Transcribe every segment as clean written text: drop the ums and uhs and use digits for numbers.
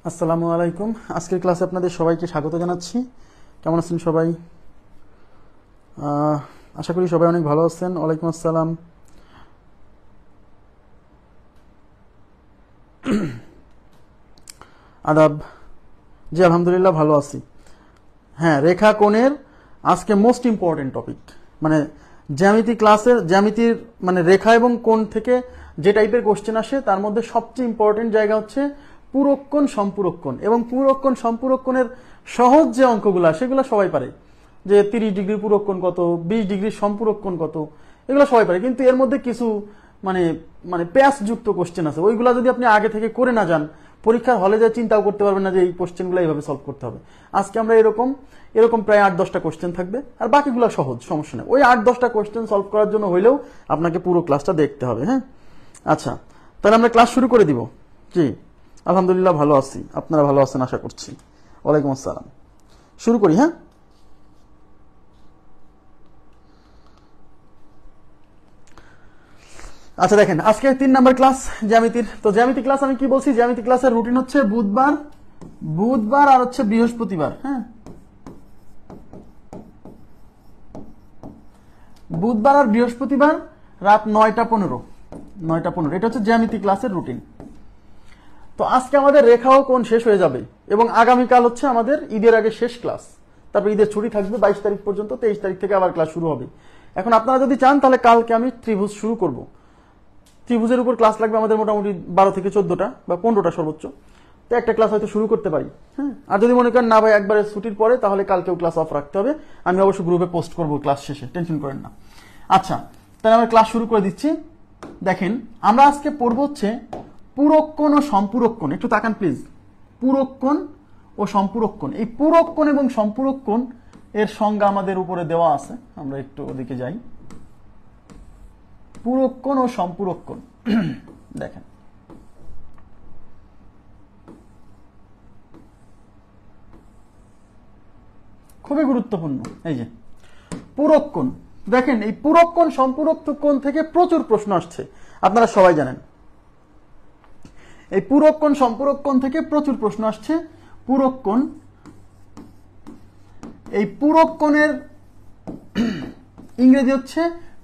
আসসালামু আলাইকুম। আজকের ক্লাসে আপনাদের সবাইকে স্বাগত জানাচ্ছি। কেমন আছেন সবাই? আশা করি সবাই অনেক ভালো আছেন। ওয়ালাইকুম আসসালাম। আদাব। জি আলহামদুলিল্লাহ ভালো আছি। হ্যাঁ, রেখা কোণের আজকে মোস্ট ইম্পর্টেন্ট টপিক, মানে জ্যামিতি ক্লাসের জ্যামিতির মানে রেখা এবং কোণ থেকে যে টাইপের কোশ্চেন আসে তার মধ্যে সবচেয়ে ইম্পর্টেন্ট জায়গা হচ্ছে পূরককোণ সম্পূরককোণ। এবং পূরককোণ সম্পূরককোণের সহজ যে অঙ্কগুলো সেগুলো সবাই পারে, যে 30 ডিগ্রি পূরককোণ কত, 20 ডিগ্রি সম্পূরককোণ কত, এগুলো সবাই পারে। কিন্তু এর মধ্যে কিছু মানে মানে প্যাচযুক্ত কোশ্চেন আছে, ওইগুলা যদি আপনি আগে থেকে করে না যান, পরীক্ষার হলে যা চিন্তাও করতে পারবেন না যে এই কোশ্চেনগুলো এইভাবে সলভ করতে হবে। আজকে আমরা এরকম এরকম প্রায় 8-10টা কোশ্চেন থাকবে, আর বাকিগুলো সহজ, সমস্যা নেই। ওই 8-10টা কোশ্চেন সলভ করার জন্য হইলেও আপনাকে পুরো ক্লাসটা দেখতে হবে। হ্যাঁ, আচ্ছা, তাহলে আমরা ক্লাস শুরু করে দিব। জি আলহামদুলিল্লাহ ভালো আছি, আপনারা ভালো আছেন আশা করছি। ওয়ালাইকুম আসসালাম। শুরু করি। হ্যাঁ, আচ্ছা দেখেন, আজকে 3 নাম্বার ক্লাস জ্যামিতির। তো জ্যামিতি ক্লাস আমি কি বলছি, জ্যামিতি ক্লাসের রুটিন হচ্ছে বুধবার আর হচ্ছে বৃহস্পতিবার। হ্যাঁ, বুধবার আর বৃহস্পতিবার রাত 9টা 15 এটা হচ্ছে জ্যামিতি ক্লাসের রুটিন। তো আজকে আমাদের রেখা ও কোণ শেষ হয়ে যাবে এবং আগামীকাল হচ্ছে আমাদের ঈদের আগে শেষ ক্লাস। তারপর ঈদের ছুটি থাকবে 22 তারিখ পর্যন্ত, 23 তারিখ থেকে আবার ক্লাস শুরু হবে। এখন আপনারা যদি চান তাহলে কালকে আমি ত্রিভুজ শুরু করব। ত্রিভুজের উপর ক্লাস লাগবে আমাদের মোটামুটি 12 থেকে 14টা বা 15টা সর্বোচ্চ। তো একটা ক্লাস হয়তো শুরু করতে পারি। হ্যাঁ, আর যদি মনে করেন না ভাই একবারে ছুটির পরে, তাহলে কালকেও ক্লাস অফ রাখতে হবে। আমি অবশ্য গ্রুপে পোস্ট করবো ক্লাস শেষে, টেনশন করেন না। আচ্ছা, তাহলে আমরা ক্লাস শুরু করে দিচ্ছি। দেখেন, আমরা আজকে পড়বো হচ্ছে পূরককোণ ও সম্পূরককোণ। একটু তাকান প্লিজ। পূরককোণ ও সম্পূরককোণ, এই পূরককোণ এবং সম্পূরককোণ এর সংজ্ঞা আমাদের উপরে দেওয়া আছে। আমরা একটু ওদিকে যাই। পূরককোণ ও সম্পূরককোণ দেখেন, খুবই গুরুত্বপূর্ণ। এই যে পূরককোণ, দেখেন এই পূরককোণ সম্পূরককোণ থেকে প্রচুর প্রশ্ন আসছে, আপনারা সবাই জানেন। এই পূরককোণ সম্পূরককোণ থেকে প্রচুর প্রশ্ন আসছে। পূরককোণ, এই পূরককোণের ইংরেজি হচ্ছে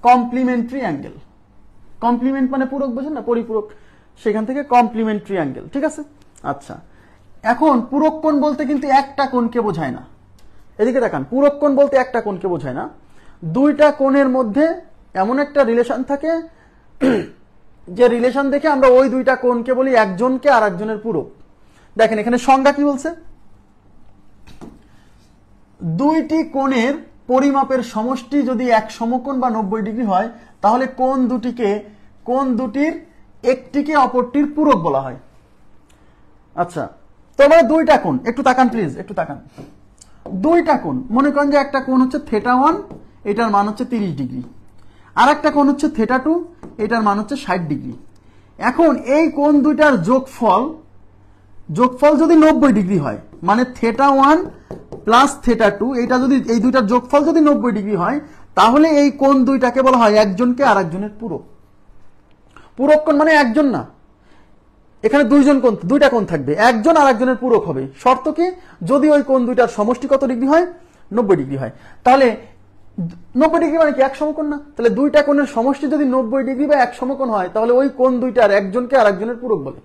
কমপ্লিমেন্টারি অ্যাঙ্গেল। কমপ্লিমেন্ট মানে পূরক, বোঝেন না, পরিপূরক, সেখান থেকে কমপ্লিমেন্টারি অ্যাঙ্গেল। ঠিক আছে। আচ্ছা, এখন পূরককোণ বলতে কিন্তু একটা কোণকে বোঝায় না। এদিকে দেখান, পূরককোণ বলতে একটা কোণকে বোঝায় না, দুইটা কোণের মধ্যে এমন একটা রিলেশন থাকে যে রিলেশন দেখে আমরা ওই দুইটা কোণকে বলি একজনকে আর একজনের পূরক। দেখেন এখানে সংজ্ঞা কি বলছে, দুইটি কোণের পরিমাপের সমষ্টি যদি এক সমকোণ বা 90 ডিগ্রি হয়, তাহলে কোণ দুটির একটিকে অপরটির পূরক বলা হয়। আচ্ছা, তবে দুইটা কোণ, একটু তাকান প্লিজ, একটু তাকান। দুইটা কোণ, মনে করেন যে একটা কোণ হচ্ছে θ1, এটার মান হচ্ছে 30 ডিগ্রি, আর একটা কোণ হচ্ছে θ2, এটার মান হচ্ছে 60 ডিগ্রি। এখন এই কোণ দুইটার যোগফল যদি 90 ডিগ্রি হয়, মানে θ1 প্লাস θ2, এটা যদি এই দুইটার যোগফল যদি 90 ডিগ্রি হয়, তাহলে এই কোণ দুইটাকে বলা হয় একজনকে আর একজনের পূরক। পূরককোণ মানে একজন না, এখানে দুইটা কোণ থাকবে, একজন আর একজনের পূরক হবে। শর্ত কি, যদি ওই কোণ দুইটার সমষ্টি কত ডিগ্রি হয়, 90 ডিগ্রি হয়। তাহলে 90 ডিগ্রি মানে কি এক সমকোণ না? তাহলে দুইটা কোণের সমষ্টি যদি 90 ডিগ্রি বা এক সমকোণ হয়, তাহলে ওই কোণ দুইটার একজনকে আর একজনের পূরক বলে।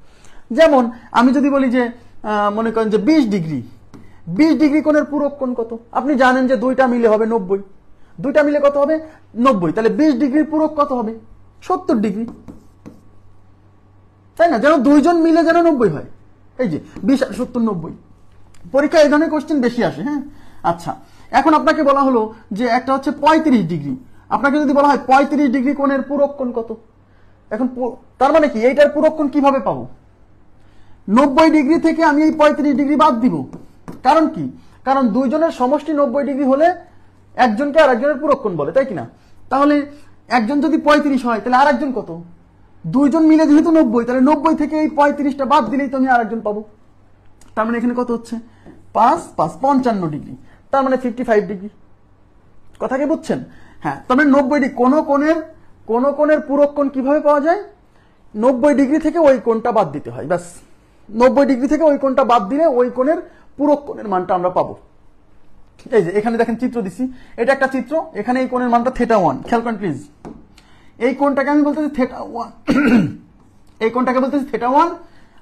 যেমন আমি যদি বলি যে মনে করেন যে 20 ডিগ্রি কোণের পূরক কোণ কত, আপনি জানেন যে দুইটা মিলে হবে 90, দুইটা মিলে কত হবে 90, তাহলে 20 ডিগ্রির পূরক কত হবে 70 ডিগ্রি, তাই না? যেন দুইজন মিলে যেন 90 হয়। এই যে 20 আর 70 90, পরীক্ষা এই ধরনের কোশ্চেন বেশি আসে। হ্যাঁ, আচ্ছা, এখন আপনাকে বলা হলো যে একটা হচ্ছে 35 ডিগ্রি, আপনাকে যদি বলা হয় 35 ডিগ্রি কোণের পূরক কোণ কত, এখন তার মানে কি এইটার পূরক কোণ কিভাবে পাবো? 90 ডিগ্রি থেকে আমি এই 35 ডিগ্রি বাদ দিব। কারণ কি, কারণ দুইজনের সমষ্টি 90 ডিগ্রি হলে একজনকে আর একজনের পূরক কোণ বলে, তাই কিনা? তাহলে একজন যদি 35 হয়, তাহলে আর একজন কত? দুইজন মিলে যেহেতু 90, তাহলে 90 থেকে এই 35টা বাদ দিলেই তো আমি আর একজন পাবো। তার মানে এখানে কত হচ্ছে 5 5 55 ডিগ্রি, তার মানে 55 ডিগ্রি। কথা কি বুঝছেন? হ্যাঁ, তবে 90 ডিগ্রি কোন কোণের পূরক কোণ কিভাবে পাওয়া যায়? 90 ডিগ্রি থেকে ওই কোণটা বাদ দিতে হয়, ব্যাস। 90 ডিগ্রি থেকে ওই কোণটা বাদ দিলে ওই কোণের পূরক কোণের মানটা আমরা পাবো। এই যে এখানে দেখেন চিত্র দিছি, এটা একটা চিত্র, এখানে এই কোণের মানটা θ1, খেয়াল করেন প্লিজ। এই কোণটাকে আমি বলতেছি θ1, এই কোণটাকে বলতেছি θ1,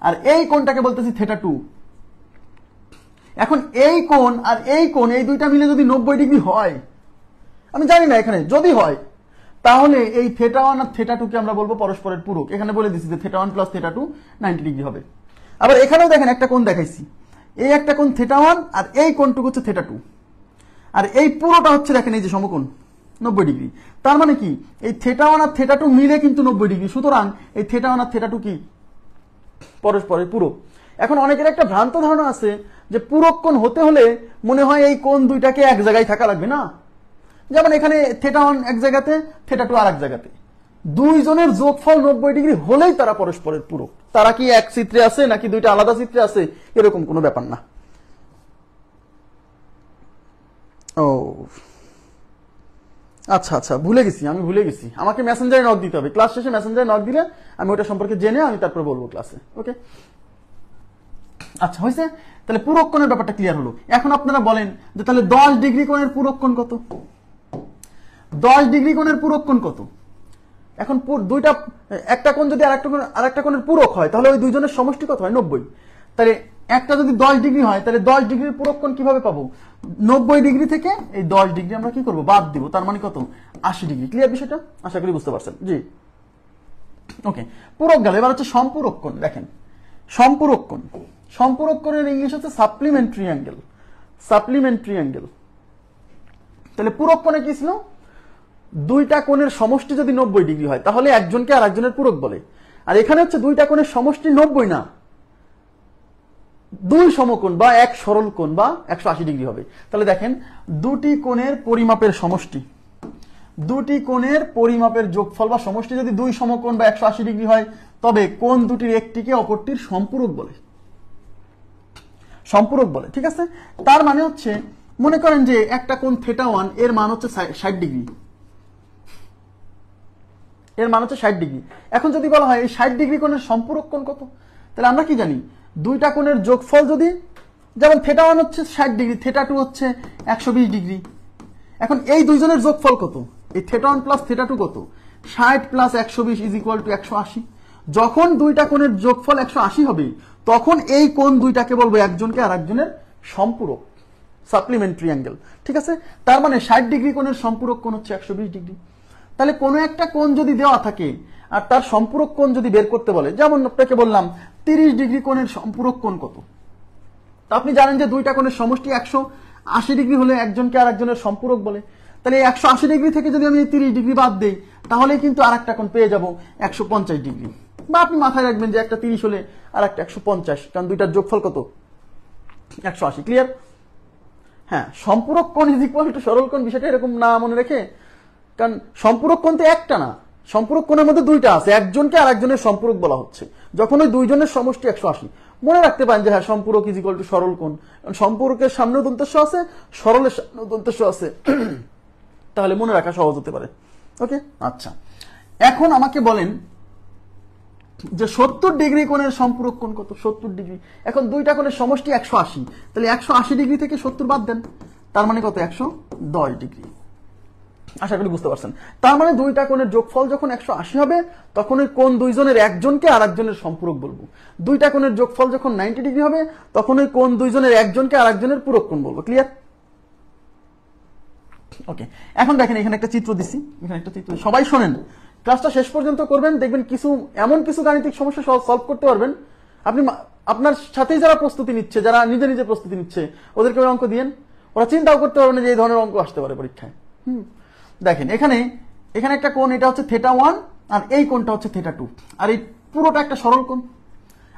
আর এই কোণটাকে বলতেছি θ2। এখন এই কোণ আর এই কোণ, এই দুইটা মিলে যদি 90 ডিগ্রি হয়, আমি জানি না এখানে যদি হয়, তাহলে এই θ1 আর θ2 কে আমরা বলবো পরস্পরের পূরক। এখানে বলে দিছি যে θ1 প্লাস θ2 90 ডিগ্রি হবে। আবার এখানেও দেখেন একটা কোণ দেখাইছি, এই একটা কোণ θ1 আর এই কোণটুকু হচ্ছে θ2, আর এই পুরোটা হচ্ছে দেখেন এই যে সমকোণ 90 ডিগ্রি। তার মানে কি এই θ1 আর θ2 মিলে কিন্তু 90 ডিগ্রি, সুতরাং এই θ1 আর θ2 কি পরস্পরের পূরক। এখন অনেকের একটা ভ্রান্ত ধারণা আছে যে পূরক কোণ হতে হলে মনে হয় এই কোণ দুইটাকে এক জায়গায় থাকা লাগবে, না। যেমন এখানে θ1 এক জায়গাতে, θ2 আর এক জায়গাতে, দুইজনের যোগফল 90 ডিগ্রি হলেই তারা পরস্পরের পূরক। তারা কি এক চিত্রে আছে নাকি দুইটা আলাদা চিত্রে আছে এরকম কোনো ব্যাপার না। ও আচ্ছা আচ্ছা, ভুলে গেছি, আমি ভুলে গেছি, আমাকে মেসেঞ্জারে নক দিতে হবে। ক্লাস শেষে মেসেঞ্জারে নক দিলে আমি ওটা সম্পর্কে জেনে আমি তারপর বলবো ক্লাসে। ওকে, আচ্ছা হয়েছে। তাহলে পূরক কোণের ব্যাপারটা ক্লিয়ার হলো। এখন আপনারা বলেন যে তাহলে 10 ডিগ্রি কোণের পূরক কোণ কত? 10 ডিগ্রি কোণের পূরক কোণ কত? এখন দুইটা, একটা কোণ যদি আরেকটা কোণের পূরক হয় তাহলে ওই দুইজনের সমষ্টি কত হয়? 90। তাহলে একটা যদি 10 ডিগ্রি হয় তাহলে 10 ডিগ্রির পূরক কোণ কিভাবে পাবো? 90 ডিগ্রি থেকে এই 10 ডিগ্রি আমরা কি করব? বাদ দিব। তার মানে কত? 80 ডিগ্রি। ক্লিয়ার বিষয়টা? আশা করি বুঝতে পারছেন। জি, ওকে, পূরক গেল। এবার হচ্ছে সম্পূরক কোণ। দেখেন সম্পূরক কোণ, সম্পূরক কোণের ইংলিশ হচ্ছে সাপ্লিমেন্টারি অ্যাঙ্গেল। Supplementary angle. তাহলে পূরক কোণে কি ছিল? দুইটা কোণের সমষ্টি যদি 90 ডিগ্রি হয় তাহলে একজনকে আর একজনের পূরক বলে। আর এখানে হচ্ছে দুইটা কোণের সমষ্টি 90 না, দুই সমকোণ বা এক সরল কোণ বা 180 ডিগ্রি হবে। তাহলে দেখেন দুটি কোণের পরিমাপের সমষ্টি, দুটি কোণের পরিমাপের যোগফল বা সমষ্টি যদি দুই সমকোণ বা 180 ডিগ্রি হয় তবে কোণ দুটির একটিকে অপরটির সম্পূরক বলে। সম্পূরক বলে, ঠিক আছে। তার মানে হচ্ছে মনে করেন যে একটা কোণ θ1 এর মান হচ্ছে 60 ডিগ্রি, এর মান হচ্ছে 60 ডিগ্রি। এখন যদি বলা হয় এই 60 ডিগ্রি কোণের সম্পূরক কোণ কত, তাহলে আমরা কি জানি দুইটা কোণের যোগফল যদি, যেমন θ1 হচ্ছে 60 ডিগ্রি, θ2 হচ্ছে 120 ডিগ্রি। এখন এই দুইজনের যোগফল কত? এই θ1 প্লাস θ2 কত? 60 প্লাস 120 ইজ ইকুয়াল টু 180। যখন দুইটা কোণের যোগফল 180 হবে তখন এই কোণ দুইটাকে বলবো একজনকে আর একজনের সম্পূরক, সাপ্লিমেন্টারি অ্যাঙ্গেল, ঠিক আছে। তার মানে 60 ডিগ্রি কোণের সম্পূরক কোণ হচ্ছে 120 ডিগ্রি। তাহলে কোনো একটা কোণ যদি দেওয়া থাকে আর তার সম্পূরক কোণ যদি বের করতে বলে, যেমন আপনাকে বললাম 30 ডিগ্রি কোণের সম্পূরক কোণ কত, তা আপনি জানেন যে দুইটা কোণের সমষ্টি 180 ডিগ্রি হলে একজনকে আর একজনের সম্পূরক বলে। তাহলে 180 ডিগ্রি থেকে যদি আমি 30 ডিগ্রি বাদ দেই তাহলে কিন্তু আর একটা কোণ পেয়ে যাব 150 ডিগ্রি। বা আপনি মাথায় রাখবেন যে একটা 30 হলে আর একটা 150, কারণ দুইটার যোগফল কত? 180। ক্লিয়ার? হ্যাঁ, সম্পূরক কোণ ইজ ইকুয়াল টু সরল কোণ, বিষয়টা এরকম না মনে রেখে, কারণ সম্পূরক কোণ তো একটা না, সম্পূরক কোণের মধ্যে দুইটা আছে, একজনকে আর একজনের সম্পূরক বলা হচ্ছে যখন ওই দুইজনের সমষ্টি 180। মনে রাখতে পারেন যে হ্যাঁ সম্পূরক ইজ ইকুয়াল টু সরল কোণ, সম্পূরকের সামনে দন্তস্ব আছে, সরলের সামনে দন্তস্ব আছে, তাহলে মনে রাখা সহজ হতে পারে। ওকে, আচ্ছা এখন আমাকে বলেন যে 70 ডিগ্রি কোণের সম্পূরক কোণ কত? 70 ডিগ্রি। এখন দুইটা কোণের সমষ্টি 180, তাহলে 180 ডিগ্রি থেকে 70 বাদ দেন, তার মানে কত? 110 ডিগ্রি। আশা করি বুঝতে পারছেন। তার মানে দুইটা কোণের যোগফল যখন 180 হবে তখন ওই কোণ দুইজনের একজনকে আর একজনের সম্পূরক বলবো। দুইটা কোণের যোগফল যখন 90 ডিগ্রি হবে তখন ওই কোণ দুইজনের একজনকে আর একজনের পূরক কোণ বলবো। ক্লিয়ার? ওকে, এখন দেখেন এখানে একটা চিত্র দিছি, এখানে একটা চিত্র, সবাই শোনেন, ক্লাসটা শেষ পর্যন্ত করবেন, দেখবেন কিছু এমন কিছু গাণিতিক সমস্যা সলভ করতে পারবেন। আপনি আপনার সাথেই যারা প্রস্তুতি নিচ্ছে, যারা নিজে নিজে প্রস্তুতি নিচ্ছে, ওদেরকে অঙ্ক দিয়েন, ওরা চিন্তাও করতে পারবে না যে এই ধরনের অঙ্ক আসতে পারে পরীক্ষায়। দেখেন এখানে একটা কোণ, এটা হচ্ছে θ1 আর এই কোণটা হচ্ছে θ2, আর এই পুরোটা একটা সরল কোণ,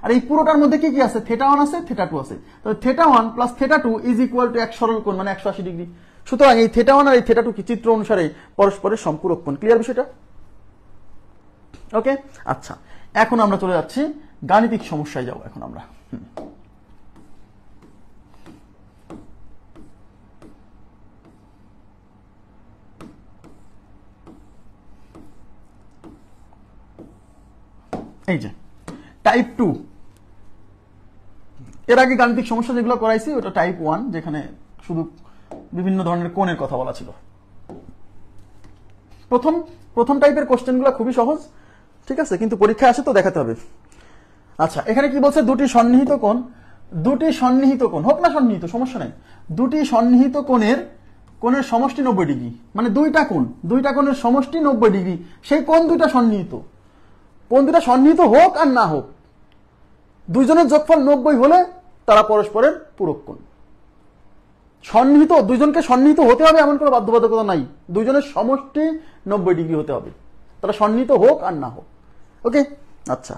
আর এই পুরোটার মধ্যে কি কি আছে? θ1 আছে, θ2 আছে। তাহলে θ1 প্লাস θ2 ইজ ইকুয়াল টু এক সরল কোণ, মানে 180 ডিগ্রি। সুতরাং এই θ1 আর এই θ2 কি চিত্র অনুসারে পরস্পরের সম্পূরক কোণ। ক্লিয়ার বিষয়টা? ওকে, আচ্ছা এখন আমরা চলে যাচ্ছি গাণিতিক সমস্যায় যাব এখন আমরা। এই যে টাইপ 2, এর আগে গাণিতিক সমস্যা যেগুলো করাইছি ওটা টাইপ 1, যেখানে শুধু বিভিন্ন ধরনের কোণের কথা বলা ছিল। প্রথম টাইপের কোশ্চেনগুলো খুবই সহজ, ঠিক আছে, কিন্তু পরীক্ষায় আসে তো দেখাতে হবে। আচ্ছা, এখানে কি বলছে, দুটি সন্নিহিত কোণ হোক না সন্নিহিত, সমস্যা নাই, দুটি সন্নিহিত কোণের সমষ্টি 90 ডিগ্রি, মানে দুইটা কোণের সমষ্টি 90 ডিগ্রি, সেই কোণ দুইটা সন্নিহিত হোক আর না হোক, দুইজনের যোগফল 90 হলে তারা পরস্পরের পূরক কোণ। দুইজনকে সন্নিহিত হতে হবে এমন কোনো বাধ্যবাধকতা নাই, দুইজনের সমষ্টি 90 ডিগ্রি হতে হবে, তারা সন্নিহিত হোক আর না হোক। ওকে, আচ্ছা,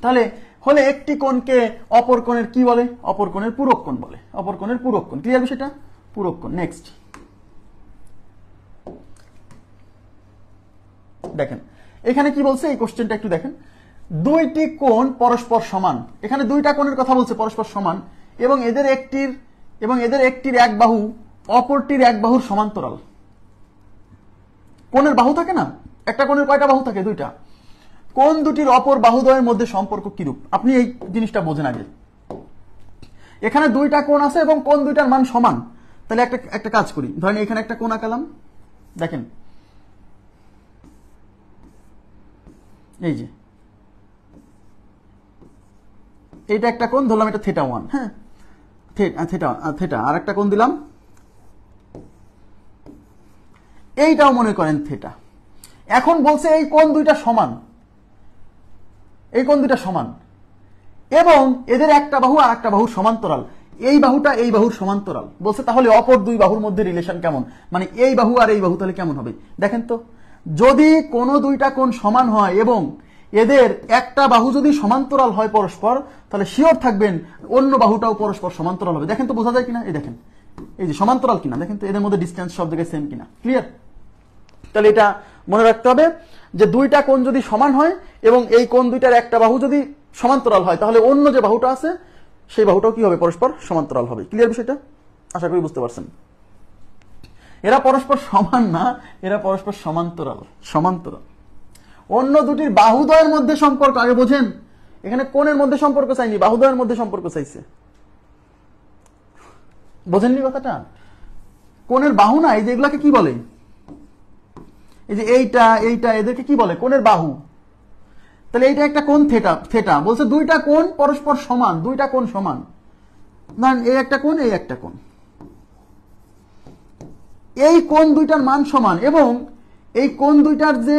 তাহলে হলে একটি কোণকে অপর কোণের কি বলে? অপর কোণের পূরক কোণ বলে। অপর কোণের পূরক কোণ, ক্লিয়ার বিষয়টা? পূরক কোণ। নেক্সট দেখেন এখানে কি বলছে, এই কোশ্চেনটা একটু দেখেন। দুইটি কোণ পরস্পর সমান, এখানে দুইটা কোণের কথা বলছে পরস্পর সমান, এবং এদের একটির এক বাহু অপরটির এক বাহুর সমান্তরাল। কোণের বাহু থাকে না, একটা কোণের কয়টা বাহু থাকে? দুইটা। কোণ দুটির অপর বাহুদ্বয়ের মধ্যে সম্পর্ক কিরূপ? আপনি এই জিনিসটা বোঝেন আগে। এখানে দুইটা কোণ আছে এবং কোণ দুইটার মান সমান, তাহলে একটা কাজ করি, ধরেন এখানে একটা কোণ আঁকালাম, দেখেন এই যে এইটা একটা কোণ ধরলাম, এটা θ1, হ্যাঁ, থিটা, আর একটা কোণ দিলাম, এইটাও মনে করেন θ। এখন বলছে এই কোণ দুইটা সমান, এবং এদের একটা বাহু আর একটা বাহুর সমান্তরাল, এই বাহুটা এই বাহুর সমান্তরাল বলছে, তাহলে অপর দুই বাহুর মধ্যে রিলেশন কেমন, মানে এই বাহু আর এই বাহু তাহলে কেমন হবে? দেখেন তো, যদি কোনো দুইটা কোণ সমান হয় এবং এদের একটা বাহু যদি সমান্তরাল হয় পরস্পর, তাহলে শিওর থাকবেন অন্য বাহুটাও পরস্পর সমান্তরাল হবে। দেখেন তো বোঝা যায় কিনা? এই দেখেন, এই যে সমান্তরাল কিনা, দেখেন তো এদের মধ্যে ডিসটেন্স সব জায়গায় সেম কিনা, ক্লিয়ার? তাহলে এটা মনে রাখতে হবে যে দুইটা কোণ যদি সমান হয় এবং এই কোণ দুইটার একটা বাহু যদি সমান্তরাল হয়, তাহলে অন্য যে বাহুটা আছে সেই বাহুটাও কি হবে? পরস্পর সমান্তরাল হবে। ক্লিয়ার বিষয়টা? আশা করি বুঝতে পারছেন। এরা পরস্পর সমান না, এরা পরস্পর সমান্তরাল। অন্য দুটির বাহুদ্বয়ের মধ্যে সম্পর্ক আগে বোঝেন। এখানে কোণের মধ্যে সম্পর্ক চাইনি, বাহুদ্বয়ের মধ্যে সম্পর্ক চাইছে। বোঝেননি কথাটা? কোণের বাহু না, এই যে এগুলাকে কি বলে? এই যে এইটা এদেরকে কি বলে? কোণের বাহু। তাহলে এইটা একটা কোণ থেটা, বলছে দুইটা কোণ পরস্পর সমান, দুইটা কোণ সমান, ধরেন এই একটা কোণ, এই একটা কোণ, এই কোণ দুইটার মান সমান, এবং এই কোণ দুইটার যে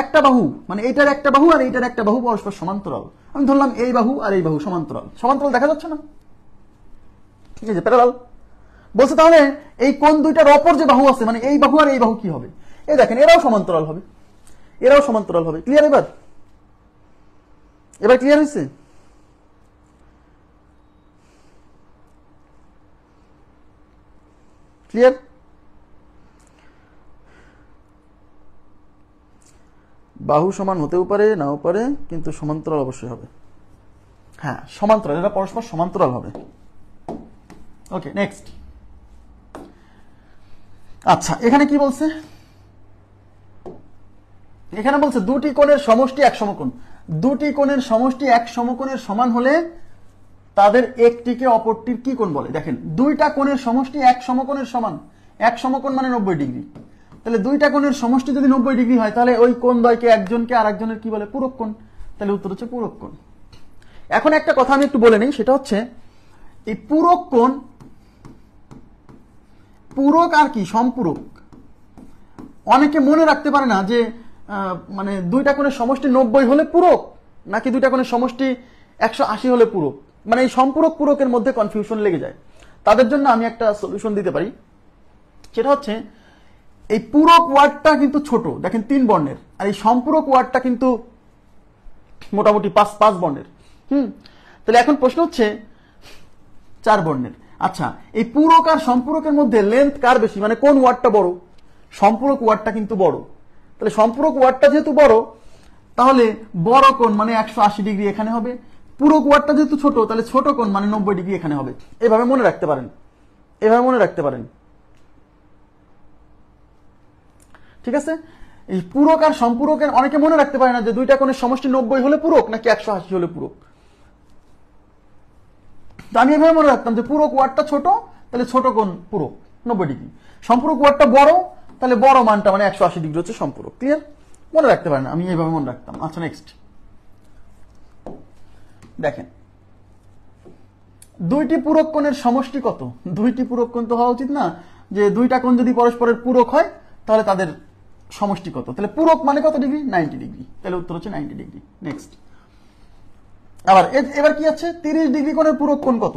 একটা বাহু, মানে এইটার একটা বাহু আর এইটার একটা বাহু পরস্পর সমান্তরাল। আমি ধরলাম এই বাহু আর এই বাহু সমান্তরাল, দেখা যাচ্ছে না? ঠিক আছে, প্যারালাল বলছে। তাহলে এই কোণ দুইটার অপর যে বাহু আছে, মানে এই বাহু আর এই বাহু কি হবে? এই দেখেন, এরাও সমান্তরাল হবে। ক্লিয়ার? এবার ক্লিয়ার হয়েছে? ক্লিয়ার? বাহু সমান হতেও পারে, নাও পারে, কিন্তু সমান্তরাল অবশ্যই হবে। হ্যাঁ, সমান্তরাল, এরা পরস্পর সমান্তরাল হবে। ওকে, নেক্সট। আচ্ছা, এখানে কি বলছে? এখানে বলছে দুটি কোণের সমষ্টি এক সমকোণ। দুটি কোণের সমষ্টি এক সমকোণের সমান হলে তাদের একটিকে অপরটির কি কোণ বলে? দেখেন, দুইটা কোণের সমষ্টি এক সমকোণের সমান, এক সমকোণ মানে 90 ডিগ্রি। তাহলে দুইটা কোণের সমষ্টি যদি 90 ডিগ্রি হয়, তাহলে ওই কোণ দ্বয়কে একজনকে আর একজনের কি বলে? পূরক কোণ। তাহলে উত্তর হচ্ছে পূরক কোণ। এখন একটা কথা আমি একটু বলে নিই, সেটা হচ্ছে এই পূরক কোণ, পূরক আর কি সম্পূরক, অনেকে মনে রাখতে পারে না যে মানে দুইটা কোণের সমষ্টি 90 হলে পূরক, নাকি দুইটা কোণের সমষ্টি 180 হলে পূরক, মানে এই সম্পূরক পূরকের মধ্যে কনফিউশন লেগে যায়। তাদের জন্য আমি একটা সলিউশন দিতে পারি, সেটা হচ্ছে এই পূরক ওয়ার্ডটা কিন্তু ছোট, দেখেন 3 বর্ণের, আর এই সম্পূরক ওয়ার্ডটা কিন্তু মোটামুটি 5 বর্ণের। তাহলে এখন প্রশ্ন হচ্ছে 4 বর্ণের। আচ্ছা, এই পূরক আর সম্পূরকের মধ্যে লেন্থ কার বেশি, মানে কোন ওয়ার্ডটা বড়? সম্পূরক ওয়ার্ডটা কিন্তু বড়। তাহলে সম্পূরক ওয়ার্ডটা যেহেতু বড়, তাহলে বড় কোণ মানে 180 ডিগ্রি এখানে হবে। পূরক ওয়ার্ডটা যেহেতু ছোট, তাহলে ছোট কোণ মানে 90 ডিগ্রি এখানে হবে। এভাবে মনে রাখতে পারেন। ঠিক আছে? এই পূরক আর সম্পূরকের অনেকে মনে রাখতে পারে না যে দুইটা কোণের সমষ্টি 90 হলে পূরক নাকি 180 হলে পূরক। তো আমি এভাবে মনে রাখতাম যে পূরক ওয়ার্ডটা ছোট, তাহলে ছোট কোণ পূরক 90 ডিগ্রি, সম্পূরক ওয়ার্ডটা বড়, তাহলে বড় মানটা মানে 180 ডিগ্রি হচ্ছে সম্পূরক। ক্লিয়ার? মনে রাখতে পারেন, আমি এইভাবে মনে রাখতাম। আচ্ছা নেক্সট দেখেন, দুইটি পূরক কোণের সমষ্টি কত? দুইটি পূরক কোণ তো হওয়া উচিত না যে দুইটা কোণ যদি পরস্পরের পূরক হয় তাহলে তাদের সমষ্টি কত? তাহলে পূরক মানে কত ডিগ্রি? 90 ডিগ্রি। তাহলে উত্তর হচ্ছে 90 ডিগ্রি। নেক্সট, আবার এবার কি আছে, 30 ডিগ্রি কোণের পূরক কোণ কত?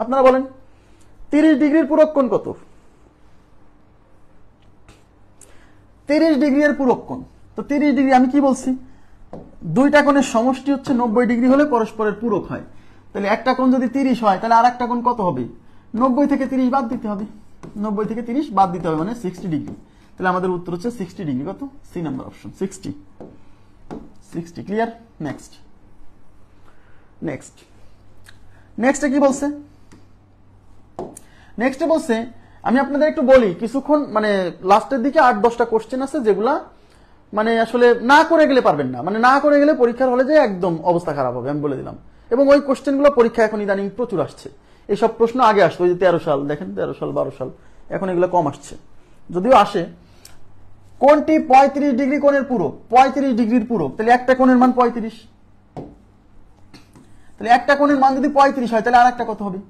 আপনারা বলেন 30 ডিগ্রির পূরক কোণ কত? 30 ডিগ্রি এর পূরক কোণ, তো 30 ডিগ্রি আমি কি বলছি, দুইটা কোণের সমষ্টি হচ্ছে 90 ডিগ্রি হলে পরস্পরের পূরক হয়। তাহলে একটা কোণ যদি 30 হয় তাহলে আর একটা কোণ কত হবে? 90 থেকে 30 বাদ দিতে হবে, 90 থেকে 30 বাদ দিতে হবে মানে 60 ডিগ্রি। তাহলে আমাদের উত্তর হচ্ছে 60 ডিগ্রি। কত? C number option 60। Clear? Next নেক্সটে কি বলছে? নেক্সটে বলছে, আমি আপনাদের একটু বলি, কিছুক্ষণ মানে লাস্টের দিকে 8-10টা কোশ্চেন আছে যেগুলা মানে আসলে না করে গেলে পারবেন না, মানে না করে গেলে পরীক্ষার হলে যে একদম অবস্থা খারাপ হবে, আমি বলে দিলাম। এবং ওই কোশ্চেনগুলো পরীক্ষা এখন ইদানিং প্রচুর আসছে। এইসব প্রশ্ন আগে আসতো, ওই যে 13 সাল দেখেন, 13 সাল 12 সাল, এখন এগুলো কম আসছে, যদিও আসে। কোনটি 35 ডিগ্রি কোণের পূরক? 35 ডিগ্রির পূরক, তাহলে একটা কোণের মান 35, তাহলে একটা কোণের মান যদি 35 হয় তাহলে আর একটা কত হবে?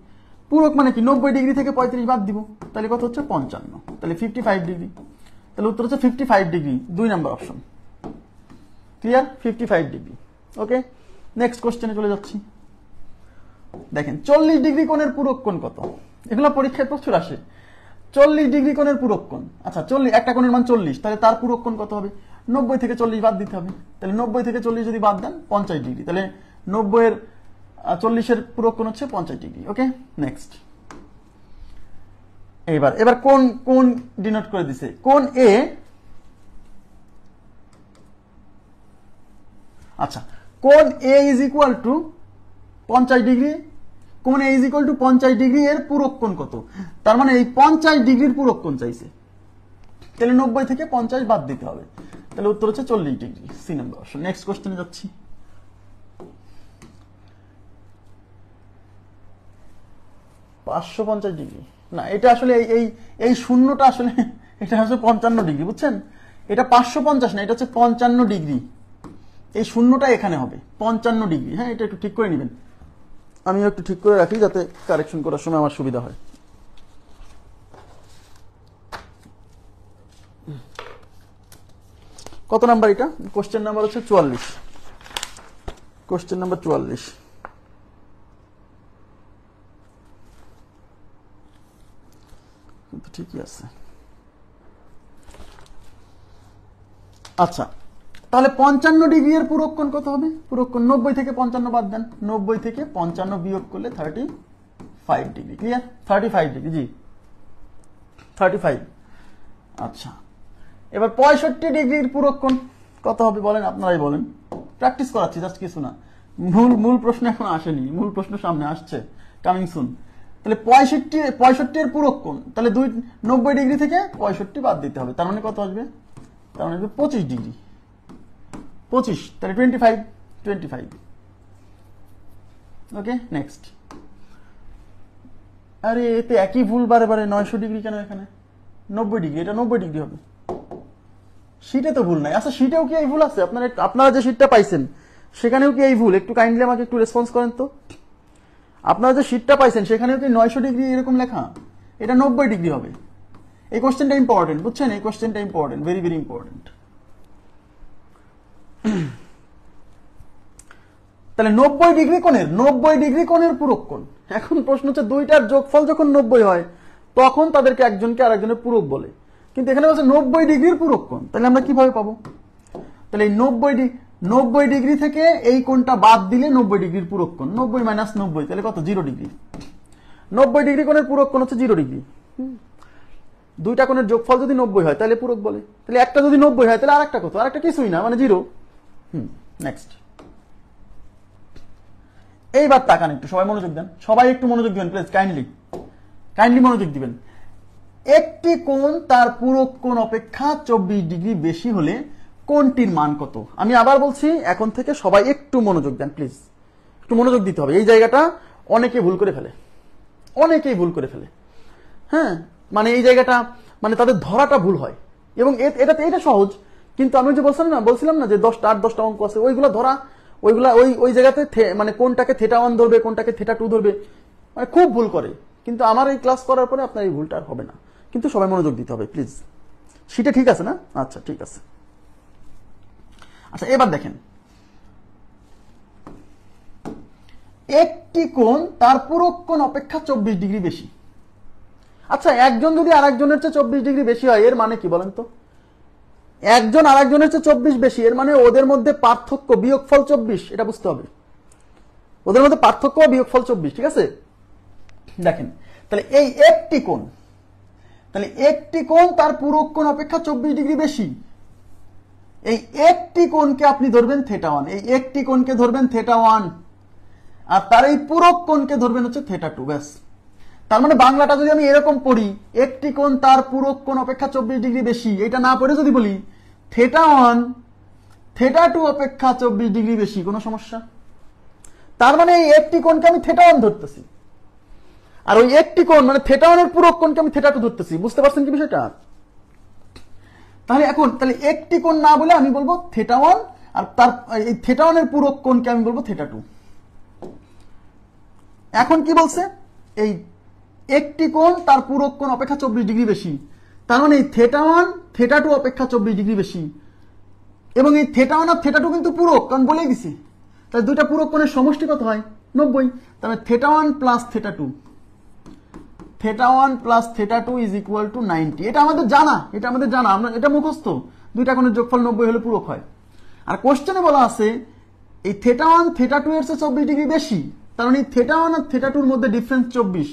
পূরক মানে কি, 90 ডিগ্রি থেকে 35 বাদ দিব, তাহলে কত হচ্ছে? 55, তাহলে 55 ডিগ্রি। তাহলে উত্তর হচ্ছে 55 ডিগ্রি, 2 নম্বর অপশন। ক্লিয়ার? 55 ডিগ্রি। ওকে, নেক্সট কোশ্চেনে চলে যাচ্ছি। দেখেন 40 ডিগ্রি কোণের পূরক কোণ কত? এগুলো পরীক্ষায় প্রচুর আসে। 40 ডিগ্রি কোণের পূরক কোণ, আচ্ছা 40, একটা কোণের মান 40, তাহলে তার পূরক কোণ কত হবে? 90 থেকে 40 বাদ দিতে হবে, তাহলে 90 থেকে 40 যদি বাদ দেন 50 ডিগ্রি, তাহলে 90 এর 40 এর পূরক কোণ হচ্ছে 50 ডিগ্রি। ওকে, নেক্সট। এবার কোণ ডিনোট করে দিছে, কোণ এ, আচ্ছা কোণ এ ইজ ইকুয়াল টু 50 ডিগ্রি, কোণ এ ইজ ইকুয়াল টু 50 ডিগ্রি এর পূরক কোণ কত? তার মানে এই 50 ডিগ্রির পূরক কোণ চাইছে, তাহলে 90 থেকে 50 বাদ দিতে হবে, তাহলে উত্তর হচ্ছে 40 degree, C number option. Next কোশ্চেনে যাচ্ছি। 550 ডিগ্রি না, এটা আসলে এই শূন্যটা আসলে এটা হচ্ছে 55 ডিগ্রি, বুঝছেন? এটা 550 না, এটা হচ্ছে 55 ডিগ্রি। এই শূন্যটা এখানে হবে 55 ডিগ্রি। হ্যাঁ, এটা একটু ঠিক করে নেবেন, আমিও একটু ঠিক করে রাখি যাতে কারেকশন করার সময় আমার সুবিধা হয়। কত নাম্বার এটা? কোশ্চেন নাম্বার হচ্ছে 44, কোশ্চেন নাম্বার 44। ঠিকই আছে। আচ্ছা, তাহলে 55 ডিগ্রি এর পূরক কোণ কত হবে? পূরক কোণ 90 থেকে 55 বাদ দেন, 90 থেকে 55 বিয়োগ করলে 35 ডিগ্রি। ক্লিয়ার? 35 ডিগ্রি, জি 35। আচ্ছা, এবার 65 ডিগ্রির পূরক কোণ কত হবে বলেন, আপনারাই বলেন। প্র্যাকটিস করাচ্ছি জাস্ট, কিছু না। মূল প্রশ্ন এখন আসেনি, মূল প্রশ্ন সামনে আসছে, কামিং সুন। তাহলে 65 এর পূরক কোণ, তাহলে 90 ডিগ্রি থেকে 65 বাদ দিতে হবে, তার মানে কত আসবে? তার মানে 25 ডিগ্রি, 25, তাহলে 25। ওকে, নেক্সট। আরে এতে একই ভুল বারে বারে, 900 ডিগ্রি কেন এখানে? 90 ডিগ্রি, এটা 90 ডিগ্রি হবে। শীটে তো ভুল নাই। আচ্ছা, শীটেও কি এই ভুল আছে? আপনারা যে শীটটা পাইছেন সেখানেও কি এই ভুল? একটু কাইন্ডলি আমাকে একটু রেসপন্স করেন তো। আপনারা যে শীটটা পাইছেন সেখানেও কি 900 ডিগ্রি এরকম লেখা? এটা 90 ডিগ্রি হবে। এই কোশ্চেনটা ইম্পর্টেন্ট, বুঝছেন? এই কোশ্চেনটা ইম্পর্টেন্ট, ভেরি ভেরি ইম্পর্টেন্ট। তাহলে 90 ডিগ্রি কোণের পূরক কোণ। এখন প্রশ্ন হচ্ছে দুইটার যোগফল যখন 90 হয় তখন তাদেরকে একজনকে আরেকজনের পূরক বলে, কিন্তু এখানে বলছে 90 ডিগ্রির পূরক কোণ। তাহলে আমরা কিভাবে পাবো? তাহলে এই 90 ডিগ্রি থেকে এই কোণটা বাদ দিলে 90 ডিগ্রির পূরক কোণ, 90 মাইনাস 90, তাহলে কত? 0 ডিগ্রি। 90 ডিগ্রি কোণের পূরক কোণ হচ্ছে 0 ডিগ্রি। দুইটা কোণের যোগফল যদি 90 হয় তাহলে পূরক বলে। তাহলে একটা যদি 90 হয় তাহলে আরেকটা কত? আরেকটা কিছুই না, মানে 0। নেক্সট। এইবার তাকান, একটু সবাই মনোযোগ দেন, সবাই একটু মনোযোগ দিবেন প্লিজ, কাইন্ডলি মনোযোগ দিবেন। একটি কোণ তার পূরক কোণ অপেক্ষা 24 ডিগ্রি বেশি হলে কোণটির মান কত? আমি আবার বলছি, এখন থেকে সবাই একটু মনোযোগ দেন প্লিজ, একটু মনোযোগ দিতে হবে। এই জায়গাটা অনেকে ভুল করে ফেলে। অনেকেই ভুল করে ফেলে। হ্যাঁ, মানে এই জায়গাটা মানে তাদের ধরাটা ভুল হয়, এবং এটা সহজ, কিন্তু আমি যে বলছিলাম না যে 10টা 8-10টা অঙ্ক আছে, ওইগুলো ধরা, ওইগুলা ওই জায়গাতে মানে কোনটাকে θ1 ধরবে, কোনটাকে θ2 ধরবে, মানে খুব ভুল করে। কিন্তু আমার এই ক্লাস করার পরে আপনার এই ভুলটা আর হবে না। কিন্তু সবাই মনোযোগ দিতে হবে প্লিজ। সেটা ঠিক আছে না? আচ্ছা ঠিক আছে। আচ্ছা এবার দেখেন, একটি কোণ তার পূরক কোণ অপেক্ষা 24 ডিগ্রি বেশি। আচ্ছা, একজন যদি আরেকজনের চেয়ে 24 ডিগ্রি বেশি হয়, এর মানে কি বলেন তো? একজন আরেকজনের চেয়ে 24 বেশি, এর মানে ওদের মধ্যে পার্থক্য বিয়োগফল 24, এটা বুঝতে হবে। ওদের মধ্যে পার্থক্য বিয়োগফল 24, ঠিক আছে? দেখেন, তাহলে এই একটি কোণ, তাহলে একটি কোণ তার পূরক কোণ অপেক্ষা 24 ডিগ্রি বেশি। এই একটি কোণকে আপনি ধরবেন θ1, এই একটি কোণকে ধরবেন θ1, আর তার এই পূরক কোণকে ধরবেন হচ্ছে θ2, ব্যাস। তার মানে বাংলাটা যদি আমি এরকম পড়ি, একটি কোণ তার পূরক কোণ অপেক্ষা 24 ডিগ্রি বেশি, এটা না পড়ে যদি বলি θ1 θ2 অপেক্ষা 24 ডিগ্রি বেশি, কোনো সমস্যা? তার মানে এই একটি কোণকে আমি θ1 ধরতেছি, আর ওই একটি কোণ মানে θ1 এর পূরক কোণকে আমি θ2 ধরতেছি। বুঝতে পারছেন কি বিষয়টা? তাহলে এখন তাহলে একটি কোণ না বলে আমি বলবো θ1, আর তার এই θ1 এর পূরক কোণকে আমি বলবো θ2। এখন কি বলছে? এই একটি কোণ তার পূরক কোণ অপেক্ষা 24 ডিগ্রি বেশি, তার মানে এই θ1 θ2 অপেক্ষা 24 ডিগ্রি বেশি, এবং এই θ1 আর θ2 কিন্তু পূরক, কারণ বলেই দিছি। তাহলে দুইটা পূরক কোণের সমষ্টি কত হয়? 90। তাহলে θ1 plus θ2, θ1 plus θ2 is equal to 90। এটা আমাদের জানা, আমরা এটা মুখস্থ। দুইটা কোণের যোগফল 90 হলে পূরক হয়। আর কোশ্চেনে বলা আছে এই θ1 θ2 এর চেয়ে 24 ডিগ্রি বেশি, তার মানে θ1 আর θ2 এর মধ্যে ডিফারেন্স 24,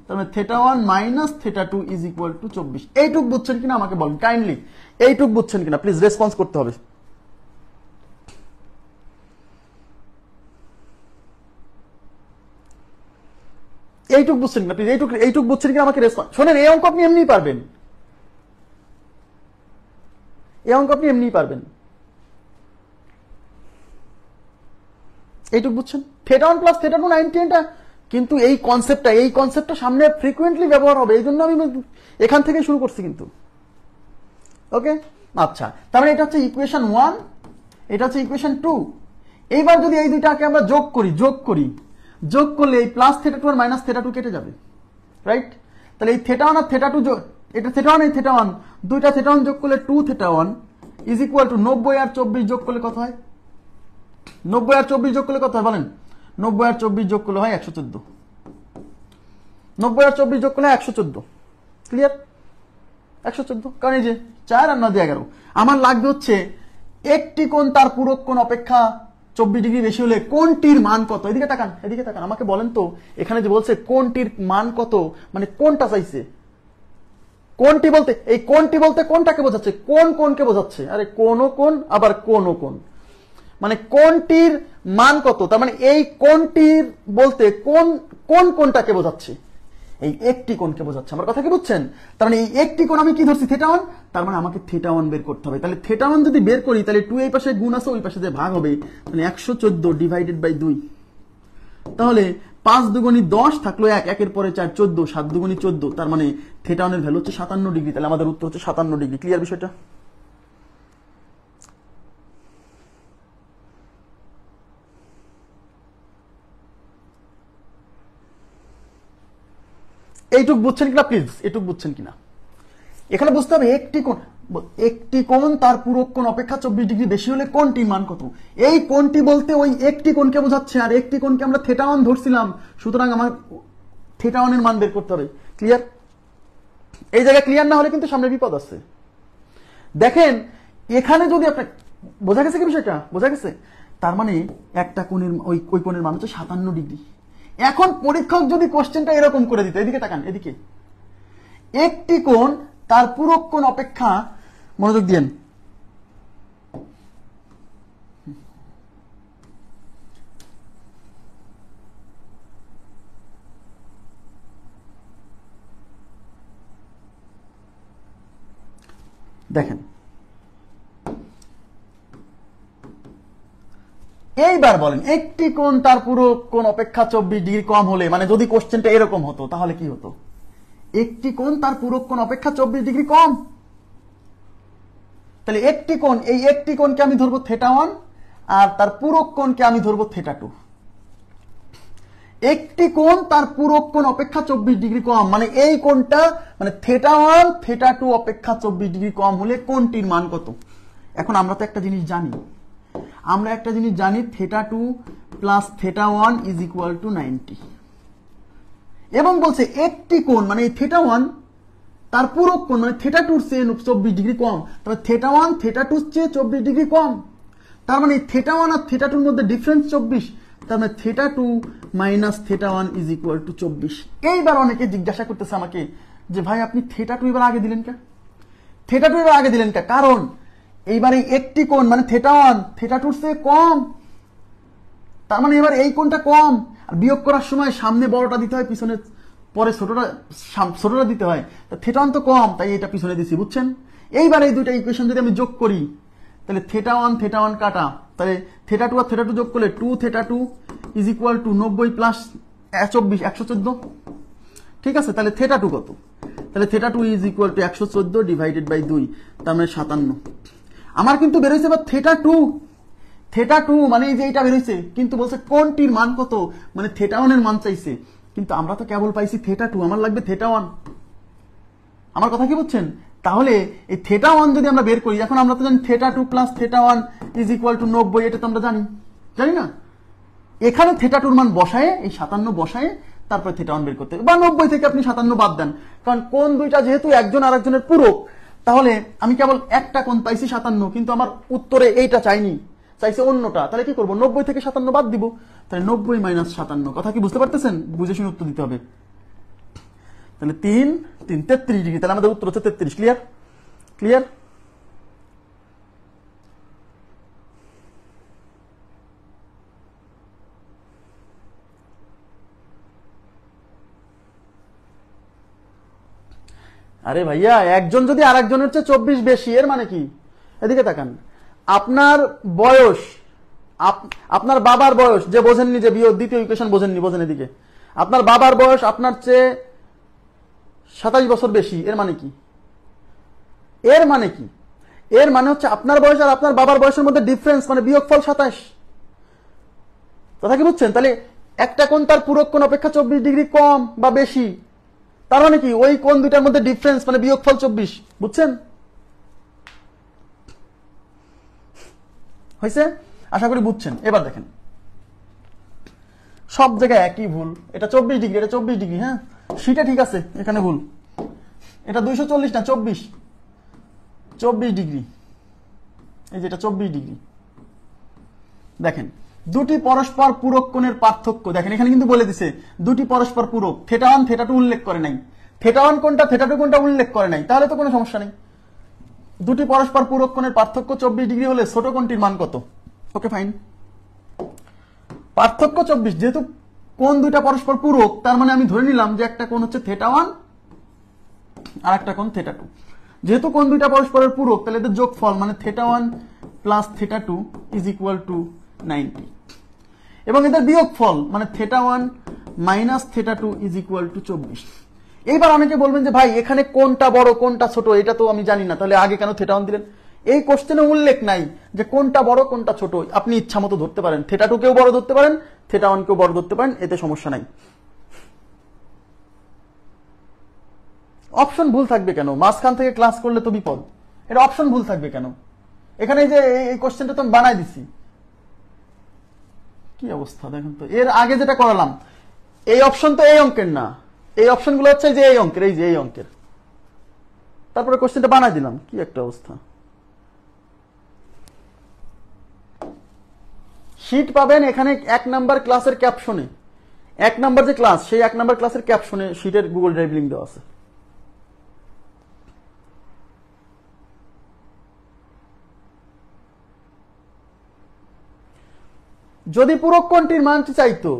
তার মানে θ1 মাইনাস θ2 ইজ ইকুয়াল টু 24। এইটুক বুঝছেন কিনা আমাকে বলুন কাইন্ডলি, এইটুক বুঝছেন কিনা প্লিজ রেসপন্স করতে হবে। এইটুক বুঝছেন কিনা প্লিজ, এইটুক বুঝছেন কিনা আমাকে রেসপন্স। শোনেন, এই অঙ্ক আপনি এমনিই পারবেন, এই অঙ্ক আপনি এমনিই পারবেন। এইটুক বুঝছেন? θ1 প্লাস θ2 90, এটা কিন্তু এই কনসেপ্টটা সামনে ফ্রিকুয়েন্টলি ব্যবহার হবে, এই জন্য আমি এখান থেকে শুরু করছি কিন্তু। ওকে, আচ্ছা, তার মানে এটা হচ্ছে ইকুয়েশন 1, এটা হচ্ছে ইকুয়েশন 2। এইবার যদি এই দুইটাকে আমরা যোগ করলে এই প্লাস θ2 আর মাইনাস θ2 কেটে যাবে, রাইট? তাহলে এই θ1 আর θ2, এটা θ1 এই θ1, দুইটা θ1 যোগ করলে 2θ1 ইজ ইকুয়াল টু 90 আর 24 যোগ করলে কত হয়? 90 আর 24 যোগ করলে কত হয় বলেন? 90 আর 24 যোগ করলে হয় 114। 90 আর 24 যোগ করলে 114, ক্লিয়ার? 114, কারণ এই যে 4 আর 9 দিয়ে 11। আমার লাগবে হচ্ছে একটি কোণ তার পূরক কোণ অপেক্ষা 24 ডিগ্রি বেশি হলে কোণটির মান কত? এদিকে তাকান, আমাকে বলেন তো, এখানে যে বলছে কোণটির মান কত, মানে কোনটা চাইছে? কোণটি বলতে এই কোণটি বলতে কোনটাকে বোঝাচ্ছে? কোণকে বোঝাচ্ছে। আরে কোন আবার কোন, মানে কোণটির মান কত? তার মানে এই কোণটির বলতে কোনটাকে বোঝাচ্ছে? এই একটি কোণকে বোঝাচ্ছে। আমার কথা কি বুঝছেন? তার মানে এই একটি কোণ আমি কি ধরছি? θ1, তার মানে আমাকে θ1 বের করতে হবে। তাহলে θ1 যদি বের করি, তাহলে 2 এই পাশে গুণ আছে, ওই পাশে যে ভাগ হবে, মানে 114 ডিভাইডেড বাই 2। তাহলে 5 দুগুণী 10 থাকলো 1, 1-এর পরে 4, 14, 7 দুগুণী 14, তার মানে θ1 এর ভ্যালু হচ্ছে 57 ডিগ্রি। তাহলে আমাদের উত্তর হচ্ছে 57 ডিগ্রি। ক্লিয়ার বিষয়টা? এইটুক বুঝছেন কিনা প্লিজ, এইটুক বুঝছেন কিনা? এখানে বুঝতে হবে একটি কোণ তার পূরক কোণ অপেক্ষা 24 ডিগ্রি বেশি হলে কোণটির মান কত। এই কোণটি বলতে ওই একটি কোণকে বোঝাচ্ছে, আর একটি কোণকে আমরা θ1 ধরছিলাম, সুতরাং আমার θ1 এর মান বের করতে হবে। ক্লিয়ার? এই জায়গায় ক্লিয়ার না হলে কিন্তু সামনে বিপদ আছে। দেখেন এখানে যদি আপনার বোঝা গেছে কি বিষয়টা? বোঝা গেছে? তার মানে একটা কোণের ওই কোণের মান হচ্ছে 57 ডিগ্রি। এখন পরীক্ষক যদি কোশ্চেনটা এরকম করে দিত, এদিকে তাকান, এদিকে, একটি কোণ তার পূরক কোণ অপেক্ষা, মনোযোগ দিয়েন, দেখেন এইবার বলেন একটি কোণ তার পুরো কোণ অপেক্ষা 24 ডিগ্রি কম হলে, মানে যদি কোশ্চেনটা এরকম হতো তাহলে কি হতো? একটি কোণ তার পুরো কোণ অপেক্ষা 24 ডিগ্রি কম, তাহলে একটি কোণ, এই একটি কোণকে আমি ধরবো θ1 আর তার পুরো কোণকে আমি ধরবো θ2। একটি কোণ তার পুরো কোণ অপেক্ষা 24 ডিগ্রি কম, মানে এই কোণটা মানে θ1 θ2 অপেক্ষা 24 ডিগ্রি কম হলে কোণটির মান কত? এখন আমরা তো একটা জিনিস জানি, θ2 প্লাস θ1 ইজ ইকুয়াল টু 90, এবং বলছে একটি কোণ মানে এই θ1 তার পুরো কোণ মানে θ2 চেয়ে 24 ডিগ্রি কম, তবে θ1 θ2 চেয়ে 24 ডিগ্রি কম, তার মানে θ1 আর θ2 মধ্যে ডিফারেন্স 24, তার মানে θ2 মাইনাস θ1 ইজ ইকুয়াল টু 24। এইবার অনেকে জিজ্ঞাসা করতেছে আমাকে যে ভাই আপনি θ2 এবার আগে দিলেন কে? কারণ এইবার এই একটি কোণ মানে θ1 θ2 চেয়ে কম, তার মানে এবার এই কোণটা কম, আর বিয়োগ করার সময় সামনে বড়টা দিতে হয়, পিছনে পরে ছোটটা দিতে হয়, তা θ1 তো কম, তাই এটা পিছনে দিছি, বুঝছেন? এইবার এই দুইটা ইকুয়েশন যদি আমি যোগ করি তাহলে θ1 কাটা, তাহলে θ2 আর θ2 যোগ করলে 2θ2 ইজ ইকুয়াল টু 90 প্লাস 24 114, ঠিক আছে? তাহলে θ2 কত? তাহলে θ2 is equal to 114 divided by 2, তার মানে 57। আমার কিন্তু বেরোইছে এবার θ2 মানে এই যে এইটা বেরোইছে, কিন্তু বলছে কোনটির মান কত, মানে θ1 এর মান চাইছে, কিন্তু আমরা তো কেবল পাইছি θ2, আমার লাগবে θ1। আমার কথা কি বুঝছেন? তাহলে এই θ1 যদি আমরা বের করি, এখন আমরা তো জানি θ2 প্লাস θ1 ইজ ইকুয়াল টু 90, এটা তো আমরা জানি না? এখানে θ2 মান বসায়ে, এই 57 বসায়ে তারপরে θ1 বের করতে হবে, বা 90 থেকে আপনি 57 বাদ দেন, কারণ কোণ দুইটা যেহেতু একজন আরেকজনের পূরক, তাহলে আমি কেবল একটা কোণ পাইছি 57, কিন্তু আমার উত্তরে এইটা চাইছে অন্যটা, তাহলে কি করবো? 90 থেকে 57 বাদ দিব, তাহলে 90 মাইনাস 57। কথা কি বুঝতে পারতেছেন? বুঝে শুনে উত্তর দিতে হবে। তাহলে 3 33 ডিগ্রি, তাহলে আমাদের উত্তর হচ্ছে 33। ক্লিয়ার? আরে ভাইয়া, একজন যদি আরেকজনের চেয়ে 24 বেশি, এর মানে কি? এদিকে তাকান, আপনার বয়স, আপনার বাবার বয়স, যে বোঝেননি, যে দ্বিতীয় ইকুয়েশন বোঝেন এদিকে, আপনার বাবার বয়স আপনার চেয়ে 27 বছর বেশি, এর মানে কি? এর মানে হচ্ছে আপনার বয়স আর আপনার বাবার বয়সের মধ্যে ডিফারেন্স, মানে বিয়োগফল 27। কথা কি বুঝছেন? তাহলে একটা কোণ তার পুরো কোণ অপেক্ষা 24 ডিগ্রি কম বা বেশি, তার মানে কি ওই কোণ দুইটার মধ্যে ডিফারেন্স মানে বিয়োগফল 24, বুঝছেন? হয়েছে? আশা করি বুঝছেন। এবার দেখেন, সব জায়গায় একই ভুল, এটা 24 ডিগ্রি, এটা 24 ডিগ্রি, হ্যাঁ সেটা ঠিক আছে, এখানে ভুল, এটা 240 না 24 ডিগ্রি, এই যে এটা 24 ডিগ্রি। দেখেন দুটি পরস্পর পূরক কোণের পার্থক্য, দেখেন এখানে কিন্তু বলে দিছে দুটি পরস্পর পূরক, θ1 θ2 উল্লেখ করে নাই, θ1 কোণটা θ2 কোণটা উল্লেখ করে নাই, তাহলে তো কোনো সমস্যা নেই। দুটি পরস্পর পূরক কোণের পার্থক্য 24 ডিগ্রি হলে ছোট কোণটির মান কত? ওকে ফাইন, পার্থক্য 24, যেহেতু কোণ দুইটা পরস্পর পূরক, তার মানে আমি ধরে নিলাম যে একটা কোণ হচ্ছে θ1 আর একটা কোণ θ2। যেহেতু কোণ দুইটা পরস্পরের পূরক, তাহলে এদের যোগফল মানে θ1 প্লাস θ2 ইজ ইকুয়াল টু 90, এবং এদের বিয়োগফল মানে θ1 মাইনাস θ2 ইজ ইকুয়াল টু 24। এইবার অনেকে বলবেন যে ভাই এখানে কোনটা বড় কোনটা ছোট এটা তো আমি জানি না, তাহলে আগে কেন θ1 দিলেন? এই কোশ্চেনে উল্লেখ নাই যে কোনটা বড় কোনটা ছোট, আপনি ইচ্ছা মতো ধরতে পারেন, θ2 কেও বড় ধরতে পারেন, θ1 কেও বড় ধরতে পারেন, এতে সমস্যা নাই। অপশন ভুল থাকবে কেন? মাঝখান থেকে ক্লাস করলে তো বিপদ, এটা অপশন ভুল থাকবে কেন? এখানে যে এই কোশ্চেনটা তো আমি বানাই দিছি, কি অবস্থা দেখেন তো। এর আগে যেটা করালাম, এই অপশন তো এই অঙ্কের না, এই অপশনগুলো হচ্ছে যে এই অঙ্কের, এই যে এই অঙ্কের, তারপরে কোশ্চেনটা বানাই দিলাম, কি একটা অবস্থা। শীট পাবেন এখানে 1 নাম্বার ক্লাসের ক্যাপশনে, 1 নাম্বার যে ক্লাস, সেই 1 নাম্বার ক্লাসের ক্যাপশনে শীটের গুগল ড্রাইভ লিংক দেওয়া আছে। যদি পূরক কোণটির মানটি চাইতো,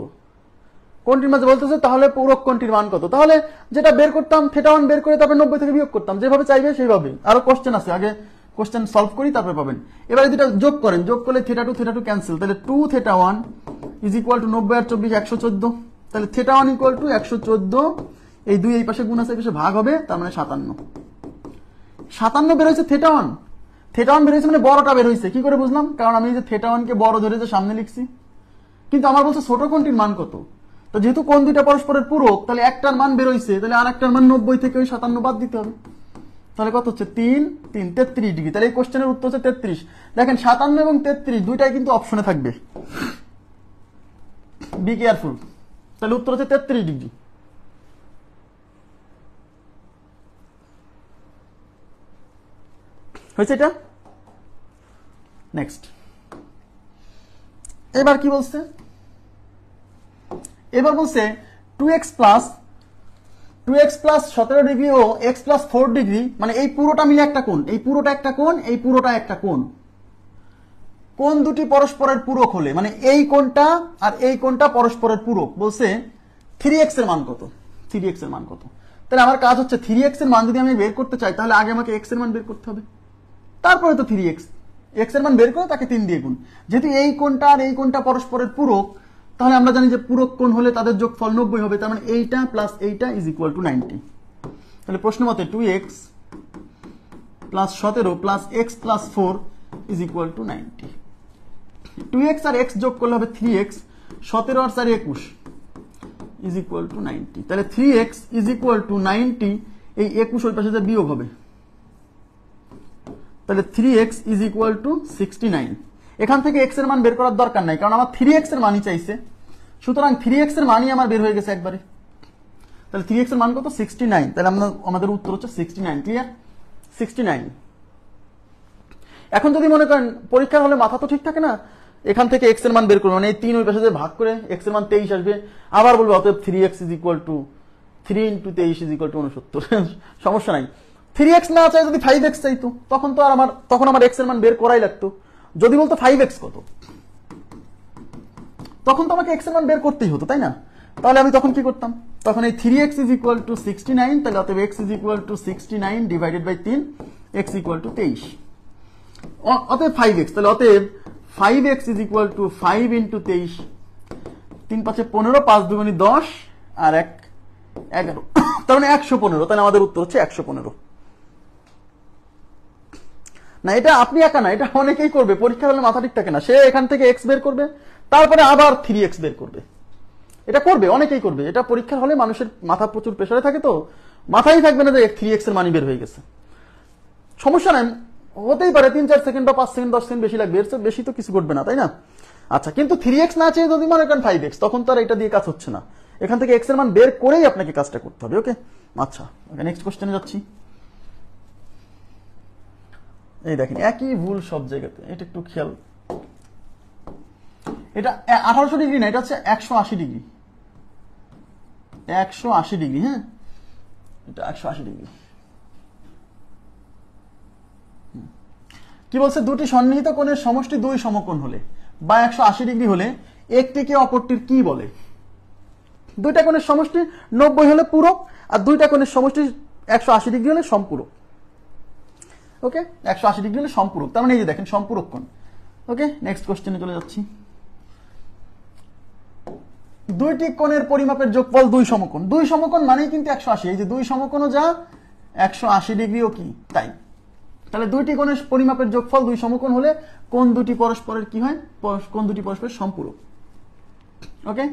কোণটির মাঝে বলতেছে, তাহলে পূরক কোণটির মান কত? তাহলে যেটা বের করতাম, θ1 বের করে তারপর 90 থেকে বিয়োগ করতাম, যেভাবে চাইবে সেইভাবে। আরো কোশ্চেন আছে, আগে কোশ্চেন সলভ করি তারপরে পাবেন। এবারে দুটা যোগ করেন, যোগ করলে থিটা টু ক্যান্সেল, তাহলে 2 θ 1 ইজ ইকুয়াল টু 90 আর 24 114, তাহলে θ 1 ইকুয়াল টু 114, এই 2 এই পাশে গুণ আছে এই পাশে ভাগ হবে, তার মানে 57 বের হয়েছে। θ 1 বের হয়েছে মানে বড়টা বের হয়েছে। কি করে বুঝলাম? কারণ আমি যে θ 1 কে বড় ধরে যে সামনে লিখছি, কিন্তু আমার বলছে ছোট কোণটির মান কত। তো যেহেতু কোণ দুইটা পরস্পরের পূরক, তাহলে একটার মান বের হয়েছে, তাহলে আরেকটার মান 90 থেকে ওই 57 বাদ দিতে হবে। তাহলে কত হচ্ছে? 33 ডিগ্রি। তাহলে এই কোশ্চেনের উত্তর হচ্ছে 33। দেখেন 57 এবং 33 দুইটাই কিন্তু অপশনে থাকবে, বি কেয়ারফুল। তাহলে উত্তর হচ্ছে 33 ডিগ্রি। হয়েছে এটা? নেক্সট, এবার কি বলছে? এবার বলছে 2x প্লাস 17 ডিগ্রি ও x প্লাস 4 ডিগ্রি, মানে এই পুরোটা মিলে একটা কোণ, এই পুরোটা একটা কোণ, এই পুরোটা একটা কোণ। কোণ দুটি পরস্পরের পূরক হলে, মানে এই কোণটা আর এই কোণটা পরস্পরের পূরক, বলছে 3x এর মান কত? 3x এর মান কত? তাহলে আমার কাজ হচ্ছে 3x এর মান যদি আমি বের করতে চাই, তাহলে আগে আমাকে x এর মান বের করতে হবে, তারপরে তো 3x। x এর মান বের করে তাকে 3 দিয়ে গুণ। যেহেতু এই কোণটা আর এই কোণটা পরস্পরের পূরক, তাহলে আমরা জানি যে পূরক কোণ হলে তাদের যোগফল 90 হবে, তার মানে এইটা প্লাস এইটা ইজ ইকুয়াল টু 90। তাহলে প্রশ্ন মতে 2x plus 17 plus x plus 4 is equal to 90। 2x আর x যোগ করলে হবে 3x, 17 R 4 21 is equal to 90। তাহলে 3x ইজ ইকুয়াল টু 90, এই 21 ওই পাশে যে বিয়োগ হবে, তাহলে 3x ইজ ইকুয়াল টু 69। এখান থেকে x এর মান বের করার দরকার নাই, কারণ আমার 3x এর মানই চাইছে, সুতরাং 3x এর মানই আমার বের হয়ে গেছে একবারে। তাহলে 3x এর মান কত? 69। তাহলে আমাদের উত্তর হচ্ছে 69। ক্লিয়ার? 69। এখন যদি মনে করেন পরীক্ষার হলে মাথা তো ঠিক থাকে না, এখান থেকে x এর মান বের করবে, মানে এই 3 ওই পাশে যে ভাগ করে x এর মান 23 আসবে, আবার বলবে অতএব 3x is equal two 3 into 23 is equal to 69। সমস্যা নাই। 3x না চাই যদি 5x চাইতো, তখন আমার x এর মান বের করাই লাগতো। যদি বলতো 5x কত, তখন তো আমাকে x এর মান বের করতেই হতো, তাই না? তাহলে আমি তখন কি করতাম? তখন এই 3x ইজ ইকুয়াল টু 69, তাহলে অতএব x is equal to 69 divided by 3, x equal to 23। অতএব 5x, তাহলে অতএব 5x is equal to 5 into 23, 3 5 15, 5 2 10 আর 1 11, তার মানে 115। তাহলে আমাদের উত্তর হচ্ছে 115। না, এটা আপনি একা না, এটা অনেকেই করবে। পরীক্ষা হলে মাথা ঠিক থাকে না, সে এখান থেকে x বের করবে, তারপরে আবার 3x বের করবে। এটা করবে, অনেকেই করবে। এটা পরীক্ষার হলে মানুষের মাথা প্রচুর প্রেসারে থাকে, তো মাথায় থাকবে না যে 3x এর মানই বের হয়ে গেছে। সমস্যা নাই, হতেই পারে 3 4 সেকেন্ড বা 5 সেকেন্ড 10 সেকেন্ড বেশি লাগবে, এর চেয়ে বেশি তো কিছু ঘটবে না, তাই না? আচ্ছা, কিন্তু 3x না চেয়ে যদি মনে করেন 5x, তখন তো আর এটা দিয়ে কাজ হচ্ছে না। এখান থেকে x এর মান বের করেই আপনাকে কাজটা করতে হবে। ওকে, আচ্ছা, নেক্সট কোশ্চেনে যাচ্ছি। এই দেখেন একই ভুল সব জায়গাতে, এটা একটু খেয়াল। এটা 1800 ডিগ্রি না, এটা হচ্ছে 180 ডিগ্রি। 180 ডিগ্রি, হ্যাঁ, এটা 180 ডিগ্রি। কি বলছে? দুটি সন্নিহিত কোণের সমষ্টি 2 সমকোণ হলে বা 180 ডিগ্রি হলে একটিকে অপরটির কি বলে? দুইটা কোণের সমষ্টি 90 হলে পূরক, আর দুইটা কোণের সমষ্টি 180 ডিগ্রি হলে সম্পূরক। ওকে, 180 ডিগ্রি হলে সম্পূরক, তার মানে এই যে দেখেন সম্পূরক কোণ। ওকে, নেক্সট কোশ্চেনে চলে যাচ্ছি। দুইটি কোণের পরিমাপের যোগফল 2 সমকোণ। 2 সমকোণ মানেই কিন্তু 180, এই যে 2 সমকোণও যা 180 ডিগ্রিও কি তাই। তাহলে দুইটি কোণের পরিমাপের যোগফল 2 সমকোণ হলে কোণ দুটি পরস্পরের কি হয়? কোণ দুটি পরস্পরের সম্পূরক। ওকে,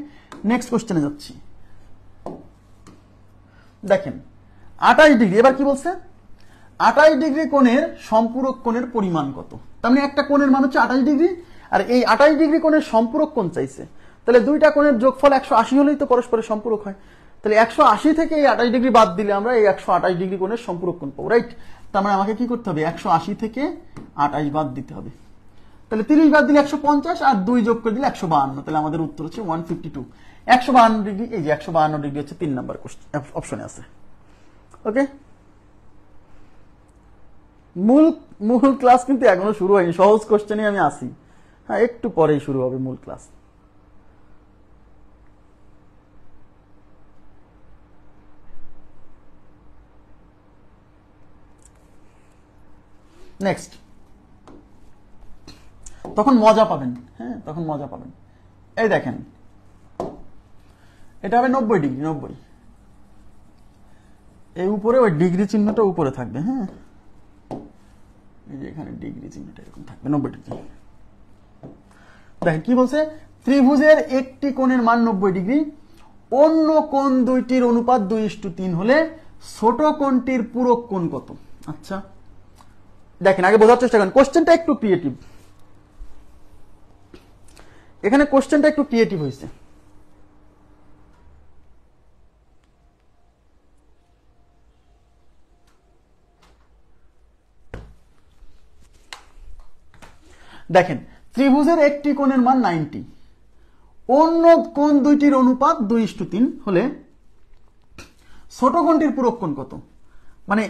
নেক্সট কোশ্চেনে যাচ্ছি। দেখেন 28 ডিগ্রি, এবার কি বলছে? 28 ডিগ্রি কোণের সম্পূরক কোণের পরিমাণ কত? তার মানে একটা কোণের মান হচ্ছে 28 ডিগ্রি, আর এই 28 ডিগ্রি কোণের সম্পূরক কোণ চাইছে। তাহলে দুইটা কোণের যোগফল 180 হলেই তো পরস্পরের সম্পূরক হয়। তাহলে 180 থেকে এই 28 ডিগ্রি বাদ দিলে আমরা এই 128 ডিগ্রি কোণের সম্পূরক কোণ পাবো, রাইট? তার মানে আমাকে কি করতে হবে? 180 থেকে 28 বাদ দিতে হবে। তাহলে 30 বাদ দিলে 150, আর 2 যোগ করে দিলে 152। তাহলে আমাদের উত্তর হচ্ছে 152। 152 ডিগ্রি, এই যে 152 ডিগ্রি হচ্ছে 3 নাম্বার অপশনে আছে। ওকে, মূল ক্লাস কিন্তু এখনো শুরু হয়নি, সহজ কোশ্চেনে আমি আসি। হ্যাঁ, একটু পরেই শুরু হবে মূল ক্লাস। নেক্সট, তখন মজা পাবেন। হ্যাঁ, তখন মজা পাবেন। এই দেখেন, এটা হবে 90 ডিগ্রি, 90। এই উপরে ওই ডিগ্রি চিহ্নটা উপরে থাকবে। হ্যাঁ, এই যে এখানে ডিগ্রি চিহ্নটা এরকম থাকবে, 90 ডিগ্রি। দেখেন কি বলছে, ত্রিভুজের একটি কোণের মান 90 ডিগ্রি, অন্য কোণ দুইটির অনুপাত 2:3 হলে ছোট কোণটির পূরক কোণ কত? আচ্ছা দেখেন, আগে বোঝার চেষ্টা করেন, কোশ্চেনটা একটু ক্রিয়েটিভ। এখানে কোশ্চেনটা একটু ক্রিয়েটিভ হয়েছে। দেখেন, ত্রিভুজের একটি কোণের মান 90, অন্য কোণ দুইটির অনুপাত 2:3 হলে ছোট কোণটির পূরক কোণ কত? মানে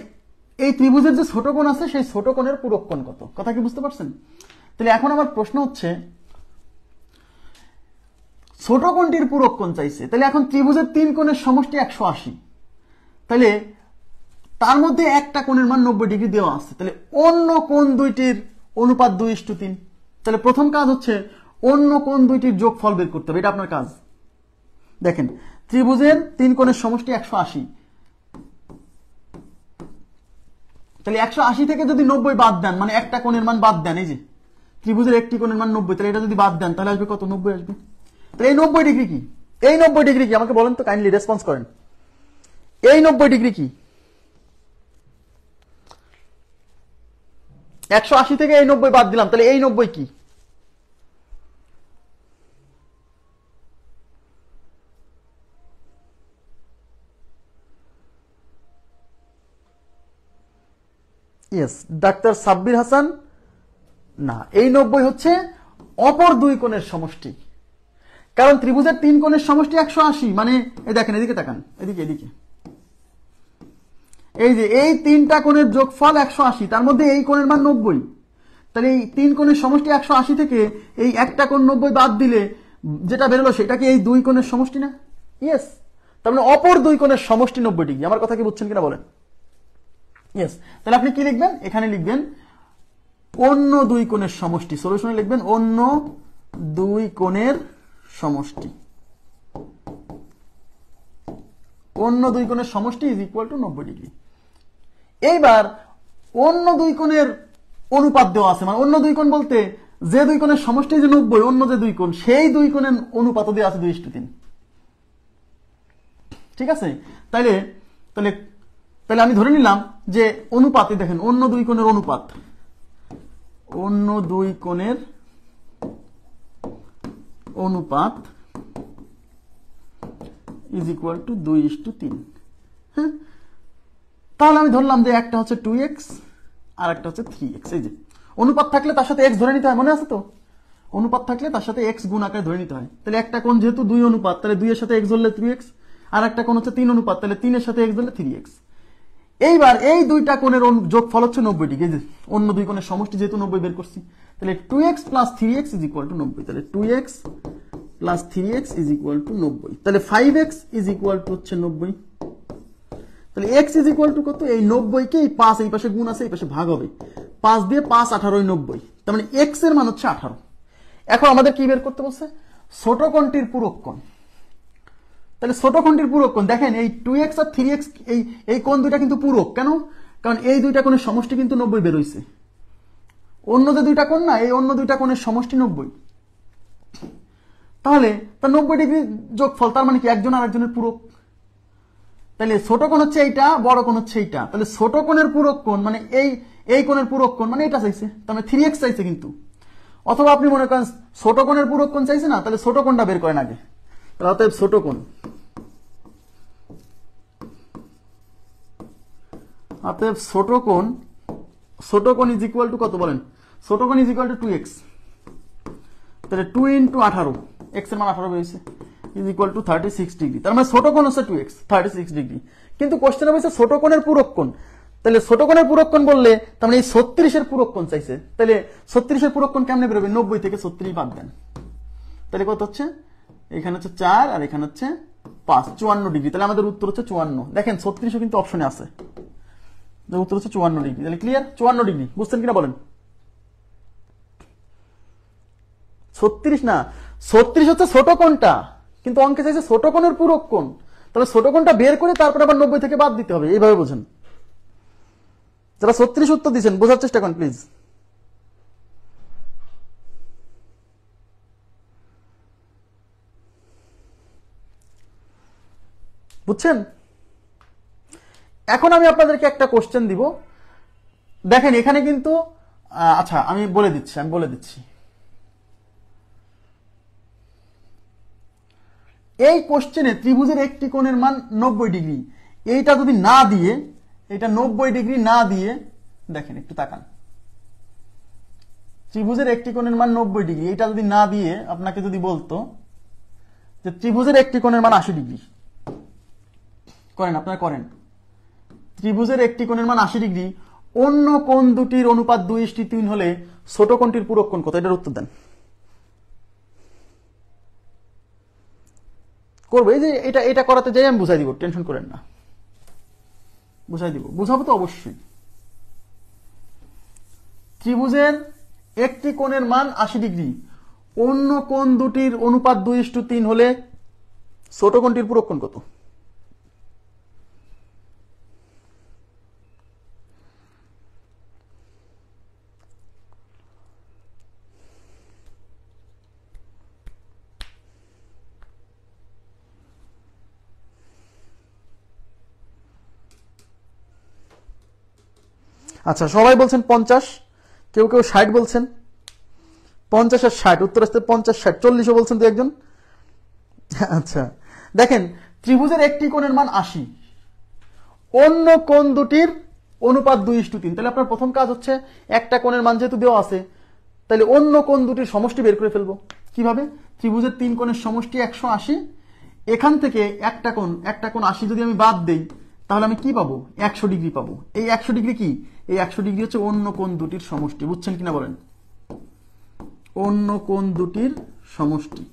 এই ত্রিভুজের যে ছোট কোণ আছে সেই ছোট কোণের পূরক কোণ কত? কথা কি বুঝতে পারছেন? তাহলে এখন আমার প্রশ্ন হচ্ছে, ছোট কোণটির পূরক কোণ চাইছে, তাহলে এখন ত্রিভুজের 3 কোণের সমষ্টি 180, তাহলে তার মধ্যে একটা কোণের মান 90 ডিগ্রি দেওয়া আছে, তাহলে অন্য কোণ দুইটির অনুপাত 2:3। তাহলে প্রথম কাজ হচ্ছে অন্য কোণ দুইটির যোগফল বের করতে হবে, এটা আপনার কাজ। দেখেন, ত্রিভুজের 3 কোণের সমষ্টি 180, তাহলে 180 থেকে যদি 90 বাদ দেন, মানে একটা কোণের মান বাদ দেন, এই যে ত্রিভুজের একটি কোণের মান 90, তাহলে এটা যদি বাদ দেন তাহলে আসবে কত? 90 আসবে। তাহলে এই 90 ডিগ্রি কি? এই 90 ডিগ্রি কি আমাকে বলেন তো, কাইন্ডলি রেসপন্স করেন। এই 90 ডিগ্রি কি? 180 থেকে এই 90 বাদ দিলাম, তাহলে এই 90 কি? ইয়েস, ডাক্তার সাব্বির হাসান, না, এই 90 হচ্ছে অপর দুই কোণের সমষ্টি, কারণ ত্রিভুজের 3 কোণের সমষ্টি 180, মানে এই দেখেন, এদিকে তাকান, এদিকে এদিকে, এই যে এই 3টা কোণের যোগফল 180, তার মধ্যে এই কোণের মান 90, তাহলে এই 3 কোণের সমষ্টি 180 থেকে এই একটা কোণ 90 বাদ দিলে যেটা বেরোলো সেটা কি এই দুই কোণের সমষ্টি না? ইয়েস, তার মানে অপর দুই কোণের সমষ্টি 90 ডিগ্রি। আমার কথা কি বুঝছেন কিনা বলেন? ইয়েস, তাহলে আপনি কি লিখবেন? এখানে লিখবেন অন্য দুই কোণের সমষ্টি, সলিউশনে লিখবেন অন্য দুই কোণের সমষ্টি, অন্য দুই কোণের সমষ্টি ইজ ইকুয়াল টু 90 ডিগ্রি। এইবার অন্য দুই কোণের অনুপাত দেওয়া আছে, মানে অন্য দুই কোণ বলতে যে দুই কোণের সমষ্টি যে 90, অন্য যে দুই কোণ সেই দুই কোণের অনুপাত দেওয়া আছে 2:3। ঠিক আছে, তাইলে তাহলে তাহলে আমি ধরে নিলাম যে অনুপাতে, দেখেন অন্য দুই কোণের অনুপাত, অন্য দুই কোণের অনুপাত ইজ ইকুয়াল টু 2:3। হ্যাঁ, তাহলে আমি ধরলাম যে একটা হচ্ছে 2x আর একটা হচ্ছে 3x। এই যে অনুপাত থাকলে তার সাথে x ধরে নিতে হয়, মনে আছে তো? অনুপাত থাকলে তার সাথে x গুণ আকারে ধরে নিতে হয়। তাহলে একটা কোণ যেহেতু 2 অনুপাত, তাহলে 2 এর সাথে x ধরলে 3x, আর একটা কোণ হচ্ছে 3 অনুপাত, তাহলে 3 এর সাথে x ধরলে 3x। এইবার এই দুইটা কোণের যোগফল হচ্ছে 90 ডিগ্রি। যে অন্য দুই কোণের সমষ্টি যেহেতু 90 বের করছি, তাহলে 2x plus 3x is equal to 90। তাহলে 2x plus 3x is equal to 90। তাহলে 5x ইজ ইকুয়াল টু হচ্ছে 90। তাহলে x ইজ ইকুয়াল টু কত? এই 90 কে এই 5 এই পাশে গুণ আছে, এই পাশে ভাগ হবে, 5 দিয়ে 5 18 90, তার মানে x এর মান হচ্ছে 18। এখন আমাদের কি বের করতে বলছে? ছোট কোণটির পূরক কোণ। তাহলে ছোট কোণটির পূরক কোণ, দেখেন এই 2x আর 3x এই কোণ দুইটা কিন্তু পূরক। কেন? কারণ এই দুইটা কোণের সমষ্টি কিন্তু 90 বের হইছে। অন্য যে দুইটা কোণ না, এই অন্য দুইটা কোণের সমষ্টি 90, তাহলে তার 90 ডিগ্রি যোগফল, তার মানে কি একজন আর একজনের পূরক। তাহলে ছোট কোণ হচ্ছে এইটা, বড় কোণ হচ্ছে এইটা, তাহলে ছোট কোণের পূরক কোণ মানে এই কোণের পূরক কোণ মানে এটা চাইছে, তার মানে 3x চাইছে কিন্তু। অথবা আপনি মনে করেন ছোট কোণের পূরক কোণ চাইছে না, তাহলে ছোট কোণটা বের করেন আগে। তাহলে অতএব ছোট কোণ, অতএব ছোট কোণ ইজ ইকুয়াল টু কত বলেন? ছোট কোণ ইজ ইকুয়াল টু 2x। তাহলে 2 ইন্টু 18, x এর মান 18 বেরিয়েছে, ইজ ইকুয়াল টু 36 ডিগ্রি। তার মানে ছোট কোণ হচ্ছে 2x, 36 ডিগ্রি। কিন্তু কোশ্চেনে বলছে ছোট কোণের পূরক কোণ। তাহলে ছোট কোণের পূরক কোণ বললে তার মানে এই 36 এর পূরক কোণ চাইছে। তাহলে 36 এর পূরক কোণ কেমনে বেরোবে? 90 থেকে 36 বাদ দেন, তাহলে কত হচ্ছে? এখানে হচ্ছে 4 আর এখানে হচ্ছে 5, 54 ডিগ্রি। তাহলে আমাদের উত্তর হচ্ছে 54। দেখেন 36ও কিন্তু অপশনে আছে, যার উত্তর হচ্ছে 54 ডিগ্রি। তাহলে ক্লিয়ার? 54 ডিগ্রি বুঝছেন কিনা বলেন? 36 না, 36 হচ্ছে ছোট কোণটা, কিন্তু অঙ্কে চাইছে ছোট কোণের পূরক কোণ। তাহলে ছোট কোণটা বের করে তারপরে আবার 90 থেকে বাদ দিতে হবে, এইভাবে বোঝেন। যারা 36 উত্তর দিচ্ছেন বোঝার চেষ্টা করেন প্লিজ। বুঝছেন? এখন আমি আপনাদেরকে একটা কোশ্চেন দিব, দেখেন এখানে কিন্তু আচ্ছা আমি বলে দিচ্ছি এই কোশ্চেনে ত্রিভুজের একটি কোণের মান 90 ডিগ্রি, এইটা যদি না দিয়ে, এটা 90 ডিগ্রি না দিয়ে, দেখেন একটু তাকান, ত্রিভুজের একটি কোণের মান 90 ডিগ্রি, এটা যদি না দিয়ে আপনাকে যদি বলতো যে ত্রিভুজের একটি কোণের মান 80 ডিগ্রি, করেন আপনারা করেন, ত্রিভুজের একটি কোণের মান 80 ডিগ্রি, অন্য কোণ দুটির অনুপাত 2:3 হলে ছোট কোণটির পূরক কোণ কত? এটার উত্তর দেন। করবো, এই যে এটা করাতে যাই আমি বুঝাই দিব, টেনশন করেন না, বুঝাই দিব, বুঝাবো তো অবশ্যই। ত্রিভুজের একটি কোণের মান 80 ডিগ্রি, অন্য কোণ দুটির অনুপাত 2:3 হলে ছোট কোণটির পূরক কোণ কত? আচ্ছা সবাই বলছেন 50, কেউ কেউ 60 বলছেন, 50 আর 60 উত্তর আসতে 50 60 40ও বলছেন তো একজন। আচ্ছা দেখেন, ত্রিভুজের একটি কোণের মান 80, অন্য কোণ দুটির অনুপাত 2:3, তাহলে আপনার প্রথম কাজ হচ্ছে একটা কোণের মান যেহেতু দেওয়া আছে, তাহলে অন্য কোণ দুটির সমষ্টি বের করে ফেলবো। কিভাবে? ত্রিভুজের 3 কোণের সমষ্টি 180, এখান থেকে একটা কোণ 80 যদি আমি বাদ দেই তাহলে আমি কি পাবো? 100 ডিগ্রি পাবো। এই 100 ডিগ্রি কি? এই 100 ডিগ্রি হচ্ছে অন্য কোণ দুটির সমষ্টি। বুঝছেন কিনা বলেন? অন্য কোণ দুটির সমষ্টি,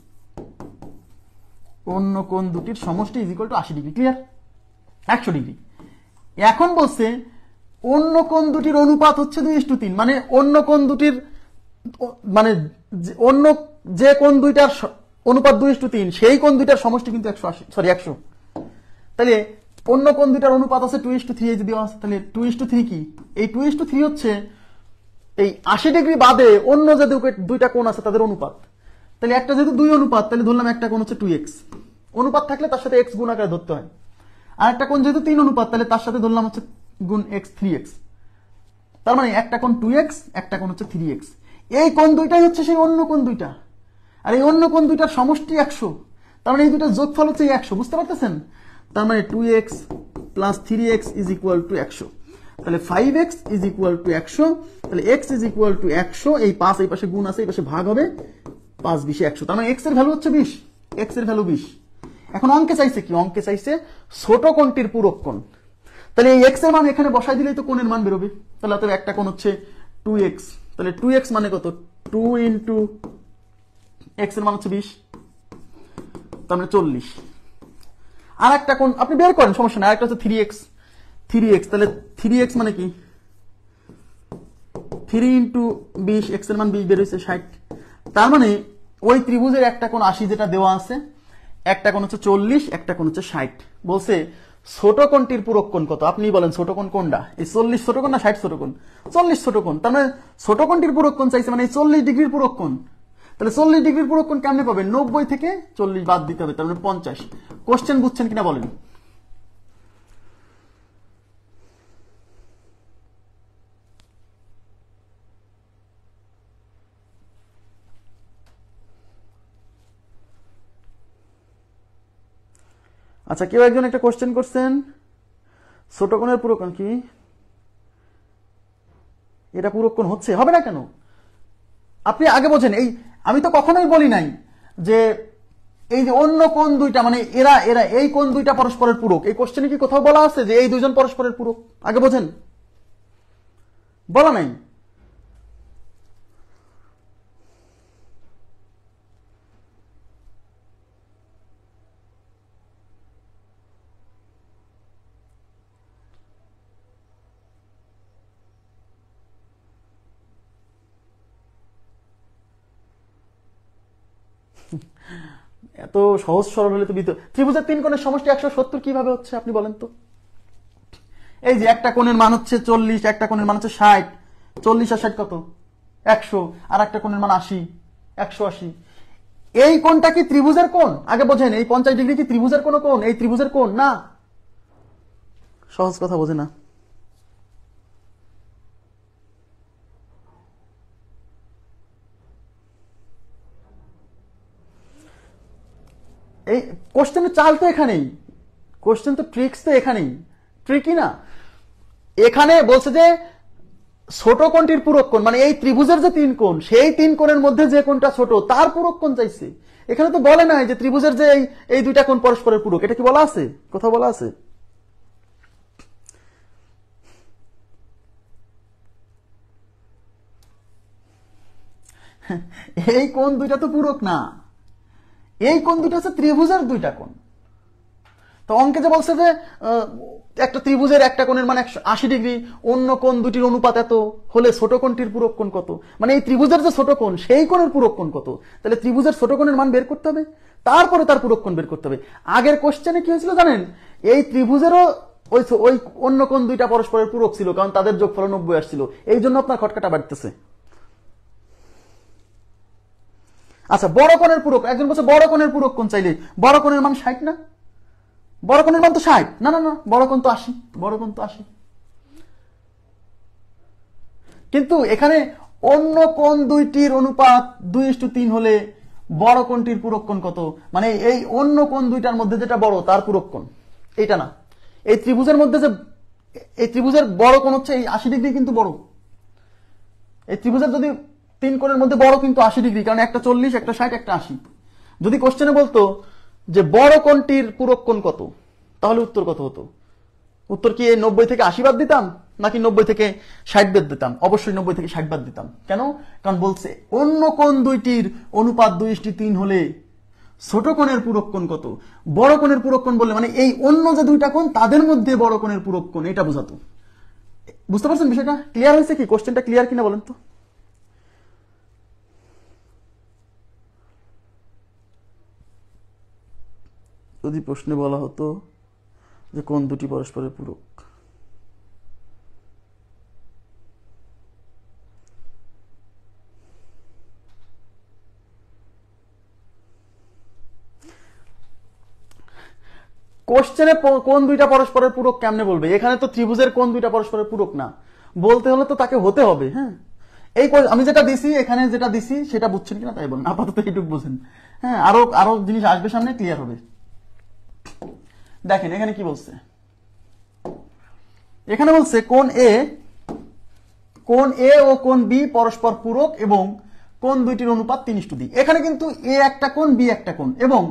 অন্য কোণ দুটির সমষ্টি is equal two 80 degree. Clear? 100 degree. এখন বলছে অন্য কোণ দুটির অনুপাত হচ্ছে 2:3, মানে অন্য কোণ দুটির মানে অন্য যে কোণ দুইটার অনুপাত 2:3 সেই কোণ দুইটার সমষ্টি কিন্তু 100। তাহলে অন্য কোণ দুইটার অনুপাত আছে 2:3, যদি আছে তাহলে 2:3 কি? এই 2:3 হচ্ছে এই 80 ডিগ্রি বাদে অন্য যে দুইটা কোণ আছে তাদের অনুপাত। তাহলে একটা যেহেতু 2 অনুপাত, তাহলে ধরলাম একটা কোণ হচ্ছে 2x, অনুপাত থাকলে তার সাথে x গুণ আকারে ধরতে হয়। আর একটা কোণ যেহেতু 3 অনুপাত, তাহলে তার সাথে ধরলাম হচ্ছে গুণ x 3x, তার মানে একটা কোণ 2x, একটা কোণ হচ্ছে 3x। এই কোণ দুইটাই হচ্ছে সেই অন্য কোণ দুইটা, আর এই অন্য কোণ দুইটার সমষ্টি 100, তার মানে এই দুইটার যোগফল হচ্ছে 100। বুঝতে পারতেছেন? তার মানে 2x plus 3x is equal two 100, তাহলে 5x ইজ ইকুয়াল টু 100, তাহলে x ইজ ইকুয়াল টু 100, এই 5 এই পাশে গুণ আছে, এই পাশে ভাগ হবে, 5 20 100, তার মানে x এর ভ্যালু হচ্ছে 20, x এর ভ্যালু 20। এখন অঙ্কে চাইছে কি? অঙ্কে চাইছে ছোট কোণটির পূরক কোণ। তাহলে এই x এর মান এখানে বসাই দিলেই তো কোণের মান বেরোবে। তাহলে অতএব একটা কোণ হচ্ছে 2x, তাহলে 2x মানে কত? 2 ইন্টু x এর মান হচ্ছে 20, তার মানে 40। আর একটা কোণ আপনি বের করেন, সমস্যা নেই। আরেকটা হচ্ছে 3x, তাহলে 3x মানে কি? 3 ইন্টু 20, x এর মান 20 বের হয়েছে 60। তার মানে ওই ত্রিভুজের একটা কোণ 80 যেটা দেওয়া আছে, একটা কোণ হচ্ছে 40, একটা কোণ হচ্ছে 60। বলছে ছোট কোণটির পূরক কোণ কত? আপনি বলেন ছোট কোণ কোনটা? এই 40 ছোট কোণ না 60 ছোট কোণ? 40 ছোট কোণ। তার মানে ছোট কোণটির পূরক কোণ চাইছে, মানে এই 40 ডিগ্রির পূরক কোণ। তাহলে 40 ডিগ্রির পূরক কোণ কেমনে পাবেন? 90 থেকে 40 বাদ দিতে হবে, তার মানে 50। কোশ্চেন বুঝছেন কিনা বলেন? আচ্ছা কেউ একজন একটা কোশ্চেন করছেন, ছোট কোণের পূরক কোণ কি? এটা পূরক কোণ হচ্ছে, হবে না কেন? আপনি আগে বোঝেন, এই আমি তো কখনোই বলি নাই যে এই যে অন্য কোণ দুইটা, মানে এরা এরা এই কোণ দুইটা পরস্পরের পূরক। এই কোশ্চেনে কি কোথাও বলা আছে যে এই দুইজন পরস্পরের পূরক? আগে বোঝেন, বলা নাই। এত সহজ সরল হলে তো ত্রিভুজের 3 কোণের সমষ্টি 170 কিভাবে হচ্ছে আপনি বলেন তো? এই যে একটা কোণের মান হচ্ছে 40, একটা কোণের মান হচ্ছে 60, 40 আর 60 কত? 100, আর একটা কোণের মান 80, 180। এই কোণটা কি ত্রিভুজের কোণ? আগে বোঝেন, এই 50 ডিগ্রি কি ত্রিভুজের কোন কোণ? এই ত্রিভুজের কোণ না। সহজ কথা বোঝে না। এই কোশ্চেনের চাল তো এখানেই, কোশ্চেন তো ট্রিক্স তো এখানেই, ট্রিকই না। এখানে বলছে যে ছোট কোণটির পূরক কোণ, মানে এই ত্রিভুজের যে 3 কোণ, সেই 3 কোণের মধ্যে যে কোণটা ছোট তার পূরক কোণ চাইছে। এখানে তো বলে নাই যে ত্রিভুজের যে এই দুইটা কোণ পরস্পরের পূরক, এটা কি বলা আছে? কোথাও বলা আছে? এই কোণ দুইটা তো পূরক না, এই কোণ দুটো হচ্ছে ত্রিভুজের দুইটা কোণ। তো অঙ্কে যে বলছে যে একটা ত্রিভুজের একটা কোণের মান 180 ডিগ্রি, অন্য কোণ দুটির অনুপাত এত হলে ছোট কোণটির পূরক কোণ কত, মানে এই ত্রিভুজের যে ছোট কোণ সেই কোণের পূরক কোণ কত। তাহলে ত্রিভুজের ছোট কোণের মান বের করতে হবে, তারপরে তার পূরক কোণ বের করতে হবে। আগের কোশ্চেনে কি হয়েছিল জানেন? এই ত্রিভুজেরও ওই অন্য কোণ দুইটা পরস্পরের পূরক ছিল, কারণ তাদের যোগফল 90 আসছিল, এই জন্য আপনার খটকাটা বাড়তেছে। আচ্ছা, বড় কোণের পূরক, একজন বলছে বড় কোণের পূরক কোণ চাইলে, বড় কোণের মান 60 না? বড় কোণের মান তো 60, না না না, বড় কোণ তো 80, বড় কোণ তো 80। কিন্তু এখানে অন্য কোণ দুইটির অনুপাত 2:3 হলে বড় কোণটির পূরক কোণ কত, মানে এই অন্য কোণ দুইটার মধ্যে যেটা বড় তার পূরক কোণ, এইটা না। এই ত্রিভুজের মধ্যে যে এই ত্রিভুজের বড় কোণ হচ্ছে এই 80 ডিগ্রি, কিন্তু বড় এই ত্রিভুজের যদি 3 কোণের মধ্যে বড় কিন্তু 80 ডিগ্রি, কারণ একটা 40, একটা 60, একটা 80। যদি কোশ্চেনে বলতো যে বড় কোণটির পূরক কোণ কত, তাহলে উত্তর কত হতো? উত্তর কি 90 থেকে 80 বাদ দিতাম, নাকি 90 থেকে 60 বাদ দিতাম? অবশ্যই 90 থেকে 60 বাদ দিতাম। কেন? কারণ বলছে অন্য কোণ দুইটির অনুপাত 2:3 হলে ছোট কোণের পূরক কোণ কত। বড় কোণের পূরক কোণ বললে মানে এই অন্য যে দুইটা কোণ তাদের মধ্যে বড় কোণের পূরক কোণ, এটা বোঝাতো। বুঝতে পারছেন বিষয়টা? ক্লিয়ার হয়েছে কি? কোশ্চেনটা ক্লিয়ার কিনা বলেন তো? যদি প্রশ্নে বলা হতো যে কোন দুটি পরস্পরের পূরক, কোশ্চেনে কোন দুইটা পরস্পরের পূরক কেমনে বলবে? এখানে তো ত্রিভুজের কোন দুইটা পরস্পরের পূরক না, বলতে হলে তো তাকে হতে হবে। হ্যাঁ, এই আমি যেটা দিছি, এখানে যেটা দিছি সেটা বুঝছেন কিনা তাই বলেন, আপাতত এইটুকু বুঝেন। হ্যাঁ, আরো আরো জিনিস আসবে সামনে, ক্লিয়ার হবে। দেখেন এখানে কি বলছে, এখানে বলছে কোণ এ ও কোণ বি পরস্পর পূরক এবং কোণ দুইটির অনুপাত 3:2। এখানে কিন্তু এ একটা কোণ, বি একটা কোণ, এবং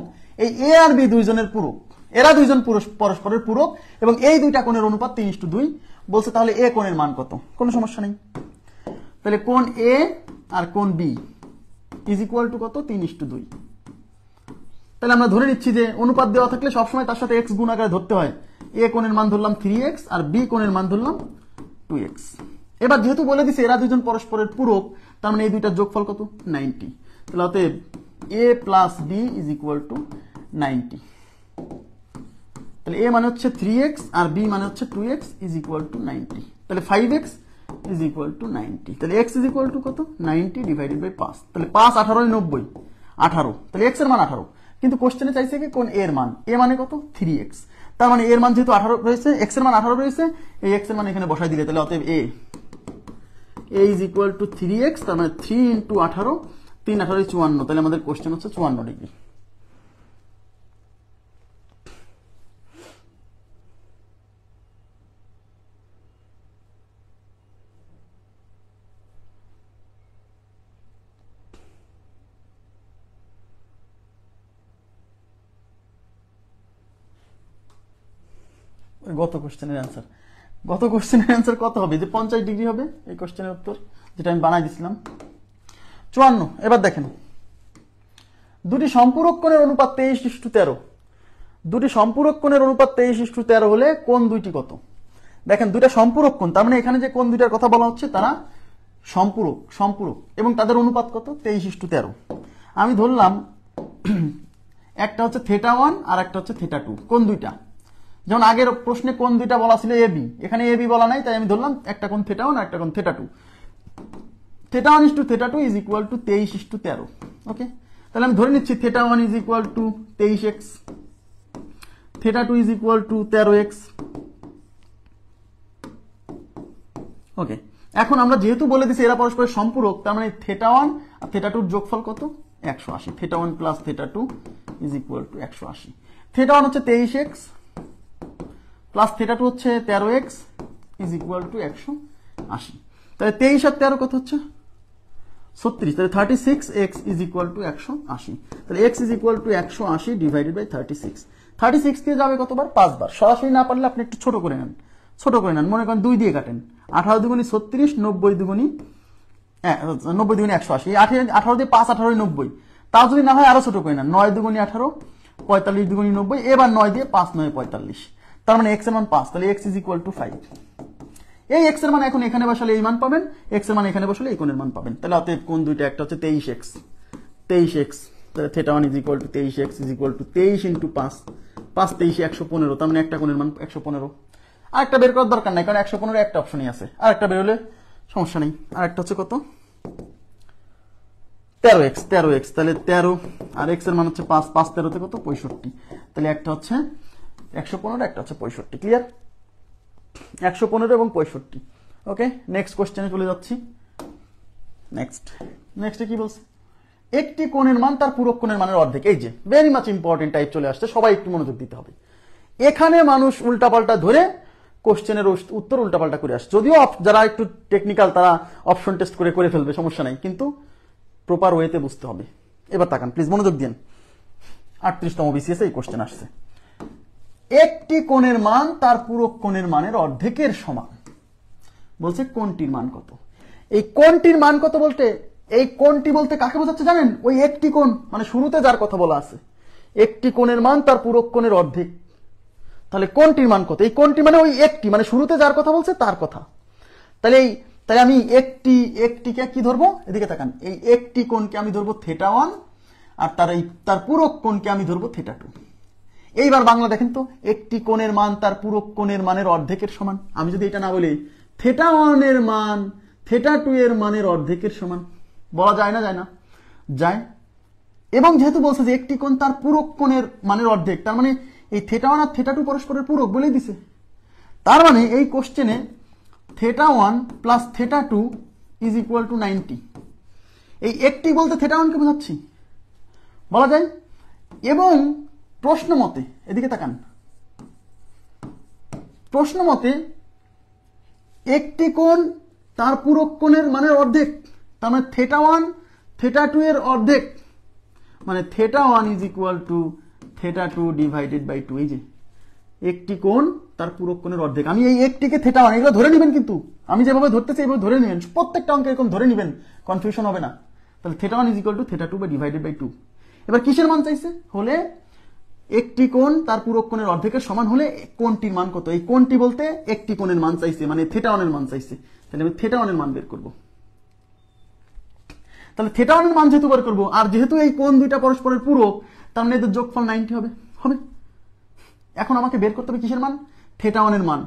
এই এ আর বি দুইজনের পূরক, এরা দুইজন পরস্পরের পূরক, এবং এই দুইটা কোণের অনুপাত 3:2 বলছে। তাহলে এ কোণের মান কত? কোনো সমস্যা নেই। তাহলে কোণ এ আর কোণ বি ইজ ইকুয়াল টু কত? 3:2। তাহলে আমরা ধরে নিচ্ছি যে অনুপাত দেওয়া থাকলে সবসময় তার সাথে এক্স গুণ আকারে ধরতে হয়। এ কোণের মান ধরলাম 3x আর বি কোণের মান ধরলাম 2x। এবার যেহেতু বলে দিছে এরা দুজন পরস্পরের পূরক, তার মানে এই দুইটার যোগফল কত? 90। তাহলে অতএব a plus B is equal to 90। তাহলে a মানে হচ্ছে 3x আর b মানে হচ্ছে 2x ইজ ইকুয়াল টু 90। তাহলে 5x ইজ ইকুয়াল টু 90। তাহলে x ইজ ইকুয়াল টু কত? 90 ডিভাইডেড বাই 5। তাহলে 5 18 90, 18। তাহলে x এর মান 18, কিন্তু কোশ্চেনে চাইছে কি কোন এর মান। এ মানে কত? 3x। তার মানে এর মান যেহেতু 18 রয়েছে, x এর মান 18 রয়েছে, এই x এর মান এখানে বসাই দিলে তাহলে অতএব a is equal two 3x, তার মানে 3 ইন্টু 18, 3 18 54। তাহলে আমাদের কোশ্চেন হচ্ছে 54 ডিগ্রি। গত কোশ্চেনের অ্যান্সার কত হবে? যে 50 ডিগ্রি হবে এই কোশ্চেনের উত্তর, যেটা আমি বানাই দিছিলাম। 54। এবার দেখেন দুটি সম্পূরক কোণের অনুপাত 23:13। দুটি সম্পূরক কোণের অনুপাত 23:13 হলে কোণ দুইটি কত? দেখেন দুইটা সম্পূরক কোণ, তার মানে এখানে যে কোণ দুইটার কথা বলা হচ্ছে তারা সম্পূরক, এবং তাদের অনুপাত কত? 23:13। আমি ধরলাম একটা হচ্ছে থেটা 1 আর একটা হচ্ছে থেটা 2। কোন দুইটা? যেমন আগের প্রশ্নে কোন দুইটা বলা ছিল এবি, এখানে এবি বলা নাই, তাই আমি ধরলাম একটা কোণ থেটা 1 আর একটা কোণ থেটা 2। Theta 1 = theta 2 = 23:13। ওকে, তাহলে আমি ধরে নিচ্ছি থেটা 1 = 23x, থেটা 2 = 13x। ওকে, এখন আমরা যেহেতু বলে দিছি এরা পরস্পরের সম্পূরক, তার মানে থেটা 1 আর থেটা 2 এর যোগফল কত? 180। Theta 1 plus theta 2 = 180। থেটা 1 হচ্ছে 23x প্লাস থেটা 2 হচ্ছে 13x = 180। তাহলে 23 আর 13 কত হচ্ছে? 36। তাহলে 36x = 180। তাহলে x = 180 ডিভাইডেড বাই 36। 36 দিয়ে যাবে কতবার? 5 বার। সরাসরি না পারলে আপনি একটু ছোট করে নেন, ছোট করে নেন, মনে করেন 2 দিয়ে কাটেন। 18 দুগুণি 36, 90 দুগুণি 180। এই 18 দিয়ে 5 18 90। তাও যদি না হয় আরো ছোট করে নেন, 9 দুগুণি 18, 45 দুগুণি 90, এবার 9 দিয়ে 5 9 45। তার মানে x এর মান 5। তাহলে x = 5। এই x এর মান এখন এখানে বসালে এই মান পাবেন, x এর মান এখানে বসালে এই কোণের মান পাবেন। তাহলে অতএব কোণ দুইটা, একটা হচ্ছে 23x, তাহলে থেটা 1 = 23x = 23 × 5, 5 23 115। তার মানে একটা কোণের মান 115। আরেকটা বের করার দরকার নাই, কারণ 115 একটা অপশনই আছে, আরেকটা বের হলে সমস্যা নেই। আরেকটা হচ্ছে কত? 13x, তাহলে 13 আর x এর মান হচ্ছে 5, 5 13 কত? 65। তাহলে একটা হচ্ছে 115, একটা হচ্ছে 65। ক্লিয়ার? 115 এবং 65। ওকে, নেক্সট কোশ্চেনে চলে যাচ্ছি। নেক্সটে কি বলছে? একটি কোণের মান তার পূরক কোণের মানের অর্ধেক। এই যে ভেরি মাচ ইম্পর্টেন্ট টাইপ চলে আসছে, সবাই একটু মনোযোগ দিতে হবে। এখানে মানুষ উল্টাপাল্টা ধরে কোশ্চেনের উত্তর উল্টাপাল্টা করে আসছে। যদিও যারা একটু টেকনিক্যাল তারা অপশন টেস্ট করে ফেলবে, সমস্যা নাই, কিন্তু প্রপার ওয়েতে বুঝতে হবে। এবার তাকান প্লিজ, মনোযোগ দিন। 38তম বিসিএস এই কোশ্চেন আসছে। একটি কোণের মান তার পূরক কোণের মানের অর্ধেকের সমান। বলছে কোণটির মান কত? এই কোণটির মান কত বলতে, এই কোণটি বলতে কাকে বোঝাচ্ছে জানেন? ওই একটি কোণ, মানে শুরুতে যার কথা বলা আছে, একটি কোণের মান তার পূরক কোণের অর্ধেক। তাহলে কোণটির মান কত? এই কোণটি মানে ওই একটি, মানে শুরুতে যার কথা বলছে তার কথা। তাহলে আমি একটিকে কি ধরবো? এদিকে তাকান, এই একটি কোণকে আমি ধরবো থেটা 1 আর তার পূরক কোণকে আমি ধরবো থেটা 2। এইবার বাংলা দেখেন তো, একটি কোণের মান তার পূরক কোণের মানের অর্ধেকের সমান। আমি যদি এটা না বলি থেটা 1 এর মান থেটা 2 এর মানের অর্ধেকের সমান, বলা যায় না? যায় না? যায়। এবং যেহেতু বলছে যে একটি কোণ তার পূরক কোণের মানের অর্ধেক, তার মানে এই থেটা 1 আর থেটা 2 পরস্পরের পূরক বলেই দিছে। তার মানে এই কোশ্চেনে থেটা 1 প্লাস থেটা 2 = 90। এই একটি বলতে থেটা 1 কে বোঝাচ্ছি, বলা যায়। এবং প্রশ্ন মতে, এদিকে তাকান, প্রশ্ন মতে একটি কোণ তার পূরক কোণের মানের অর্ধেক, তার মানে থেটা 1 থেটা 2 এর অর্ধেক, মানে থেটা 1 = থেটা 2 ডিভাইডেড বাই 2। এই যে একটি কোণ তার পূরক কোণের অর্ধেক, আমি এই একটিকে থেটা 1 এগুলো ধরে নেবেন, কিন্তু আমি যেভাবে ধরতেছি এইভাবে ধরে নেবেন, প্রত্যেকটা অঙ্কে এরকম ধরে নেবেন, কনফিউশন হবে না। তাহলে থেটা 1 = থেটা 2 ডিভাইডেড বাই 2। এবার কিসের মান চাইছে? হলে একটি কোণ তার পূরক কোণের অর্ধেকের সমান হলে কোণটির মান কত? এই কোণটি বলতে একটি কোণের মান চাইছে, মানে থেটা 1 এর মান চাইছে। তাহলে আমি থেটা 1 এর মান বের করব। তাহলে থেটা 1 এর মান যেহেতু বের করব, আর যেহেতু এই কোণ দুইটা পরস্পরের পূরক, তার মানে এদের যোগফল 90 হবে। এখন আমাকে বের করতে হবে কিসের মান? থেটা 1 এর মান।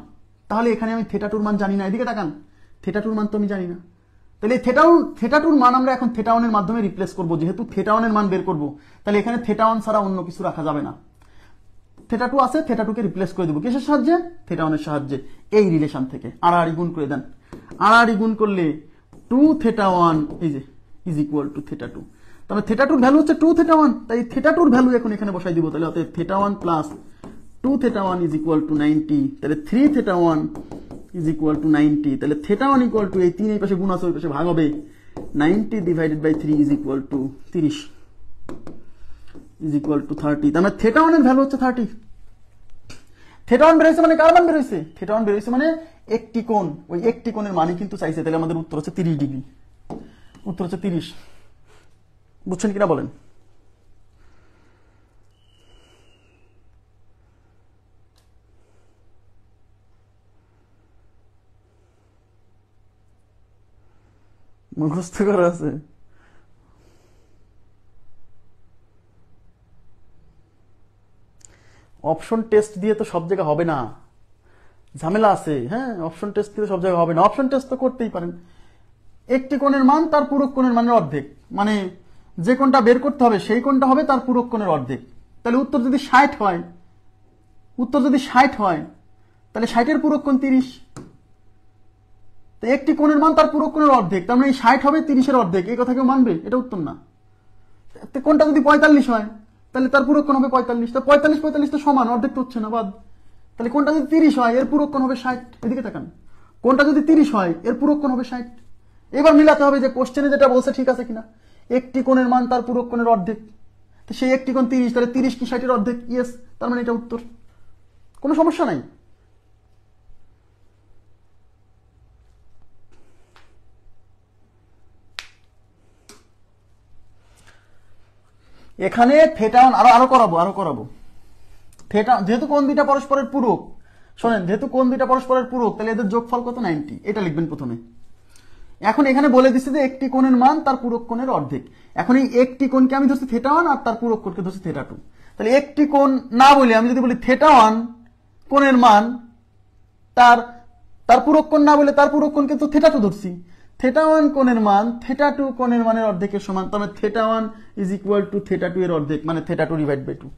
তাহলে এখানে আমি থেটা 2 এর মান জানি না, এদিকে তাকান, থেটা 2 এর মান তো আমি জানি না। তাহলে থেটা 2 এর মান আমরা এখন থেটা 1 এর মাধ্যমে রিপ্লেস করব। যেহেতু থেটা 1 এর মান বের করব, তাহলে এখানে থেটা 1 ছাড়া অন্য কিছু রাখা যাবে না। থেটা 2 আছে, থেটা 2 কে রিপ্লেস করে দেব কিসের সাহায্যে? থেটা 1 এর সাহায্যে। এই রিলেশন থেকে আড়াআড়ি গুণ করে দেন। আড়াআড়ি গুণ করলে 2 থেটা 1 এই যে = থেটা 2। তাহলে থেটা 2 এর ভ্যালু হচ্ছে 2 থেটা 1, তাই থেটা 2 এর ভ্যালু এখন এখানে বসাই দিব। তাহলে অতএব থেটা 1 প্লাস 2 থেটা 1 = 90। তাহলে 3 থেটা 1 = 90। তাহলে থেটা 1 = এই 3 এই পাশে গুণ আছে, ওই পাশে ভাগ হবে, 90 ডিভাইডেড বাই 3 = 30 = 30। তার মানে থেটা 1 এর ভ্যালু হচ্ছে 30। থেটা 1 বের হয়েছে মানে কার মান বের হয়েছে? থেটা 1 বের হয়েছে মানে একটি কোণ, ওই একটি কোণের মানই কিন্তু চাইছে। তাহলে আমাদের উত্তর হচ্ছে 30 ডিগ্রি। উত্তর হচ্ছে 30। বুঝছেন কিনা বলেন? মুখস্থ করা আছে। অপশন টেস্ট দিয়ে তো সব জায়গায় হবে না, ঝামেলা আছে। হ্যাঁ, অপশন টেস্ট দিয়ে সব জায়গায় হবে না। অপশন টেস্ট তো করতেই পারেন। একটি কোণের মান তার পূরক কোণের মানের অর্ধেক, মানে যে কোণটা বের করতে হবে সেই কোণটা হবে তার পূরক কোণের অর্ধেক। তাহলে উত্তর যদি 60 হয়, তাহলে 60-এর পূরক কোণ 30। তো একটি কোণের মান তার পূরক কোণের অর্ধেক, তার মানে 60 হবে 30-এর অর্ধেক। এই কথা কেউ মানবে? এটা উত্তর না। কোণটা যদি 45 হয় তাহলে তার পূরক কোণ হবে 45। তো 45 তো সমান, অর্ধেক তো হচ্ছে না, বাদ। তাহলে কোণটা যদি 30 হয় এর পূরক কোণ হবে 60। এদিকে তাকান, কোণটা যদি 30 হয় এর পূরক কোণ হবে 60। এবার মিলাতে হবে যে কোশ্চেনে যেটা বলছে ঠিক আছে কিনা। একটি কোণের মান তার পূরক কোণের অর্ধেক, তো সেই একটি কোণ 30, তাহলে 30 কি 60-এর অর্ধেক? ইয়েস, তার মানে এটা উত্তর, কোনো সমস্যা নাই। এখানে থেটা আরো করাবো। থেটা যেহেতু কোণ দুইটা পরস্পরের পূরক, শোনেন, যেহেতু কোণ দুইটা পরস্পরের পূরক, তাহলে এদের যোগফল কত? 90। এটা লিখবেন প্রথমে। এখন এখানে বলে দিচ্ছে যে একটি কোণের মান তার পূরক কোণের অর্ধেক। এখন এই একটি কোণকে আমি ধরছি থেটা 1 আর তার পূরক কোণকে ধরছি থেটা 2। তাহলে একটি কোণ না বলে আমি যদি বলি থেটা 1 কোণের মান তার পূরক কোণ না বলে তার পূরক কোণকে তো থেটা 2 ধরছি। থেটা 1 কোণের মান থেটা 2 কোণের মানের অর্ধেকের সমান, তবে theta 1 is equal to theta 2 এর অর্ধেক, মানে থেটা 2 ডিভাইড বাই 2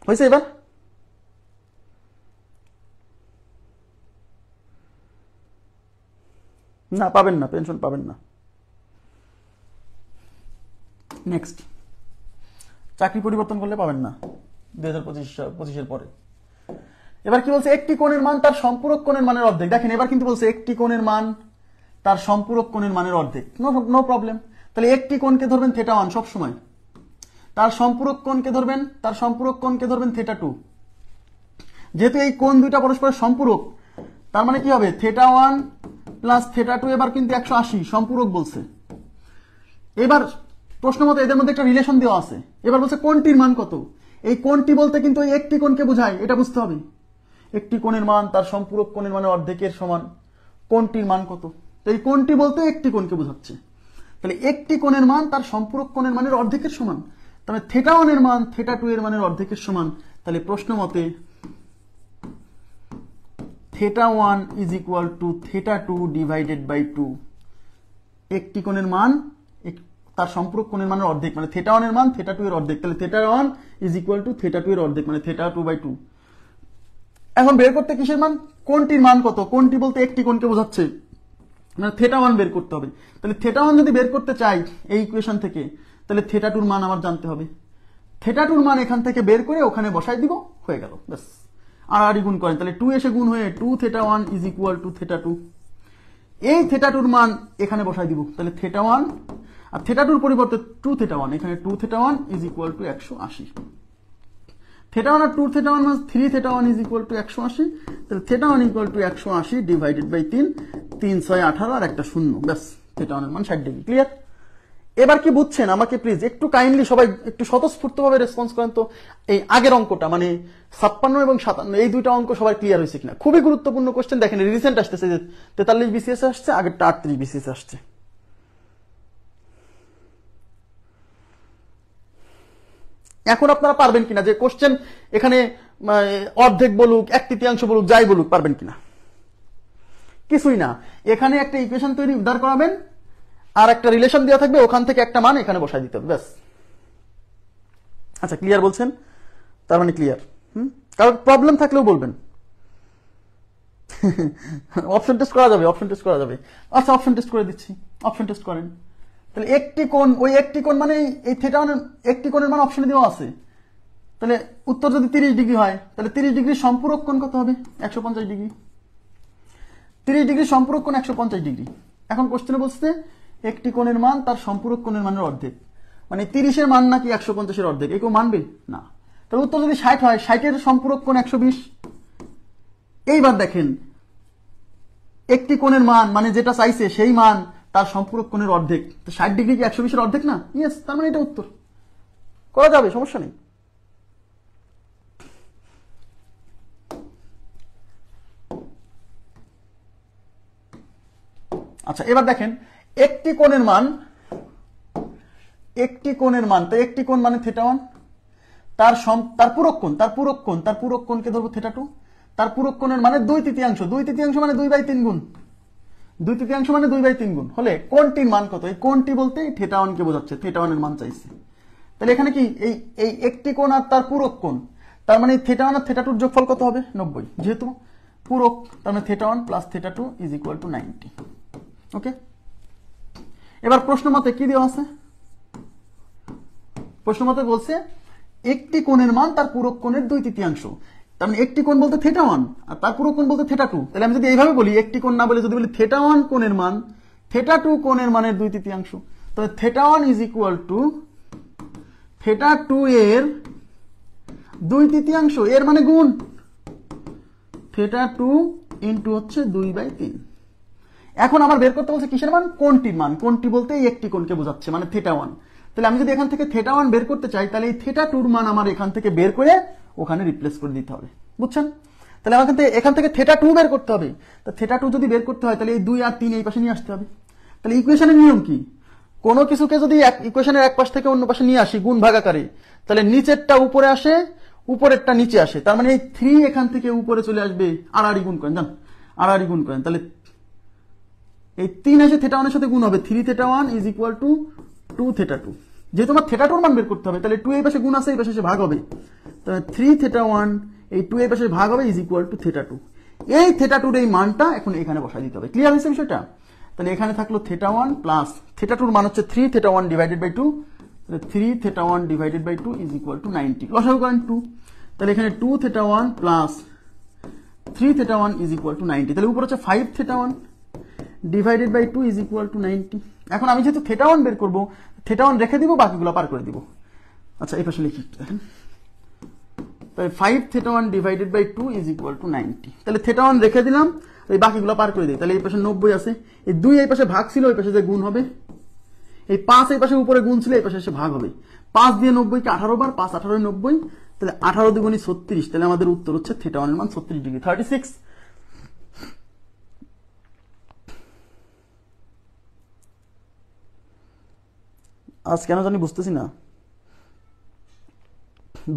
হয়েছে। এবার না, পাবেন না, পেনশন পাবেন না। নেক্সট, চাকরি পরিবর্তন করলে পাবেন না 2025-এর পরে। এবার কি বলছে? একটি কোণের মান তার সম্পূরক কোণের মানের অর্ধেক। দেখেন, এবার কিন্তু বলছে একটি কোণের মান তার সম্পূরক কোণের মানের অর্ধেক। No problem. তাহলে একটি কোণকে ধরবেন থেটা 1 সব সময়, তার সম্পূরক কোণকে ধরবেন থেটা 2। যেহেতু এই কোণ দুইটা পরস্পরের সম্পূরক, তার মানে কি হবে? থেটা 1 প্লাস থেটা 2 এবার কিন্তু 180 সম্পূরক বলছে। এবার প্রশ্ন মতো এদের মধ্যে একটা রিলেশন দেওয়া আছে। এবার বলছে কোণটির মান কত। এই কোণটি বলতে কিন্তু এই একটি কোণকে বোঝায়, এটা বুঝতে হবে। একটি কোণের মান তার সম্পূরক কোণের মানের অর্ধেকের সমান, কোণটির মান কত। তো এই কোণটি বলতে একটি কোণকে বোঝাচ্ছে। তাহলে একটি কোণের মান তার সম্পূরক কোণের মানের অর্ধেকের সমান, তাহলে থেটা 1 এর মান থেটা 2 এর মানের অর্ধেকের সমান। তাহলে প্রশ্ন মতে theta 1 is equal to theta 2 divided by 2। একটি কোণের মান তার সম্পূরক কোণের মানের অর্ধেক, মানে থেটা 1 এর মান থেটা 2 এর অর্ধেক। তাহলে theta 1 is equal to theta 2 এর অর্ধেক, মানে থেটা 2 বাই 2। এখন বের করতে কিসের মান? কোণটির মান কত। কোণটি বলতে একটি কোণকে বোঝাচ্ছে, মানে থেটা 1 বের করতে হবে। তাহলে থেটা 1 যদি বের করতে চাই এই ইকুয়েশন থেকে, তাহলে থেটা 2 এর মান আমার জানতে হবে। থেটা 2 এর মান এখান থেকে বের করে ওখানে বসাই দিব, হয়ে গেল, ব্যাস। আর গুণ করেন, তাহলে 2 এসে গুণ হয়ে 2 theta 1 is equal to theta 2। এই থেটা 2 এর মান এখানে বসাই দিব, তাহলে থেটা 1 আর থেটা 2 এর পরিবর্তে 2 থেটা 1, এখানে 2 theta 1 is equal to 180। Theta 1 আর 2 থেটা 1 মানে 3 থেটা 1 ইজ ইকুয়াল টু 180। তাহলে theta 1 equal to 180 divided by 3, 3 6 18 আর একটা শূন্য, ব্যাস। থেটা 1 এর মান 60 ডিগ্রি। ক্লিয়ার? এবার কি বুঝছেন? আমাকে প্লিজ একটু কাইন্ডলি সবাই একটু স্বতঃস্ফূর্তভাবে রেসপন্স করেন তো। এই আগের অঙ্কটা মানে 56 এবং 57 এই দুইটা অঙ্ক সবাই ক্লিয়ার হয়েছে কিনা? খুবই গুরুত্বপূর্ণ কোশ্চেন। দেখেন রিসেন্ট আসতেছে, 43 বিসিএস আসছে, আগেরটা 38 বিসিএস আসছে। এখন আপনারা পারবেন কিনা যে কোশ্চেন এখানে অর্ধেক বলুক, 1/3 বলুক, যাই বলুক, পারবেন কিনা? কিছুই না। এখানে একটা ইকুয়েশন তৈরি উদ্ধার করাবেন, আর একটা রিলেশন দেওয়া থাকবে, ওখান থেকে একটা মান এখানে বসাই দিতে হবে, ব্যাস। আচ্ছা, ক্লিয়ার বলছেন? তার মানে ক্লিয়ার। কারণ প্রবলেম থাকলেও বলবেন। অপশন টেস্ট করা যাবে, আচ্ছা অপশন টেস্ট করে দিচ্ছি, অপশন টেস্ট করেন। তাহলে একটি কোণ, ওই একটি কোণ মানে এই থেটা একটি কোণের মান অপশনে দেওয়া আছে। তাহলে উত্তর যদি 30 ডিগ্রি হয়, তাহলে 30 ডিগ্রি সম্পূরক কোণ কত হবে? 150 ডিগ্রি। 30 ডিগ্রি সম্পূরক কোণ 150 ডিগ্রি। এখন কোশ্চেনে বলছে একটি কোণের মান তার সম্পূরক কোণের মানের অর্ধেক, মানে 30 এর মান নাকি 150 এর অর্ধেক, কেউ মানবে না। তাহলে উত্তর যদি 60 হয়, 60 এর সম্পূরক কোণ 120। এইবার দেখেন একটি কোণের মান মানে যেটা চাইছে সেই মান তার সম্পূরক কোণের অর্ধেক, তো 60 ডিগ্রি কি 120 এর অর্ধেক না? ইয়েস, তার মানে এটা উত্তর করা যাবে, সমস্যা নেই। আচ্ছা, এবার দেখেন একটি কোণের মান, তো একটি কোণ মানে থেটা 1, তার পূরক কোণকে ধরবো θ2, তার পূরক কোণের মানে 2/3 মানে 2/3 গুণ, 2/3 মানে 2/3 গুণ হলে কোণটির মান কত? এই কোণটি বলতে θ1 কে বোঝাচ্ছে, θ1 এর মান চাইছে। তাহলে এখানে কি এই একটি কোণ আর তার পূরক কোণ, তার মানে θ1 আর θ2 যোগফল কত হবে? 90। যেহেতু পূরক, তার মানে θ1 + θ2 = 90। ওকে, এবার প্রশ্ন মতে কি দেওয়া আছে? প্রশ্ন মতে বলছে একটি কোণের মান তার পূরক কোণের 2/3, তার মানে একটি কোণ বলতে θ1 আর তার পূরক কোণ বলতে θ2। তাহলে আমি যদি এইভাবে বলি, একটি কোণ না বলে যদি বলি θ1 কোণের মান θ2 কোণের মানের 2/3, তাহলে θ1 = θ2 এর 2/3, এর মানে গুণ θ2 ইন্টু হচ্ছে 2/3। এখন আমার বের করতে বলছে কিসের মান? কোণটির মান। কোণটি বলতে এই একটি কোণকে বোঝাচ্ছে, মানে θ1। তাহলে আমি যদি এখান থেকে θ1 বের করতে চাই, তাহলে এই θ2 মান আমার এখান থেকে বের করে ওখানে রিপ্লেস করে দিতে হবে, বুঝছেন? তাহলে আমার এখান থেকে θ2 বের করতে হবে। তা θ2 যদি বের করতে হয়, তাহলে এই 2 আর 3 এই পাশে নিয়ে আসতে হবে। তাহলে ইকুয়েশনের নিয়ম কি? কোনো কিছুকে যদি ইকুয়েশনের এক পাশ থেকে অন্য পাশে নিয়ে আসি গুণ ভাগাকারে, তাহলে নিচেরটা উপরে আসে, উপরেরটা নিচে আসে। তার মানে এই 3 এখান থেকে উপরে চলে আসবে, আড়াআড়ি গুণ করেন, জান, আড়াআড়ি গুণ করেন। তাহলে এই 3 এসে θ1 এর সাথে গুণ হবে, 3θ1 = 2θ2। যেহেতু আমার θ2 মান বের করতে হবে, তাহলে 2 এই পাশে গুণ আছে, এই পাশে এসে ভাগ হবে। তাহলে 3θ1 এই 2 এই পাশে ভাগ হবে = θ2। এই θ2 এর এই মানটা এখন এখানে বসাই দিতে হবে। ক্লিয়ার হয়েছে বিষয়টা? তাহলে এখানে থাকলো θ1 প্লাস θ2 এর মান হচ্ছে 3θ1 / 2, তাহলে 3θ1 / 2 = 90। লসাগু করেন 2, তাহলে এখানে 2θ1 প্লাস 3θ1 = 90। তাহলে উপর হচ্ছে 5θ1 / 2 = 90। এখন আমি যেহেতু θ1 বের করব, θ1 রেখে দিব, বাকিগুলো পার করে দিব। আচ্ছা, এই পাশে লিখি দেখেন, তাহলে 5θ1 / 2 = 90। তাহলে θ1 রেখে দিলাম, এই বাকিগুলো পার করে দিই। তাহলে এই পাশে 90 আছে, এই 2 এই পাশে ভাগ ছিল, ওই পাশে যে গুণ হবে, এই 5 এই পাশে উপরে গুণ ছিল, এই পাশে এসে ভাগ হবে। 5 দিয়ে 90 কে 18 বার, 5 18 90, তাহলে 18 দ্বিগুণী 36। তাহলে আমাদের উত্তর হচ্ছে θ1 এর মান 36 ডিগ্রি, 36। আজ কেন জানি বুঝতেছি না,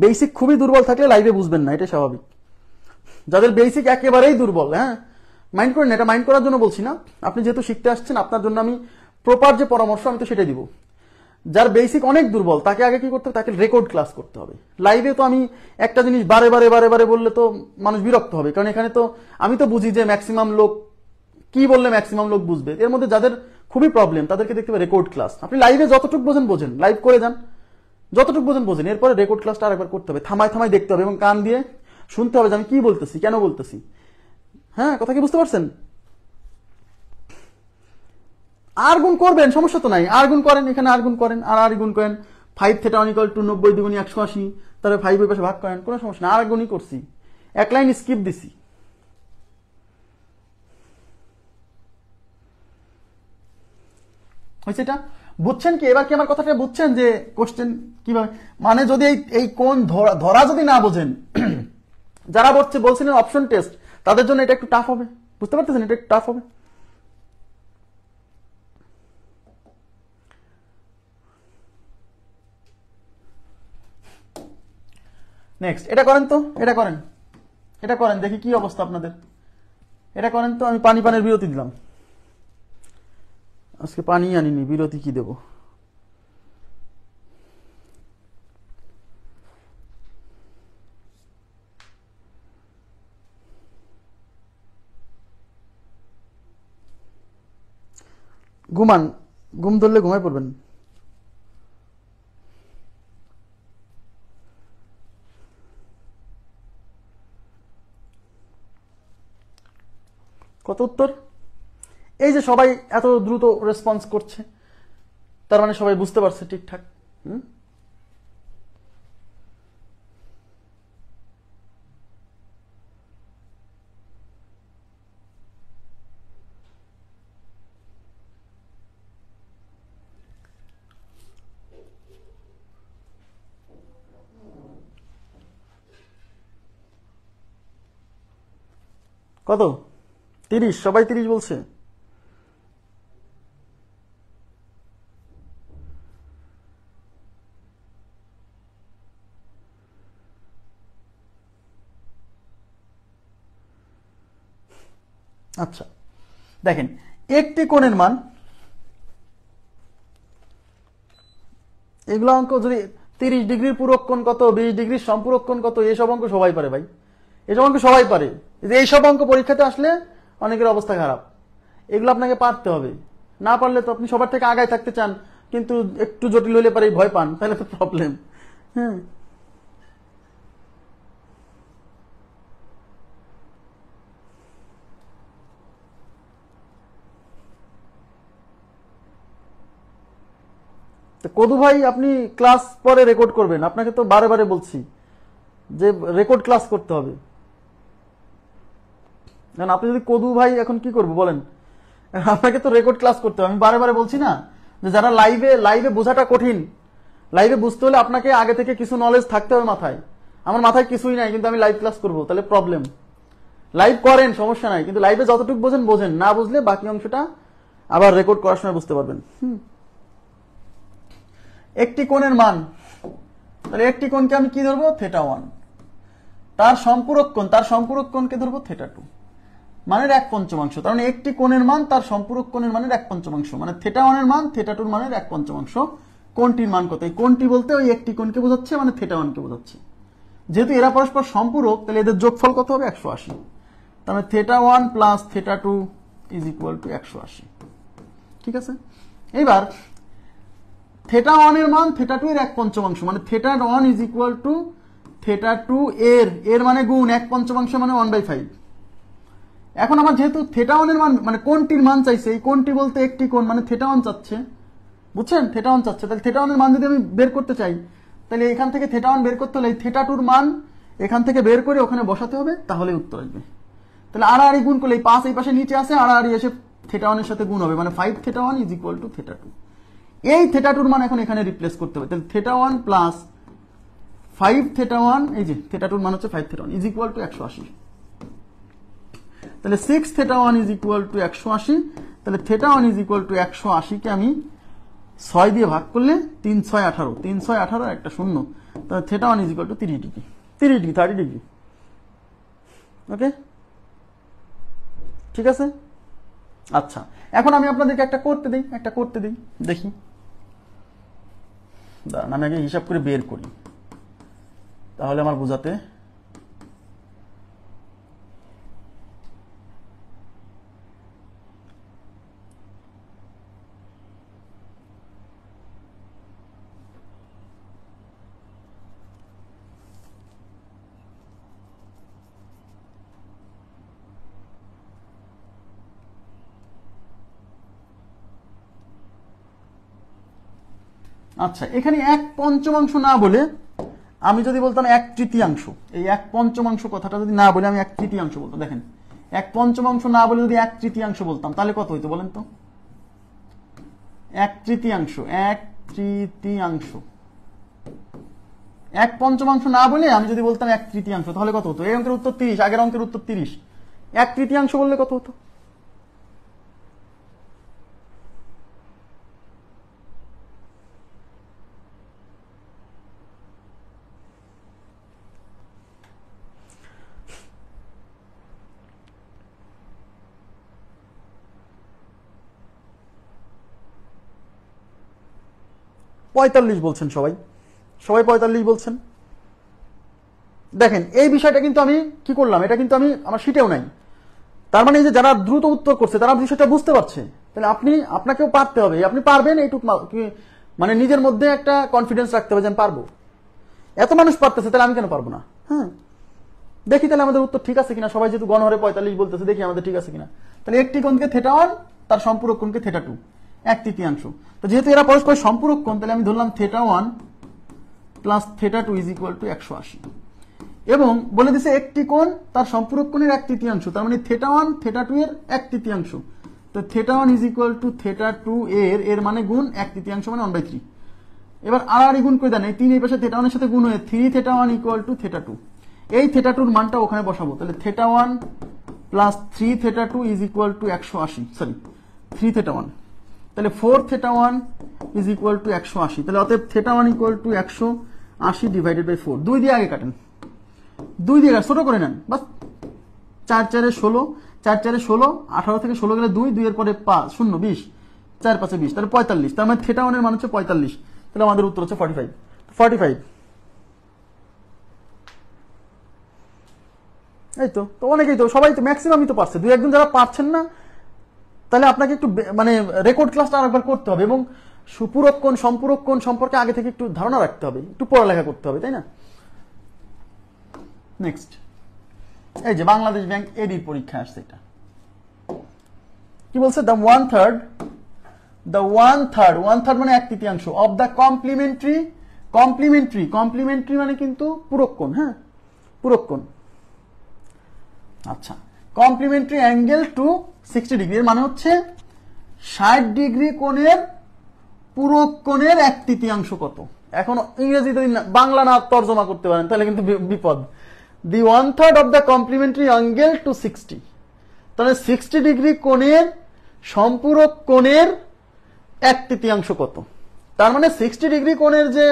বেসিক খুবই দুর্বল থাকলে লাইভে বুঝবেন না, এটা স্বাভাবিক। যাদের বেসিক একেবারেই দুর্বল, হ্যাঁ, মাইন্ড করেন, এটা মাইন্ড করার জন্য বলছি না। আপনি যেহেতু শিখতে আসছেন, আপনার জন্য আমি প্রপার যে পরামর্শ আমি তো সেটাই দিব। যার বেসিক অনেক দুর্বল, তাকে আগে কি করতে হবে? তাকে রেকর্ড ক্লাস করতে হবে। লাইভে তো আমি একটা জিনিস বারে বারে বারে বারে বললে তো মানুষ বিরক্ত হবে, কারণ এখানে তো আমি তো বুঝি যে ম্যাক্সিমাম লোক কি বললে ম্যাক্সিমাম লোক বুঝবে। এর মধ্যে যাদের খুবই প্রবলেম, তাদেরকে দেখতে হবে রেকর্ড ক্লাস। আপনি লাইভে যতটুকু বোঝেন, লাইভ করে যান, যতটুকু বোঝেন, এরপরে রেকর্ড ক্লাসটা আরেকবার করতে হবে, থামায় থামায় দেখতে হবে এবং কান দিয়ে শুনতে হবে যে আমি কি বলতেছি, কেন বলতেছি। হ্যাঁ, কথা কি বুঝতে পারছেন? আর গুণ করবেন, সমস্যা তো নাই, আর গুণ করেন, এখানে আর গুণ করেন, আর গুণ করেন। 5θ1 = 90 দ্বিগুণী 180, তাহলে 5 ওই পাশে ভাগ করেন, কোনো সমস্যা না, আর গুণই করছি, এক লাইন স্কিপ দিছি। হয়েছে? এটা বুঝছেন কি? এবার কি আমার কথাটা বুঝছেন যে কোশ্চেন কিভাবে, মানে যদি এই কোন ধরা যদি না বোঝেন, যারা বলছিলেন অপশন টেস্ট, তাদের জন্য এটা একটু টাফ হবে, বুঝতে পারতেছেন? এটা একটু টাফ হবে। নেক্সট এটা করেন তো, এটা করেন দেখি কি অবস্থা আপনাদের। এটা করেন তো। আমি পানির বিরতি দিলাম, আজকে পানি আনিনি, বিরতি কি দেব? ঘুমান, ঘুম ধরলে ঘুমায় পড়বেন। কত উত্তর? এই যে সবাই এত দ্রুত রেসপন্স করছে, তার মানে সবাই বুঝতে পারছে ঠিকঠাক। কত? 30? সবাই 30 বলছে। আচ্ছা দেখেন একটি কোণের মান, এগুলো অঙ্ক যদি 30 ডিগ্রির পূরক কোণ কত, 20 ডিগ্রির সম্পূরক কোণ কত, এইসব অঙ্ক সবাই পারে ভাই, এইসব অঙ্ক সবাই পারে। এইসব অঙ্ক পরীক্ষাতে আসলে অনেকের অবস্থা খারাপ, এগুলো আপনাকে পারতে হবে। না পারলে তো আপনি সবার থেকে আগায় থাকতে চান, কিন্তু একটু জটিল হলে পারে ভয় পান, তাহলে তো প্রবলেম। হ্যাঁ কদু ভাই আপনি ক্লাস পরে রেকর্ড করবেন, আপনাকে তো বারে বারে বলছি যে রেকর্ড ক্লাস করতে হবে। কারণ আপনি যদি কদু ভাই এখন কি করবো বলেন, আপনাকে তো রেকর্ড ক্লাস করতে হবে। আমি বারে বারে বলছি না যে যারা লাইভে বোঝাটা কঠিন, লাইভে বুঝতে হলে আপনাকে আগে থেকে কিছু নলেজ থাকতে হবে মাথায়। আমার মাথায় কিছুই নাই কিন্তু আমি লাইভ ক্লাস করবো, তাহলে প্রবলেম। লাইভ করেন সমস্যা নাই, কিন্তু লাইভে যতটুকু বোঝেন, না বুঝলে বাকি অংশটা আবার রেকর্ড করার সময় বুঝতে পারবেন। একটি কোণের মান, তাহলে একটি কোণকে আমি কি ধরবো, θ1, তার সম্পূরক কোণকে ধরবো θ2, মানের 1/5। তার মানে একটি কোণের মান তার সম্পূরক কোণের মানের 1/5, মানে θ1 এর মান θ2 মানের 1/5। কোণটির মান কত, এই কোণটি বলতে ওই একটি কোণকে বোঝাচ্ছে, মানে θ1 কে বোঝাচ্ছে। যেহেতু এরা পরস্পর সম্পূরক, তাহলে এদের যোগফল কত হবে, 180। তাহলে θ1 প্লাস θ2 ইজ ইকুয়াল টু 180। ঠিক আছে, এবার θ1 এর মান θ2 এর 1/5, মানে θ1 ইজ ইকুয়াল টু θ2 এর মানে গুণ 1/5 মানে 1/5। এখন আমার যেহেতু θ1 এর মান মানে কোণটির মান চাইছে, এই কোণটি বলতে একটি কোণ, মানে θ1 চাচ্ছে, বুঝছেন, θ1 চাচ্ছে। তাহলে θ1 এর মান যদি আমি বের করতে চাই, তাহলে এখান থেকে θ1 বের করতে হলে θ2 মান এখান থেকে বের করে ওখানে বসাতে হবে, তাহলে উত্তর আসবে। তাহলে আড়াআড়ি গুণ করলে এই 5 এই পাশে নিচে আসে, আড়াআড়ি এসে θ1 এর সাথে গুণ হবে, মানে 5θ1 ইজ ইকুয়াল টু θ2। এই θ2 মান এখন এখানে রিপ্লেস করতে হবে, তাহলে θ1 প্লাস 5θ1, এই যে θ2 মান হচ্ছে 5θ1 ইজ ইকুয়াল টু 180। তাহলে 6θ1 ইজ ইকুয়াল টু 180। তাহলে θ1 ইজ ইকুয়াল টু 180 কে আমি 6 দিয়ে ভাগ করলে 3 6 18, 3 6 18 আর একটা শূন্য, তাহলে θ1 is equal to 30 degree, 30 degree. Okay, ঠিক আছে। আচ্ছা, এখন আমি আপনাদেরকে একটা করতে দিই, দেখি। দাঁড়ান আমি আগে হিসাব করে বের করি, তাহলে আমার বোঝাতে। আচ্ছা, এখানে 1/5 না বলে আমি যদি বলতাম 1/3, এই 1/5 কথাটা যদি না বলে আমি 1/3 বলতাম, দেখেন 1/5 না বলে যদি 1/3 বলতাম, তাহলে কত হইতো বলেন তো? 1/3 1/5 না বলে আমি যদি বলতাম 1/3, তাহলে কত হতো? এই অঙ্কের উত্তর 30, আগের অঙ্কের উত্তর 30। 1/3 বললে কত হতো? পঁয়তাল্লিশ বলছেন সবাই 45 বলছেন। দেখেন এই বিষয়টা কিন্তু আমি কি করলাম, এটা কিন্তু আমি আমার শিটেও নাই। তার মানে এই যে যারা দ্রুত উত্তর করছে তারা বিষয়টা বুঝতে পারছে, তাহলে আপনাকেও পারতে হবে, আপনি পারবেন এইটুক, মানে নিজের মধ্যে একটা কনফিডেন্স রাখতে হবে যে আমি পারবো। এত মানুষ পারতেছে, তাহলে আমি কেন পারবো না? হ্যাঁ, দেখি তাহলে আমাদের উত্তর ঠিক আছে কিনা। সবাই যেহেতু গণহারে 45 বলতেছে, দেখি আমাদের ঠিক আছে কিনা। তাহলে একটি কোণকে θ1, তার সম্পূরক কোণকে θ2, 1/3। তো যেহেতু এরা পরস্পর সম্পূরক কোণ, তাহলে আমি ধরলাম θ1 প্লাস θ2 ইজ ইকুয়াল টু 180। এবং বলে দিছে একটি কোণ তার সম্পূরক কোণের 1/3, তার মানে θ1 θ2 এর 1/3। তো θ1 ইজ ইকুয়াল টু θ2 এর মানে গুণ 1/3 মানে 1/3। এবার আড়াআড়ি গুণ করে দেন, এই 3 এই পাশে θ1 এর সাথে গুণ হয়ে 3θ1 ইকুয়াল টু θ2। এই θ2 মানটা ওখানে বসাবো, তাহলে θ1 plus 3θ2 is equal to 180, sorry 3θ1, তাহলে 4θ1 ইজ ইকুয়াল টু 180। তাহলে অতএব θ1 ইকুয়াল টু 180 ডিভাইডেড বাই 4। 2 দিয়ে আগে কাটেন, 2 দিয়ে ছোট করে নেন, বাস 4 4 16, 4 4 16, 18 থেকে 16 গেলে 2, 2 এর পরে 5 0 20, 4 5 20, তাহলে 45, তার মানে থিটা 1 এর মান হচ্ছে 45, তাহলে আমাদের উত্তর হচ্ছে 45 45। এই তো অনেকেই তো, সবাই তো ম্যাক্সিমামই তো পারছে, দুই একজন যারা পারছেন না তাহলে আপনাকে একটু মানে রেকর্ড ক্লাসটা আরেকবার করতে হবে এবং সুপূরক কোণ সম্পূরক কোণ সম্পর্কে আগে থেকে একটু ধারণা রাখতে হবে, একটু পড়ালেখা করতে হবে, তাই না? নেক্সট, এই যে বাংলাদেশ ব্যাংক এডির পরীক্ষা আসছে, এটা কি বলছে? দ্য ওয়ান থার্ড মানে 1/3 অফ দ্য কমপ্লিমেন্টারি মানে কিন্তু পূরক কোণ, হ্যাঁ পূরক কোণ। আচ্ছা, কমপ্লিমেন্টারি অ্যাঙ্গেল টু 60 ডিগ্রি এর মানে হচ্ছে 60 ডিগ্রি কোণের পূরক কোণের 1/3 কত? এখন ইংরেজি যদি বাংলা না তর্জমা করতে পারেন তাহলে কিন্তু বিপদ। The 1/3 of the complementary angle to 60, তাহলে 60 ডিগ্রি কোণের সম্পূরক কোণের 1/3 কত? তার মানে 60 ডিগ্রি কোণের যে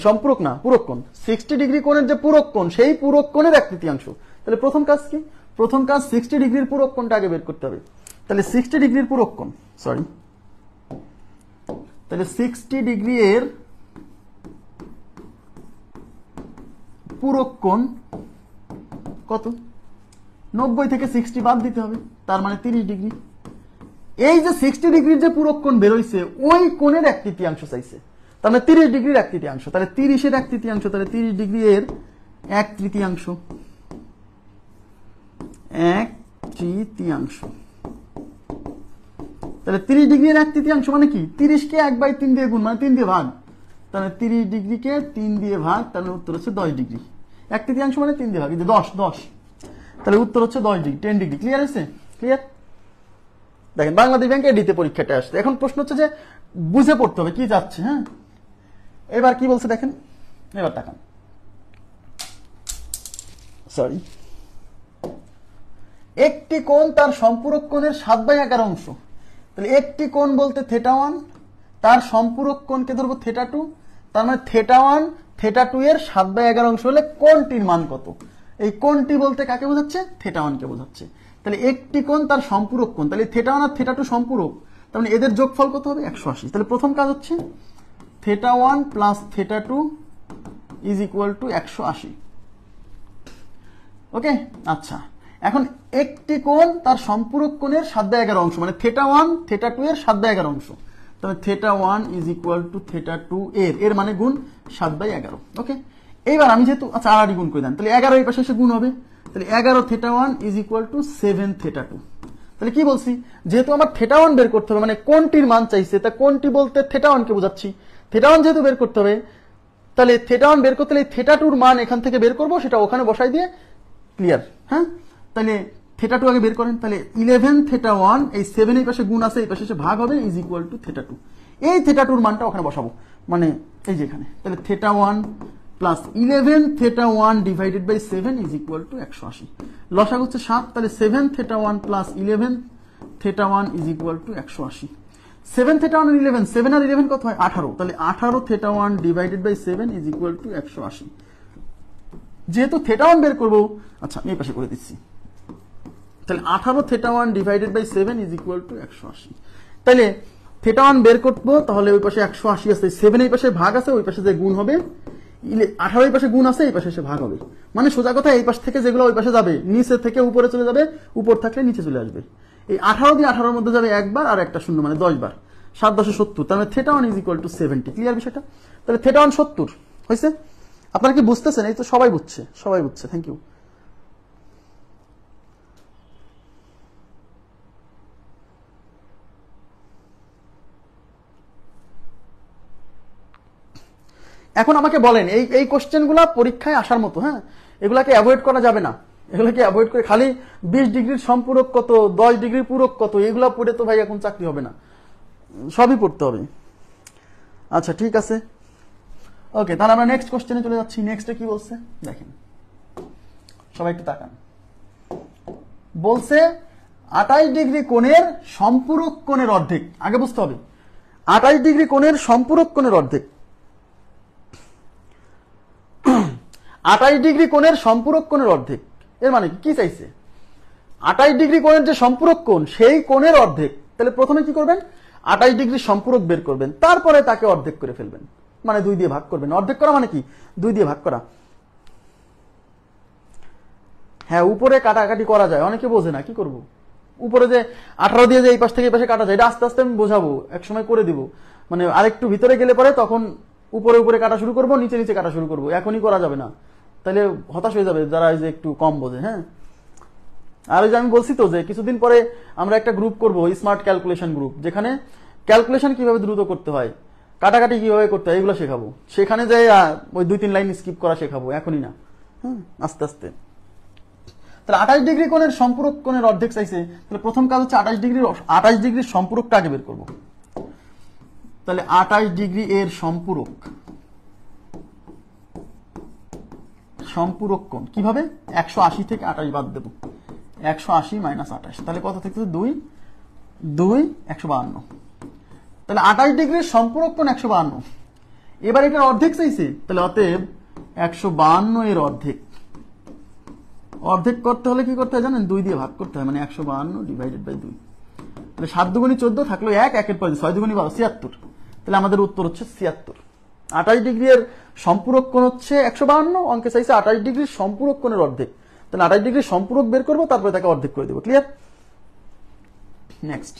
সম্পূরক না পূরক কোণ, 60 ডিগ্রি কোণের যে পূরক কোণ সেই পূরক কোণের 1/3। তাহলে প্রথম কাজ কি? প্রথম কাজ 60 ডিগ্রির পূরক কোণটা আগে বের করতে হবে। তাহলে 60 ডিগ্রির পূরক কোণ, তাহলে 60 ডিগ্রি এর পূরক কোণ কত? 90 থেকে 60 বাদ দিতে হবে, তার মানে 30 ডিগ্রি। এই যে 60 ডিগ্রির যে পূরক কোণ বেরোইছে ওই কোণের 1/3 চাইছে, তার মানে 30 ডিগ্রির 1/3, তাহলে 30 এর 1/3, তাহলে 30 ডিগ্রি এর 1/3, তাহলে 30 ডিগ্রি এর 1/3 মানে কি? 30 কে 1/3 দিয়ে গুণ, মানে 3 দিয়ে ভাগ, তাহলে 30 ডিগ্রিকে 3 দিয়ে ভাগ, তাহলে উত্তর হচ্ছে 10 ডিগ্রি। 1/3 মানে 3 দিয়ে ভাগ, 10, তাহলে উত্তর হচ্ছে 10 ডিগ্রি, 10 ডিগ্রি। ক্লিয়ার আছে? ক্লিয়ার? দেখেন বাংলাদেশ ব্যাংক এডিতে পরীক্ষাটা আসছে, এখন প্রশ্ন হচ্ছে যে বুঝে পড়তে হবে কি যাচ্ছে। হ্যাঁ, এবার কি বলছে দেখেন, এবার তাকান, একটি কোণ তার সম্পূরক কোণের 7/11 অংশ। তাহলে একটি কোণ বলতে θ1, তার সম্পূরক কোণকে ধরবো θ2, তার মানে θ1 θ2 এর 7/11 অংশ হলে কোণটির মান কত? এই কোণটি বলতে কাকে বোঝাচ্ছে? θ1 কে বোঝাচ্ছে। তাহলে একটি কোণ তার সম্পূরক কোণ, তাহলে θ1 আর θ2 সম্পূরক, তার মানে এদের যোগফল কত হবে? 180। তাহলে প্রথম কাজ হচ্ছে θ1 প্লাস θ2 ইজ ইকুয়াল টু 180। ওকে, আচ্ছা, এখন একটি কোণ তার সম্পূরক কোণের 7/11 অংশ, মানে θ1 θ2 এর 7/11 অংশ, তাহলে θ1 ইজ ইকুয়াল টু θ2 এর মানে গুণ 7/11। ওকে, এইবার আমি যেহেতু আচ্ছা আর গুণ করে দেন, তাহলে 11 এই পাশে এসে গুণ হবে, তাহলে 11 θ1 ইজ ইকুয়াল টু 7 θ2। তাহলে কি বলছি, যেহেতু আমার θ1 বের করতে হবে, মানে কোণটির মান চাইছে, তা কোণটি বলতে θ1 কে বোঝাচ্ছি, θ1 যেহেতু বের করতে হবে, তাহলে θ1 বের করতে হলে θ2 মান এখান থেকে বের করব, সেটা ওখানে বসাই দিয়ে ক্লিয়ার। হ্যাঁ, তাহলে θ2 আগে বের করেন, তাহলে 11 θ1, এই 7 এই পাশে গুণ আছে, এই পাশে এসে ভাগ হবে, ইজ ইকুয়াল টু θ2। এই θ2 মানটা ওখানে বসাবো, মানে এই যে এখানে, তাহলে θ1 plus 11 θ1 divided by 7 is equal to 180। লসাগু হচ্ছে 7, তাহলে 7 θ1 প্লাস 11 θ1 ইজ ইকুয়াল টু 180। 7 θ1 আর 11, 7 আর 11 কত হয়? 18, তাহলে 18 θ1 divided by 7 is equal to 180। যেহেতু θ1 বের করবো, আচ্ছা আমি এই পাশে করে দিচ্ছি, তাহলে 18 θ1 divided by 7 is equal to 180। তাহলে θ1 বের করবো, তাহলে ওই পাশে 180 আছে, 7 এই পাশে ভাগ আছে, ওই পাশে যে গুণ হবে, 18 এই পাশে গুণ আছে, এই পাশে এসে ভাগ হবে, মানে সোজা কথা এই পাশ থেকে যেগুলো ওই পাশে যাবে, নিচে থেকে উপরে চলে যাবে, উপর থাকলে নিচে চলে আসবে। এই 18 দিয়ে 18 মধ্যে যাবে একবার, আর একটা শূন্য, মানে 10 বার, 7 10 70, তার মানে θ1 ইজ ইকুয়াল টু 70। ক্লিয়ার বিষয়টা? তাহলে θ1 70 হয়েছে। আপনারা কি বুঝতেছেন? এই তো সবাই বুঝছে, সবাই বুঝছে, থ্যাংক ইউ। এখন আমাকে বলেন, এই কোশ্চেনগুলো পরীক্ষায় আসার মতো, হ্যাঁ, এগুলাকে অ্যাভয়েড করা যাবে না, এগুলোকে অ্যাভয়েড করে খালি 20 ডিগ্রির সম্পূরক কত, 10 ডিগ্রির পূরক কত, এগুলো পড়ে তো ভাই এখন চাকরি হবে না, সবই পড়তে হবে। আচ্ছা ঠিক আছে, ওকে, তাহলে আমরা নেক্সট কোশ্চেনে চলে যাচ্ছি। নেক্সটে কি বলছে দেখেন, সবাই একটু তাকান। বলছে 28 ডিগ্রি কোণের সম্পূরক কোণের অর্ধেক, আগে বুঝতে হবে 28 ডিগ্রি কোণের সম্পূরক কোণের অর্ধেক। 28 ডিগ্রি কোণের সম্পূরক কোণের অর্ধেক এর মানে কি চাইছে? 28 ডিগ্রি কোণের যে সম্পূরক কোণ সেই কোণের অর্ধেক। তাহলে প্রথমে কি করবেন, 28 ডিগ্রি সম্পূরক বের করবেন, তারপরে তাকে অর্ধেক করে ফেলবেন, মানে 2 দিয়ে ভাগ করবেন। অর্ধেক করা মানে কি, 2 দিয়ে ভাগ করা। হ্যাঁ, উপরে কাটাকাটি করা যায়, অনেকে বোঝে না, কি করব। উপরে যে 18 দিয়ে যে এই পাশ থেকে এই পাশে কাটা যায়, এটা আস্তে আস্তে আমি বোঝাবো, এক সময় করে দিব। মানে আরেকটু ভিতরে গেলে পরে তখন উপরে উপরে কাটা শুরু করব, নিচে নিচে কাটা শুরু করব, এখনই করা যাবে না, তাহলে হতাশ হয়ে যাবে যারা এই যে একটু কম বোঝে। হ্যাঁ, আর ওই যে আমি বলছি তো যে কিছুদিন পরে আমরা একটা গ্রুপ করব, স্মার্ট ক্যালকুলেশন গ্রুপ, যেখানে ক্যালকুলেশন কিভাবে দ্রুত করতে হয়, কাটাকাটি কিভাবে করতে হয় এগুলো শেখাবো। সেখানে যে ওই 2-3 লাইন স্কিপ করা শেখাবো, এখনই না, হ্যাঁ আস্তে আস্তে। তাহলে 28 ডিগ্রি কোণের সম্পূরক কোণের অর্ধেক চাইছে, তাহলে প্রথম কাজ হচ্ছে 28 ডিগ্রির সম্পূরকটা আগে বের করব। তাহলে 28 ডিগ্রি এর সম্পূরক কোণ কিভাবে, 180 থেকে 28 বাদ দেব, 180 মাইনাস 28, তাহলে কত থেকে 2 152। তাহলে 28 ডিগ্রির সম্পূরক কোণ 152। এবার এটার অর্ধেক চাইছে, তাহলে অতএব 152 এর অর্ধেক করতে হলে কি করতে হয় জানেন, 2 দিয়ে ভাগ করতে হয়, মানে 152 ডিভাইডেড বাই 2। তাহলে 7 দুগুণী 14 থাকলো 1, 1 এর পরে 6 দুগুণী 12, 76। তাহলে আমাদের উত্তর হচ্ছে 76। 28 ডিগ্রি এর সম্পূরক কোণ হচ্ছে 152, অঙ্কে চাইছে 28 ডিগ্রির সম্পূরক কোণের অর্ধেক। তাহলে 28 ডিগ্রির সম্পূরক বের করবো, তারপরে তাকে অর্ধেক করে দেবো। ক্লিয়ার? নেক্সট,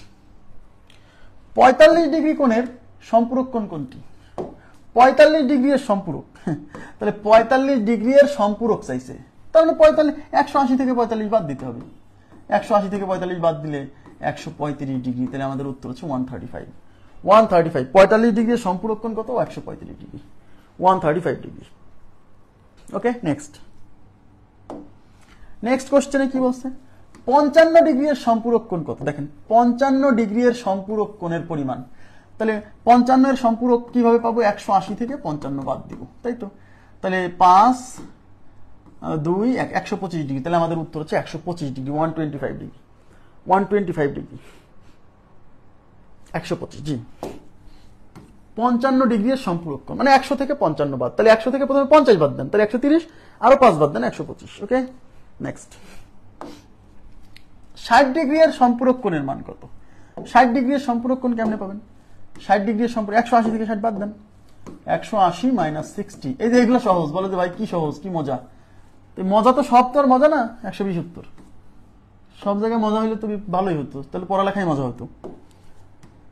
45 ডিগ্রি কোণের সম্পূরক কোণ কোনটি? 45 ডিগ্রি এর সম্পূরক, তাহলে 45 ডিগ্রি এর সম্পূরক চাইছে, তাহলে 180 থেকে 45 বাদ দিতে হবে। 180 থেকে 45 বাদ দিলে 135 ডিগ্রি, তাহলে আমাদের উত্তর হচ্ছে 135। 45 ডিগ্রি এর সম্পূরক কোণ কত? 135 ডিগ্রি, 135 ডিগ্রি। ওকে, নেক্সট কোশ্চেনে কি বলছে, 55 ডিগ্রি এর সম্পূরক কোণ কত? দেখেন 55 ডিগ্রি এর সম্পূরক কোণের পরিমাণ, তাহলে 55 এর সম্পূরক কিভাবে পাবো, 180 থেকে 55 বাদ দিব, তাই তো। তাহলে 5 2 125 ডিগ্রি, তাহলে আমাদের উত্তর হচ্ছে 125 ডিগ্রি, 125 ডিগ্রি, 125 ডিগ্রি, 125। জি, 55 ডিগ্রি এর সম্পূরক কোণ, মানে 100 থেকে 55 বাদ, তাহলে 100 থেকে প্রথমে 50 বাদ দেন, তাহলে 130, আরো 5 বাদ দেন, 125। ওকে, নেক্সট, 60 ডিগ্রি এর সম্পূরক কোণের মান কত? 60 ডিগ্রি এর সম্পূরক কোণ কেমনে পাবেন? 60 ডিগ্রি এর সম্পূরক 180 থেকে 60 বাদ দেন, 180 মাইনাস 60। এই যে এগুলো সহজ, বলে যে ভাই কি সহজ, কি মজা। মজা তো সব তো আর মজা না, 120 উত্তর সব জায়গায় মজা হইলে তো ভালোই হতো, তাহলে পড়ালেখায় মজা হতো।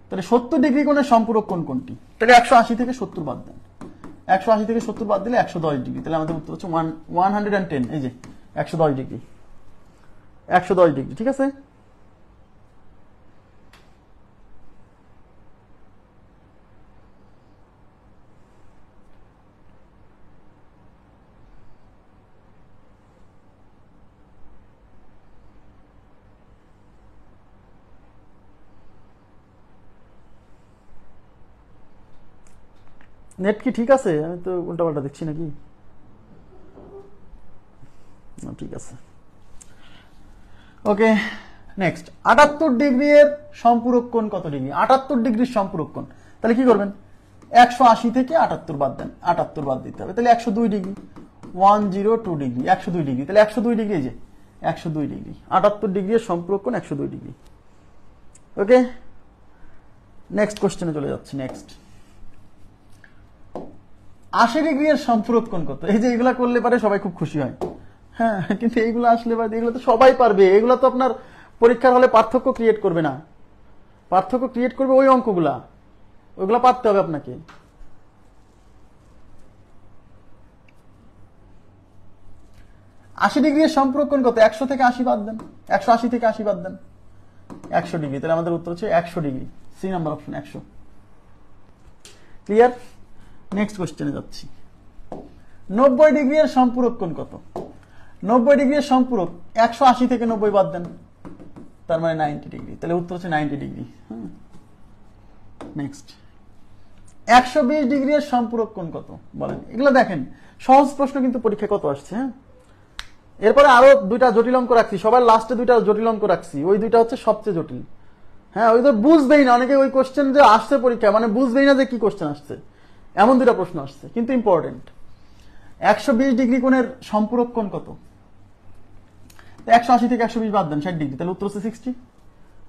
তাহলে 70 ডিগ্রি কোণের সম্পূরক কোণ কোনটি? তাহলে 180 থেকে 70 বাদ দেন, 180 থেকে 70 বাদ দিলে 110 ডিগ্রি, তাহলে আমাদের উত্তর হচ্ছে 110। এই যে 110 ডিগ্রি, 110 ডিগ্রি, ঠিক আছে। নেট কি ঠিক আছে? আমি তো উল্টাপাল্টা দেখছি নাকি? ঠিক আছে, ওকে। নেক্সট, 78 ডিগ্রি এর সম্পূরক কোণ কত ডিগ্রি? 78 ডিগ্রির সম্পূরক কোণ, তাহলে কি করবেন, 180 থেকে 78 বাদ দেন, 78 বাদ দিতে হবে, তাহলে 102 ডিগ্রি, 102 ডিগ্রি, 102 ডিগ্রি, তাহলে 102 ডিগ্রি, যে 102 ডিগ্রি, 78 ডিগ্রি এর সম্পূরক কোণ 102 ডিগ্রি। ওকে, নেক্সট কোশ্চেনে চলে যাচ্ছি। নেক্সট, 80 ডিগ্রি এর সম্পূরক কোণ কত? এই যে এগুলা করলে পারে সবাই খুব খুশি হয়, হ্যাঁ, কিন্তু এইগুলো আসলে এগুলো তো সবাই পারবে, এগুলো তো আপনার পরীক্ষার হলে পার্থক্য ক্রিয়েট করবে না, পার্থক্য ক্রিয়েট করবে ওই অঙ্কগুলা, ওইগুলা পারতে হবে আপনাকে। আশি ডিগ্রি এর সম্পূরক কোণ কত? 100 থেকে 80 বাদ দেন, 180 থেকে 80 বাদ দেন, 100 ডিগ্রি, তাহলে আমাদের উত্তর হচ্ছে 100 degree, C number option 100। Clear? Next কোশ্চেনে যাচ্ছি। 90 ডিগ্রি এর সম্পূরক কোণ কত? 90 ডিগ্রি এর সম্পূরক 180 থেকে 90 বাদ দেন, তার মানে 90 ডিগ্রি, তাহলে উত্তর হচ্ছে 90 ডিগ্রি। নেক্সট, 120 ডিগ্রি এর সম্পূরক কোণ কত বলেন? এগুলো দেখেন সহজ প্রশ্ন, কিন্তু পরীক্ষায় কত আসছে। হ্যাঁ, এরপরে আরো দুইটা জটিল অঙ্ক রাখছি, সবার লাস্টে দুইটা জটিল অঙ্ক রাখছি, ওই দুইটা হচ্ছে সবচেয়ে জটিল। হ্যাঁ, ওই তো বুঝবেই না অনেকে, ওই কোশ্চেন যে আসছে পরীক্ষা মানে বুঝবেই না যে কি কোশ্চেন আসছে, এমন দুইটা প্রশ্ন আসছে, কিন্তু ইম্পর্টেন্ট। 120 ডিগ্রি কোণের সম্পূরক কোণ কত? 180 থেকে 120 বাদ দেন, 60 ডিগ্রি, তাহলে উত্তর হচ্ছে 60।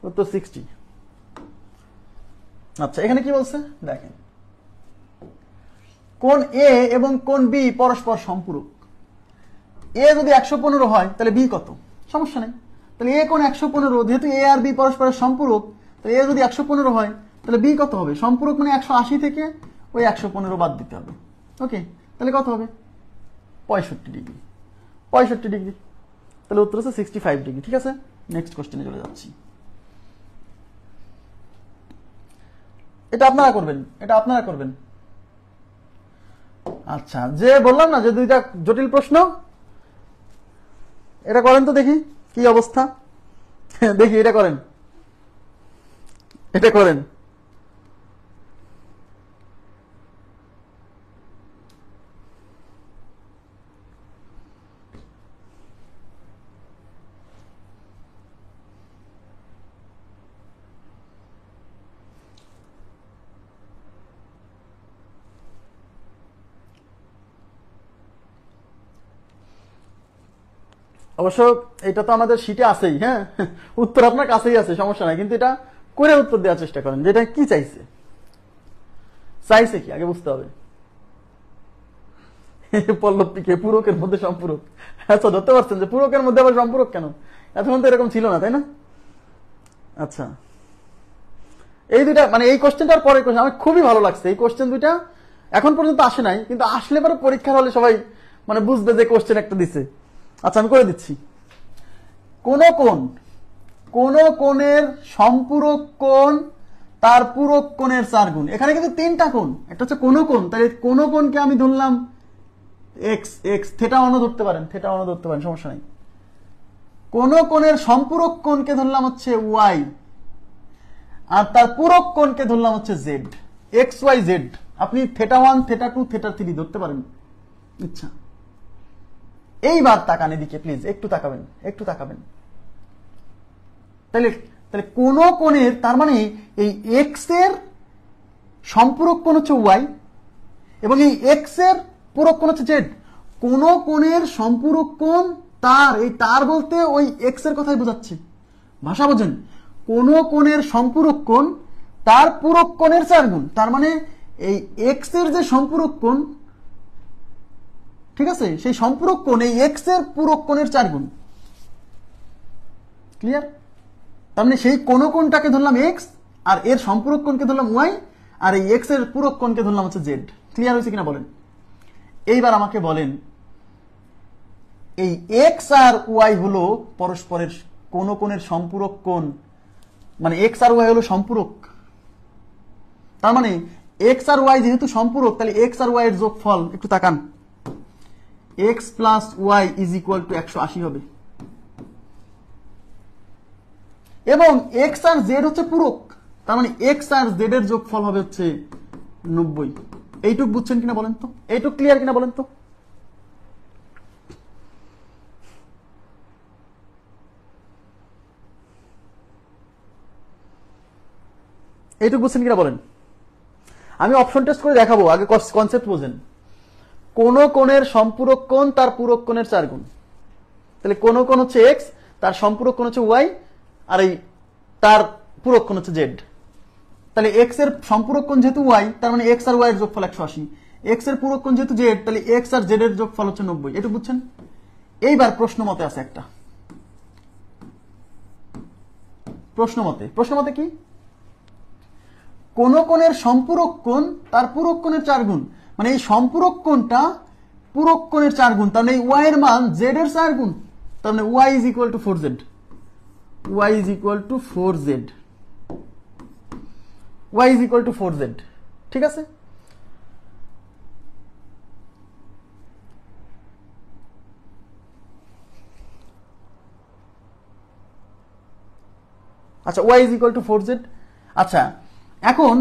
উত্তর 60। আচ্ছা, এখানে কি বলছে দেখেন, কোণ এ এবং কোণ বি পরস্পর সম্পূরক। এ যদি 115 হয় তাহলে বি কত? সমস্যা নেই, তাহলে এ কোণ 115, যেহেতু এ আর বি পরস্পরের সম্পূরক, তাহলে এ যদি 115 হয় তাহলে বি কত হবে? সম্পূরক মানে 180 থেকে ওই 115 বাদ দিতে হবে। ওকে, তাহলে কত হবে? 65 ডিগ্রি। 65 ডিগ্রি, তাহলে উত্তর হচ্ছে 65 ডিগ্রি। ঠিক আছে, নেক্সট কোশ্চেনে চলে যাচ্ছি। এটা আপনারা করবেন, এটা আপনারা করবেন। আচ্ছা, যে বললাম না যে দুইটা জটিল প্রশ্ন, এটা করেন তো দেখি কি অবস্থা। দেখি এটা করেন, এটা করেন। অবশ্য এটা তো আমাদের শীটে আছেই, হ্যাঁ, উত্তর আপনার কাছেই আছে, সমস্যা নাই, কিন্তু এটা করে উত্তর দেওয়ার চেষ্টা করেন, যেটা কি চাইছে। চাইছে কি আগে বুঝতে হবে। পল্লবটিকে পূরকের মধ্যে সম্পূরক। আচ্ছা, ধরতে পারছেন যে পূরকের মধ্যে আবার সম্পূরক কেন? এতক্ষণ তো এরকম ছিল না, তাই না? আচ্ছা, এই দুইটা মানে এই কোশ্চেনটার পরের কোশ্চেন আমার খুবই ভালো লাগছে। এই কোশ্চেন দুইটা এখন পর্যন্ত আসে নাই, কিন্তু আসলে পরে পরীক্ষার হলে সবাই মানে বুঝবে যে কোশ্চেন একটা দিছে। আচ্ছা, আমি করে দিচ্ছি। কোন কোণের সম্পূরক কোণ তার পূরক কোণের 4 গুণ। এখানে কিন্তু 3টা কোণ, একটা হচ্ছে কোন কোণ, তাহলে কোন কোণকে আমি ধরলাম এক্স, এক্স থেটা অন্য ধরতে পারেন, থেটা অন্য ধরতে পারেন, সমস্যা নাই। কোন কোণের সম্পূরক কোণকে ধরলাম হচ্ছে ওয়াই, আর তার পূরক কোণকে ধরলাম হচ্ছে জেড, এক্স ওয়াই জেড। আপনি থেটা 1, থেটা 2, থেটা 3 ধরতে পারেন ইচ্ছা। এইবার তাকান এদিকে প্লিজ, একটু তাকাবেন, একটু তাকাবেন। তাহলে তাহলে কোন কোণের, তার মানে এই এক্স এর সম্পূরক কোণ হচ্ছে ওয়াই এবং এই এক্স এর পূরক কোণ হচ্ছে জেড। কোন কোণের সম্পূরক কোণ তার, এই তার বলতে ওই এক্স এর কথাই বোঝাচ্ছে, ভাষা বোঝেন। কোন কোণের সম্পূরক কোণ তার পূরক কোণের 4 গুণ, তার মানে এই এক্স এর যে সম্পূরক কোণ, ঠিক আছে, সেই সম্পূরক কোণ এই এক্স এর পূরক কোণের 4 গুণ। ক্লিয়ার? তার মানে সেই কোন কোণটাকে ধরলাম এক্স, আর এর সম্পূরক কোণকে ধরলাম ওয়াই, আর এই এক্স এর পূরক কোণকে ধরলাম হচ্ছে জেড। ক্লিয়ার হয়েছে কিনা বলেন? এইবার আমাকে বলেন, এই এক্স আর ওয়াই হলো পরস্পরের কোন কোণের সম্পূরক কোণ, মানে এক্স আর ওয়াই হলো সম্পূরক। তার মানে এক্স আর ওয়াই যেহেতু সম্পূরক, তাহলে এক্স আর ওয়াই এর যোগফল একটু তাকান, X plus Y is equal to 180 হবে। এবং এক্স আর জেড হচ্ছে পূরক, তার মানে এক্স আর জেড এর যোগফল হবে হচ্ছে 90। এইটুক বুঝছেন কিনা বলেন তো? এইটুক ক্লিয়ার কিনা বলেন তো? এইটুক বুঝছেন কিনা বলেন? আমি অপশন টেস্ট করে দেখাবো, আগে কনসেপ্ট বোঝেন। কোন কোণের সম্পূরক কোণ তার পূরক কোণের 4 গুণ। তাহলে কোন কোণ হচ্ছে এক্স, তার সম্পূরক কোণ হচ্ছে ওয়াই, আর এই তার পূরক কোণ হচ্ছে জেড। তাহলে এক্স এর সম্পূরক কোণ যেহেতু ওয়াই, তার মানে এক্স আর ওয়াই এর যোগফল 180। এক্স এর পূরক কোণ যেহেতু জেড, তাহলে এক্স আর জেড এর যোগফল হচ্ছে 90। এটা বুঝছেন? এইবার প্রশ্ন মতে আছে একটা, প্রশ্ন মতে কি? কোন কোণের সম্পূরক কোণ তার পূরক কোণের 4 গুণ, মানে এই সম্পূরক কোণটা পূরক কোণের 4 গুণ, তার মানে ওয়াই এর মান জেড এর 4 গুণ, তার মানে Y is equal to 4z। Y is equal to 4z, Y is equal to 4z। ঠিক আছে? আচ্ছা, Y is equal to 4z। আচ্ছা, এখন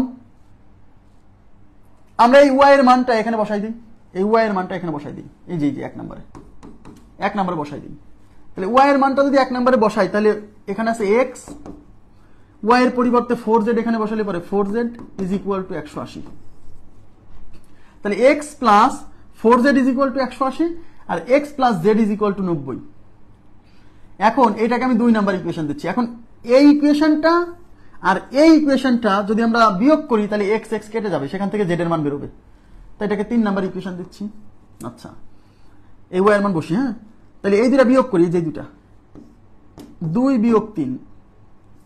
আমরা এই ওয়াই এর মানটা এখানে বসাই দিই, এই ওয়াই এর মানটা এখানে বসাই দিই, এই যে 1 নম্বরে বসাই দিই। তাহলে ওয়াই এর মানটা যদি 1 নম্বরে বসাই, তাহলে এখানে আছে এক্স, ওয়াই এর পরিবর্তে 4z এখানে বসালে পরে 4z ইজ ইকুয়াল টু 180। তাহলে X plus 4z is equal to 180, আর X plus Z is equal to 90। এখন এটাকে আমি 2 নাম্বার ইকুয়েশন দিচ্ছি। এখন এই ইকুয়েশনটা আর এই ইকুয়েশনটা যদি আমরা বিয়োগ করি তাহলে এক্স এক্স কেটে যাবে, সেখান থেকে জেড এর মান বেরোবে। তাই এটাকে 3 নাম্বার ইকুয়েশন দিচ্ছি। আচ্ছা, এই ওয়াই এর মান বসি। হ্যাঁ, তাহলে এই দুটা বিয়োগ করি, যে দুটা 2 বিয়োগ 3,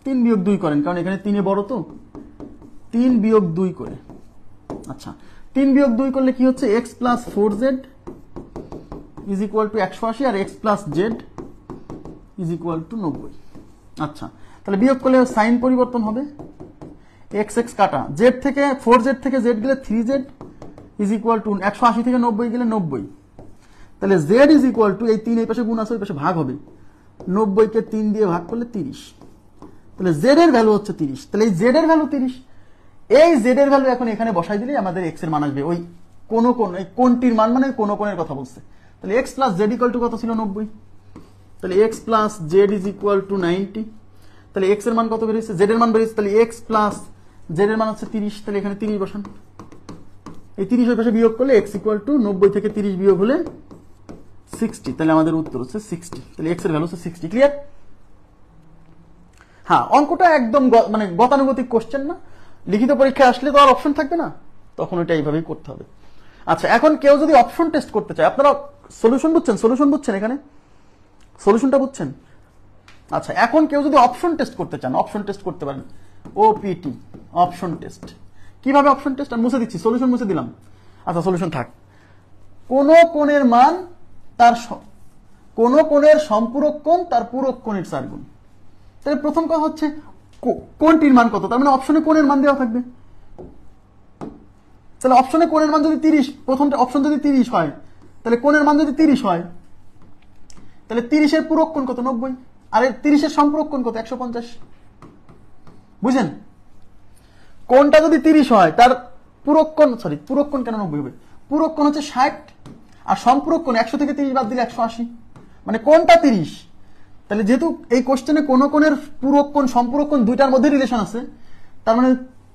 3 বিয়োগ 2 করেন, কারণ এখানে 3 এ বড় তো, 3 বিয়োগ 2 করে। আচ্ছা, 3 বিয়োগ 2 করলে কি হচ্ছে, x plus 4z is equal to 180 আর x plus Z is equal to 90। আচ্ছা, তাহলে বিয়োগ করলে সাইন পরিবর্তন হবে, এক্স এক্স কাটা, জেড থেকে 4z থেকে জেড গেলে 3z ইজ ইকুয়াল টু 180 থেকে 90 গেলে 90। তাহলে জেড ইজ ইকুয়াল টু, এই 3 এই পাশে গুণ আছে, ওই পাশে ভাগ হবে, 90 কে 3 দিয়ে ভাগ করলে 30। তাহলে জেড এর ভ্যালু হচ্ছে 30। তাহলে এই জেড এর ভ্যালু 30, এই জেড এর ভ্যালু এখন এখানে বসাই দিলেই আমাদের এক্স এর মান আসবে। ওই কোন এই কোনটির মান মানে কোন কোণের কথা বলছে। তাহলে X plus Z equal to কত ছিল, 90। তাহলে X plus Z is equal to 90। তাহলে এক্স এর মান কত বেরিয়েছে, জেড এর মান বেরিয়েছে, তাহলে এক্স প্লাস জেড এর মান হচ্ছে 30। তাহলে এখানে 30 বসান, এই 30 ওই পাশে বিয়োগ করলে এক্স ইকুয়াল টু 90 থেকে 30 বিয়োগ হলে 60। তাহলে আমাদের উত্তর হচ্ছে 60। তাহলে এক্স এর ভ্যালু হচ্ছে 60। ক্লিয়ার? হ্যাঁ, অঙ্কটা একদম মানে গতানুগতিক কোশ্চেন না, লিখিত পরীক্ষায় আসলে তো আর অপশন থাকবে না, তখন ওটা এইভাবেই করতে হবে। আচ্ছা, এখন কেউ যদি অপশন টেস্ট করতে চায়, আপনারা সলিউশন বুঝছেন, সলিউশন বুঝছেন, এখানে সলিউশনটা বুঝছেন? আচ্ছা, এখন কেউ যদি অপশন টেস্ট করতে চান, অপশন টেস্ট করতে পারেন, ওপিটি অপশন টেস্ট। কিভাবে অপশন টেস্ট, আমি মুছে দিচ্ছি, সলিউশন মুছে দিলাম। আচ্ছা, সলিউশন থাক, কোন কোণের মান তার কোন কোণের সম্পূরক কোণ তার পূরক কোণের 4 গুণ। তাহলে প্রথম কথা হচ্ছে কোণটির মান কত, তার মানে অপশনে কোণের মান দেওয়া থাকবে। তাহলে অপশনে কোণের মান যদি 30, প্রথমটা অপশন যদি 30 হয়, তাহলে কোণের মান যদি 30 হয়, তাহলে 30 এর পূরক কোণ কত, 90, আর 30 এর সম্পূরক কোণ কত, 150। বুঝেন? কোণটা যদি 30 হয়, তার পূরক কোণ, সরি পূরক কোণ কেন 90 হবে, পূরক কোণ হচ্ছে 60, আর সম্পূরক কোণ 100 থেকে 30 বাদ দিলে 180, মানে কোণটা 30। তাহলে যেহেতু এই কোশ্চেনে কোন কোণের পূরক কোণ সম্পূরক কোণ দুইটার মধ্যে রিলেশন আছে, তার মানে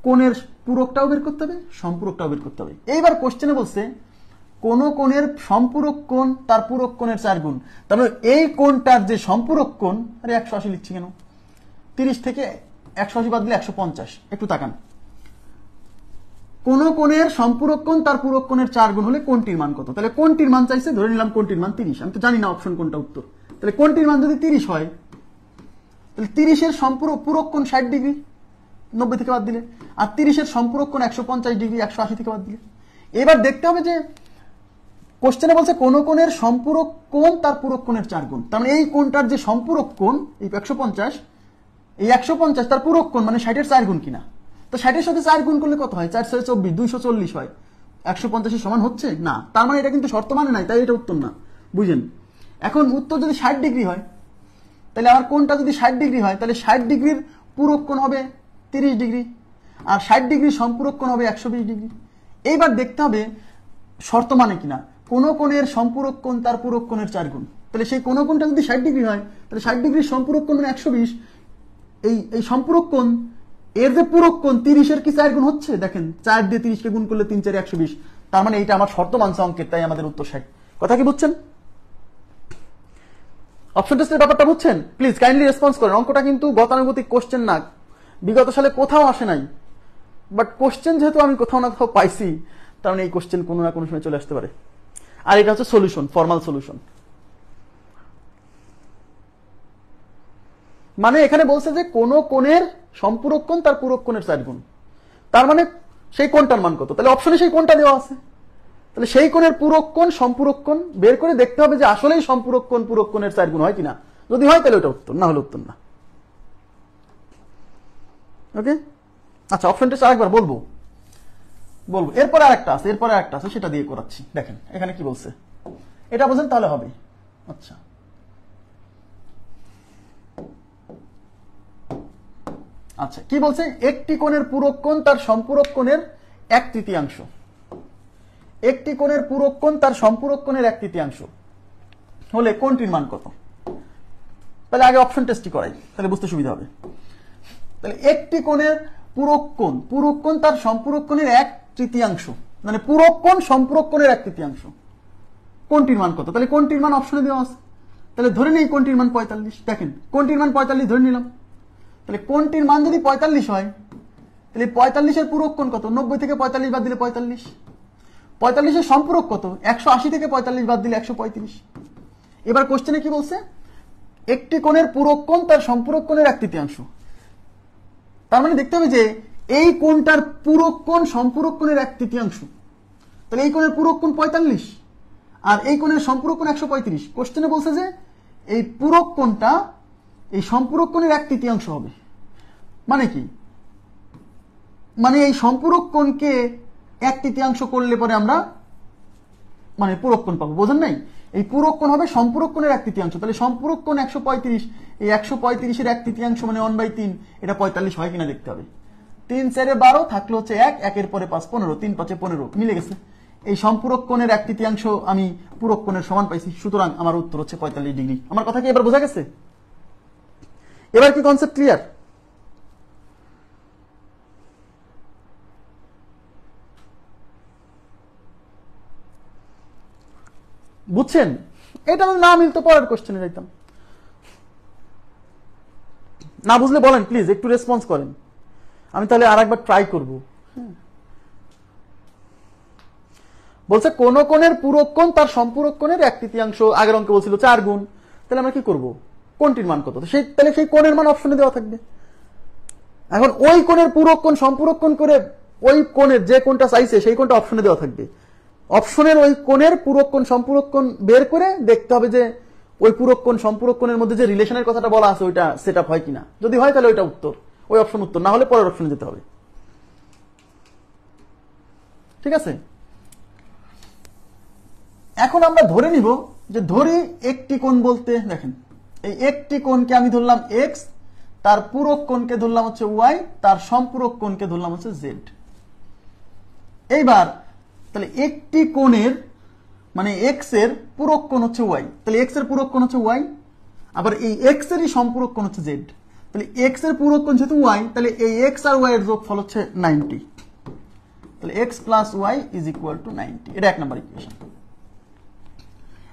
কোণের পূরকটাও বের করতে হবে, সম্পূরকটাও বের করতে হবে। এইবার কোশ্চেনে বলছে কোন কোণের সম্পূরক কোণ তার পূরক কোণের 4 গুণ। তার মানে এই কোণটার যে সম্পূরক কোণ, আরে 180 লিখছি কেন, 30 থেকে 180 বাদ দিলে 150। একটু তাকান, কোন কোণের সম্পূরক কোণ তার পূরক কোণের 4 গুণ হলে কোণটির মান কত। তাহলে কোণটির মান চাইছে, ধরে নিলাম কোণটির মান 30, আমি তো জানি না অপশন কোনটা উত্তর। তাহলে কোণটির মান যদি 30 হয়, তাহলে 30 এর পূরক কোণ 60 ডিগ্রি 90 থেকে বাদ দিলে, আর 30 এর সম্পূরক কোণ 150 ডিগ্রি 180 থেকে বাদ দিলে। এবার দেখতে হবে যে কোশ্চেনে বলছে কোন কোণের সম্পূরক কোণ তার পূরক কোণের 4 গুণ। তার মানে এই কোণটার যে সম্পূরক কোণ এই 150, এই 150 তার পূরক কোণ মানে 60 এর 4 গুণ কিনা। তো 60 এর সাথে 4 গুণ করলে কত হয়, 4 × 24 240 হয়। 150 এর সমান হচ্ছে না, তার মানে এটা কিন্তু শর্ত মানে নাই, তাই এটা উত্তর না। বুঝেন? এখন উত্তর যদি 60 ডিগ্রি হয়, তাহলে আমার কোণটা যদি 60 ডিগ্রি হয়, তাহলে 60 ডিগ্রির পূরক কোণ হবে 30 ডিগ্রি, আর 60 ডিগ্রির সম্পূরক কোণ হবে 120 ডিগ্রি। এইবার দেখতে হবে শর্ত মানে কিনা, কোন কোণের সম্পূরক কোণ তার পূরক কোণের 4 গুণ। তাহলে সেই কোন কোণটা যদি 60 ডিগ্রি হয়, তাহলে 60 ডিগ্রির সম্পূরক কোণ মানে 120, এই সম্পূরক কোণ এর যে পূরক কোণ 30 এর কি 4 গুণ হচ্ছে, দেখেন 4 দিয়ে 30 কে গুণ করলে 3 4 120, তার মানে এইটা আমার শর্ত মানছে অঙ্কের, তাই আমাদের উত্তর 60। কথা কি বুঝছেন? অপশন টেস্টের ব্যাপারটা বুঝছেন? প্লিজ কাইন্ডলি রেসপন্স করেন। অঙ্কটা কিন্তু গতানুগতিক কোশ্চেন না, বিগত সালে কোথাও আসে নাই, বাট কোশ্চেন যেহেতু আমি কোথাও না কোথাও পাইছি, তার মানে এই কোশ্চেন কোনো না কোনো সময় চলে আসতে পারে। আর এটা হচ্ছে সলিউশন, ফর্মাল সলিউশন। মানে এখানে বলছে যে কোন কোণের সম্পূরক কোণ তার পূরক কোণের 4 গুণ, তার মানে সেই কোণটার মান কত। তাহলে অপশনে সেই কোণটা দেওয়া আছে, তাহলে সেই কোণের পূরক কোণ সম্পূরক কোণ বের করে দেখতে হবে যে আসলেই সম্পূরক কোণ পূরক কোণের 4 গুণ হয় কিনা। যদি হয় তাহলে ওটা উত্তর, না হলে উত্তর না। ওকে, আচ্ছা অপশন টেস্ট আরেকবার বলবো, এরপরে আরেকটা আছে, সেটা দিয়ে করাচ্ছি। দেখেন এখানে কি বলছে, এটা বোঝেন তাহলে হবে। আচ্ছা, আচ্ছা কি বলছে, একটি কোণের পূরক কোণ তার সম্পূরক কোণের 1/3, একটি কোণের পূরক কোণ তার সম্পূরক কোণের 1/3 হলে কোণটির মান কত। তাহলে আগে অপশন টেস্টই করাই, তাহলে বুঝতে সুবিধা হবে। তাহলে একটি কোণের পূরক কোণ তার সম্পূরক কোণের 1/3, মানে পূরক কোণ সম্পূরক কোণের 1/3, কোণটির মান কত। তাহলে কোণটির মান অপশনে দেওয়া আছে, তাহলে ধরে নিই কোনটির মান 45। দেখেন কোনটির মান 45 ধরে নিলাম, তাহলে কোনটির মান যদি 45 হয় তাহলে 45-এর পূরক কোণ কত? 90 থেকে 45 বাদ দিলে 45। 45-এর সম্পূরক কত? 180 থেকে 45 বাদ দিলে 135। এবার কোশ্চেনে কি বলছে? একটি কোণের পূরক কোণ তার সম্পূরক কোণের 1/3। তার মানে দেখতে হবে যে এই কোণটার পূরক কোণ সম্পূরক কোণের 1/3। তাহলে এই কোণের পূরক কোণ 45 আর এই কোণের সম্পূরক কোণ 135। কোশ্চেনে বলছে যে এই পূরক কোণটা এই সম্পূরক কোণের 1/3 হবে। মানে কি? মানে এই সম্পূরক কোণকে 1/3 করলে পরে আমরা মানে পূরক কোণ পাবো। বোঝেন নাই? এই পূরক কোণ হবে সম্পূরক কোণের 1/3। তাহলে সম্পূরক কোণ 135, এই 135-এর 1/3 মানে 1/3, এটা 45 হয় কিনা দেখতে হবে। 3 4 12 থাকলো হচ্ছে 1, 1-এর পরে 5 15, 3 5 15 মিলে গেছে। এই সম্পূরক কোণের 1/3 আমি পূরক কোণের সমান পাইছি, সুতরাং আমার উত্তর হচ্ছে 45 ডিগ্রি। আমার কথা কি এবার বোঝা গেছে? এবার কি কনসেপ্ট ক্লিয়ার? বুঝছেন? এটা না মিলতো পরের কোশ্চেনে যাইতাম। না বুঝলে বলেন প্লিজ, একটু রেসপন্স করেন, আমি তাহলে আর একবার ট্রাই করব। বলছে কোন কোণের পূরক কোণ তার সম্পূরক কোণের 1/3। আগের অঙ্কে বলছিল 4 গুণ। তাহলে আমরা কি করব? কোণটির মান কত? তাহলে সেই কোণের মান অপশনে দেওয়া থাকবে। এখন ওই কোণের পূরক কোণ সম্পূরক কোণ করে ওই কোণের যে কোণটা চাইছে সেই কোণটা অপশনে দেওয়া থাকবে। অপশনের ওই কোণের পূরক কোণ সম্পূরক কোণ বের করে দেখতে হবে যে ওই পূরক কোণ সম্পূরক কোণের মধ্যে যে রিলেশনের কথাটা বলা আছে ওইটা সেট আপ হয় কিনা। যদি হয় তাহলে ওইটা উত্তর, ওই অপশন উত্তর, না হলে পরের অপশনে যেতে হবে। ঠিক আছে? এখন আমরা ধরে নিব যে ধরি একটি কোণ বলতে, দেখেন এই একটি কোণকে আমি ধরলাম x, তার পূরক কোণকে ধরলাম হচ্ছে y, তার সম্পূরক কোণকে ধরলাম হচ্ছে z। এইবার তাহলে একটি কোণের মানে x এর পূরক কোণ হচ্ছে y, তাহলে x এর পূরক কোণ হচ্ছে y, আবার এই x এরই সম্পূরক কোণ হচ্ছে z। তাহলে x এর পূরক কোণ যেহেতু y, তাহলে এই x আর y এর যোগফল হচ্ছে 90। তাহলে x plus y is equal to 90। এটা 1 নম্বর ইকুয়েশন।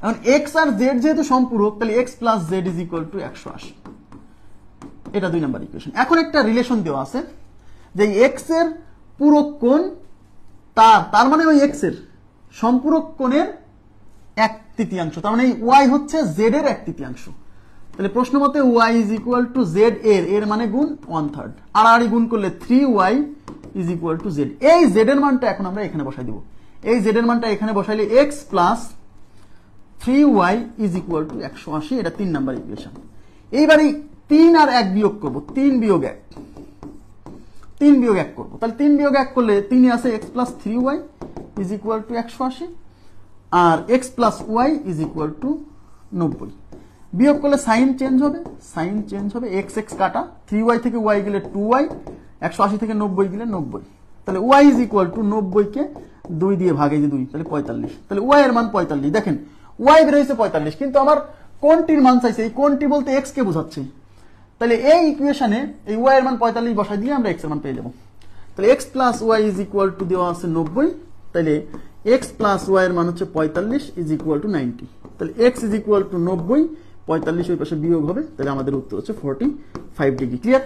এখন x আর z যেহেতু সম্পূরক, তাহলে x plus z is equal to 180। এটা 2 নম্বর ইকুয়েশন। এখন একটা রিলেশন দেওয়া আছে যে x এর পূরক কোণ তার মানে ওই x এর সম্পূরক কোণের 1/3, তার মানে এই y হচ্ছে z এর 1/3। তাহলে প্রশ্ন মতে y is equal two z এর মানে গুণ 1/3, আড়াআড়ি গুণ করলে 3y is equal two z। এই z এর মানটা এখন আমরা এখানে বসাই দিব। এই z এর মানটা এখানে বসাইলে x plus 3y is equal to 180। এটা 3 নাম্বার ইকুয়েশন। এইবারে 3 আর 1 বিয়োগ করব, 3 বিয়োগ 1, 3 বিয়োগ 1 করব। তাহলে 3 বিয়োগ 1 করলে 3 আছে x plus 3y is equal to 180 আর x plus y is equal to 90। বিয়োগ করলে সাইন চেঞ্জ হবে, সাইন চেঞ্জ হবে, x x কাটা, 3y থেকে y গেলে 2y, 180 থেকে 90 গেলে 90। তাহলে y ইজ ইকুয়াল টু 90 কে 2 দিয়ে ভাগে যে 2, তাহলে 45। তাহলে y এর মান 45। দেখেন y বের হয়েছে 45, কিন্তু আমার কোনটির মান চাইছে, এই কোনটি বলতে x কে বোঝাচ্ছে। তাহলে এই ইকুয়েশনে এই y এর মান 45 বসাই দিয়ে আমরা x এর মান পেয়ে যাব। তাহলে x plus y is equal two দেওয়া আছে 90, তাহলে x প্লাস y এর মান হচ্ছে 45 ইজ ইকুয়াল টু 90। তাহলে x ইজ ইকুয়াল টু 90, 45 ওই পাশে বিয়োগ হবে, তাহলে আমাদের উত্তর হচ্ছে 45 ডিগ্রি। ক্লিয়ার?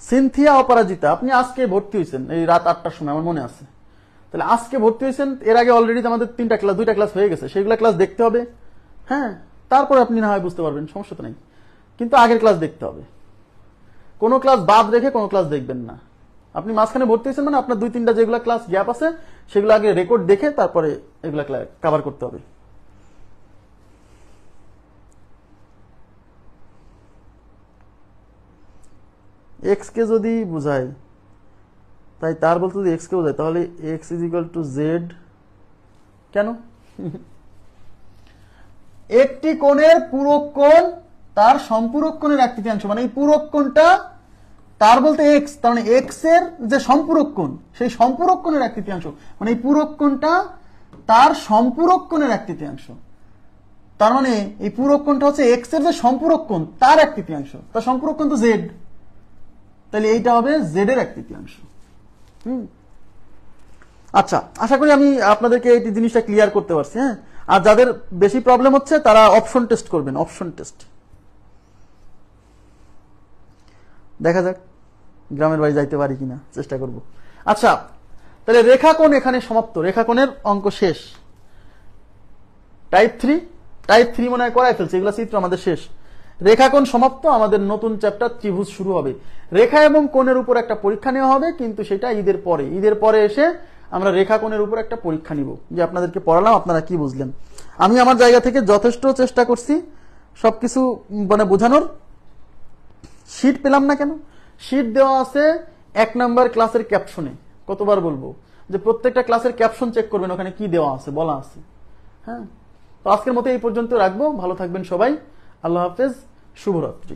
সিনথিয়া অপরাজিতা, আপনি আজকে ভর্তি হয়েছেন এই রাত 8টার সময়, আমার মনে আছে। তাহলে আজকে ভর্তি হয়েছেন, এর আগে অলরেডি আমাদের 2টা ক্লাস হয়ে গেছে, সেগুলো ক্লাস দেখতে হবে। হ্যাঁ, তারপর আপনি না হয় বুঝতে পারবেন, সমস্যা তো নেই, কিন্তু আগের ক্লাস দেখতে হবে। কোনো ক্লাস বাদ রেখে কোনো ক্লাস দেখবেন না। আপনি মাঝখানে ভর্তি হয়েছেন মানে আপনার 2-3টা যেগুলো ক্লাস গ্যাপ আছে সেগুলো আগে রেকর্ড দেখে তারপরে এগুলো কভার করতে হবে। এক্স কে যদি বুঝায়, তাই তার বলতে যদি এক্স কে বোঝায়, তাহলে x is equal to Z কেন? একটি কোণের পূরক কোণ তার সম্পূরক কোণের 1/3, মানে এই পূরক কোণটা তার বলতে এক্স, তার মানে এক্স এর যে সম্পূরক কোণ সেই সম্পূরক কোণের 1/3, মানে এই পূরক কোণটা তার সম্পূরক কোণের 1/3। তার মানে এই পূরক কোণটা হচ্ছে এক্স এর যে সম্পূরক কোণ তার 1/3, তার সম্পূরক কোণ তো জেড, তাহলে এইটা হবে জেড এর 1/3। আচ্ছা, আশা করি আমি আপনাদেরকে এই জিনিসটা ক্লিয়ার করতে পারছি। হ্যাঁ, আর যাদের বেশি প্রবলেম হচ্ছে তারা অপশন টেস্ট করবেন, অপশন টেস্ট। দেখা যাক গ্রামের বাড়ি যাইতে পারি কিনা, চেষ্টা করব। আচ্ছা, তাহলে রেখাকোণ এখানে সমাপ্ত, রেখাকোণের অঙ্ক শেষ। টাইপ থ্রি মনে হয় করাই ফেলছে, এগুলো চিত্র আমাদের শেষ। রেখাকোণ সমাপ্ত, আমাদের নতুন চ্যাপ্টার ত্রিভুজ শুরু হবে। রেখা এবং কোণের উপর একটা পরীক্ষা নেওয়া হবে, কিন্তু সেটা ঈদের পরে এসে আমরা রেখাকোণের উপর একটা পরীক্ষা নিব, যে আপনাদেরকে পড়ালাম আপনারা কি বুঝলেন। আমি আমার জায়গা থেকে যথেষ্ট চেষ্টা করছি সবকিছু মানে বোঝানোর। শীট পেলাম না কেন? শীট দেওয়া আছে 1 নাম্বার ক্লাসের ক্যাপশনে। কতবার বলবো যে প্রত্যেকটা ক্লাসের ক্যাপশন চেক করবেন, ওখানে কি দেওয়া আছে বলা আছে। হ্যাঁ, তো আজকের মতো এই পর্যন্ত রাখবো। ভালো থাকবেন সবাই, আল্লাহ হাফেজ, শুভরাত্রি।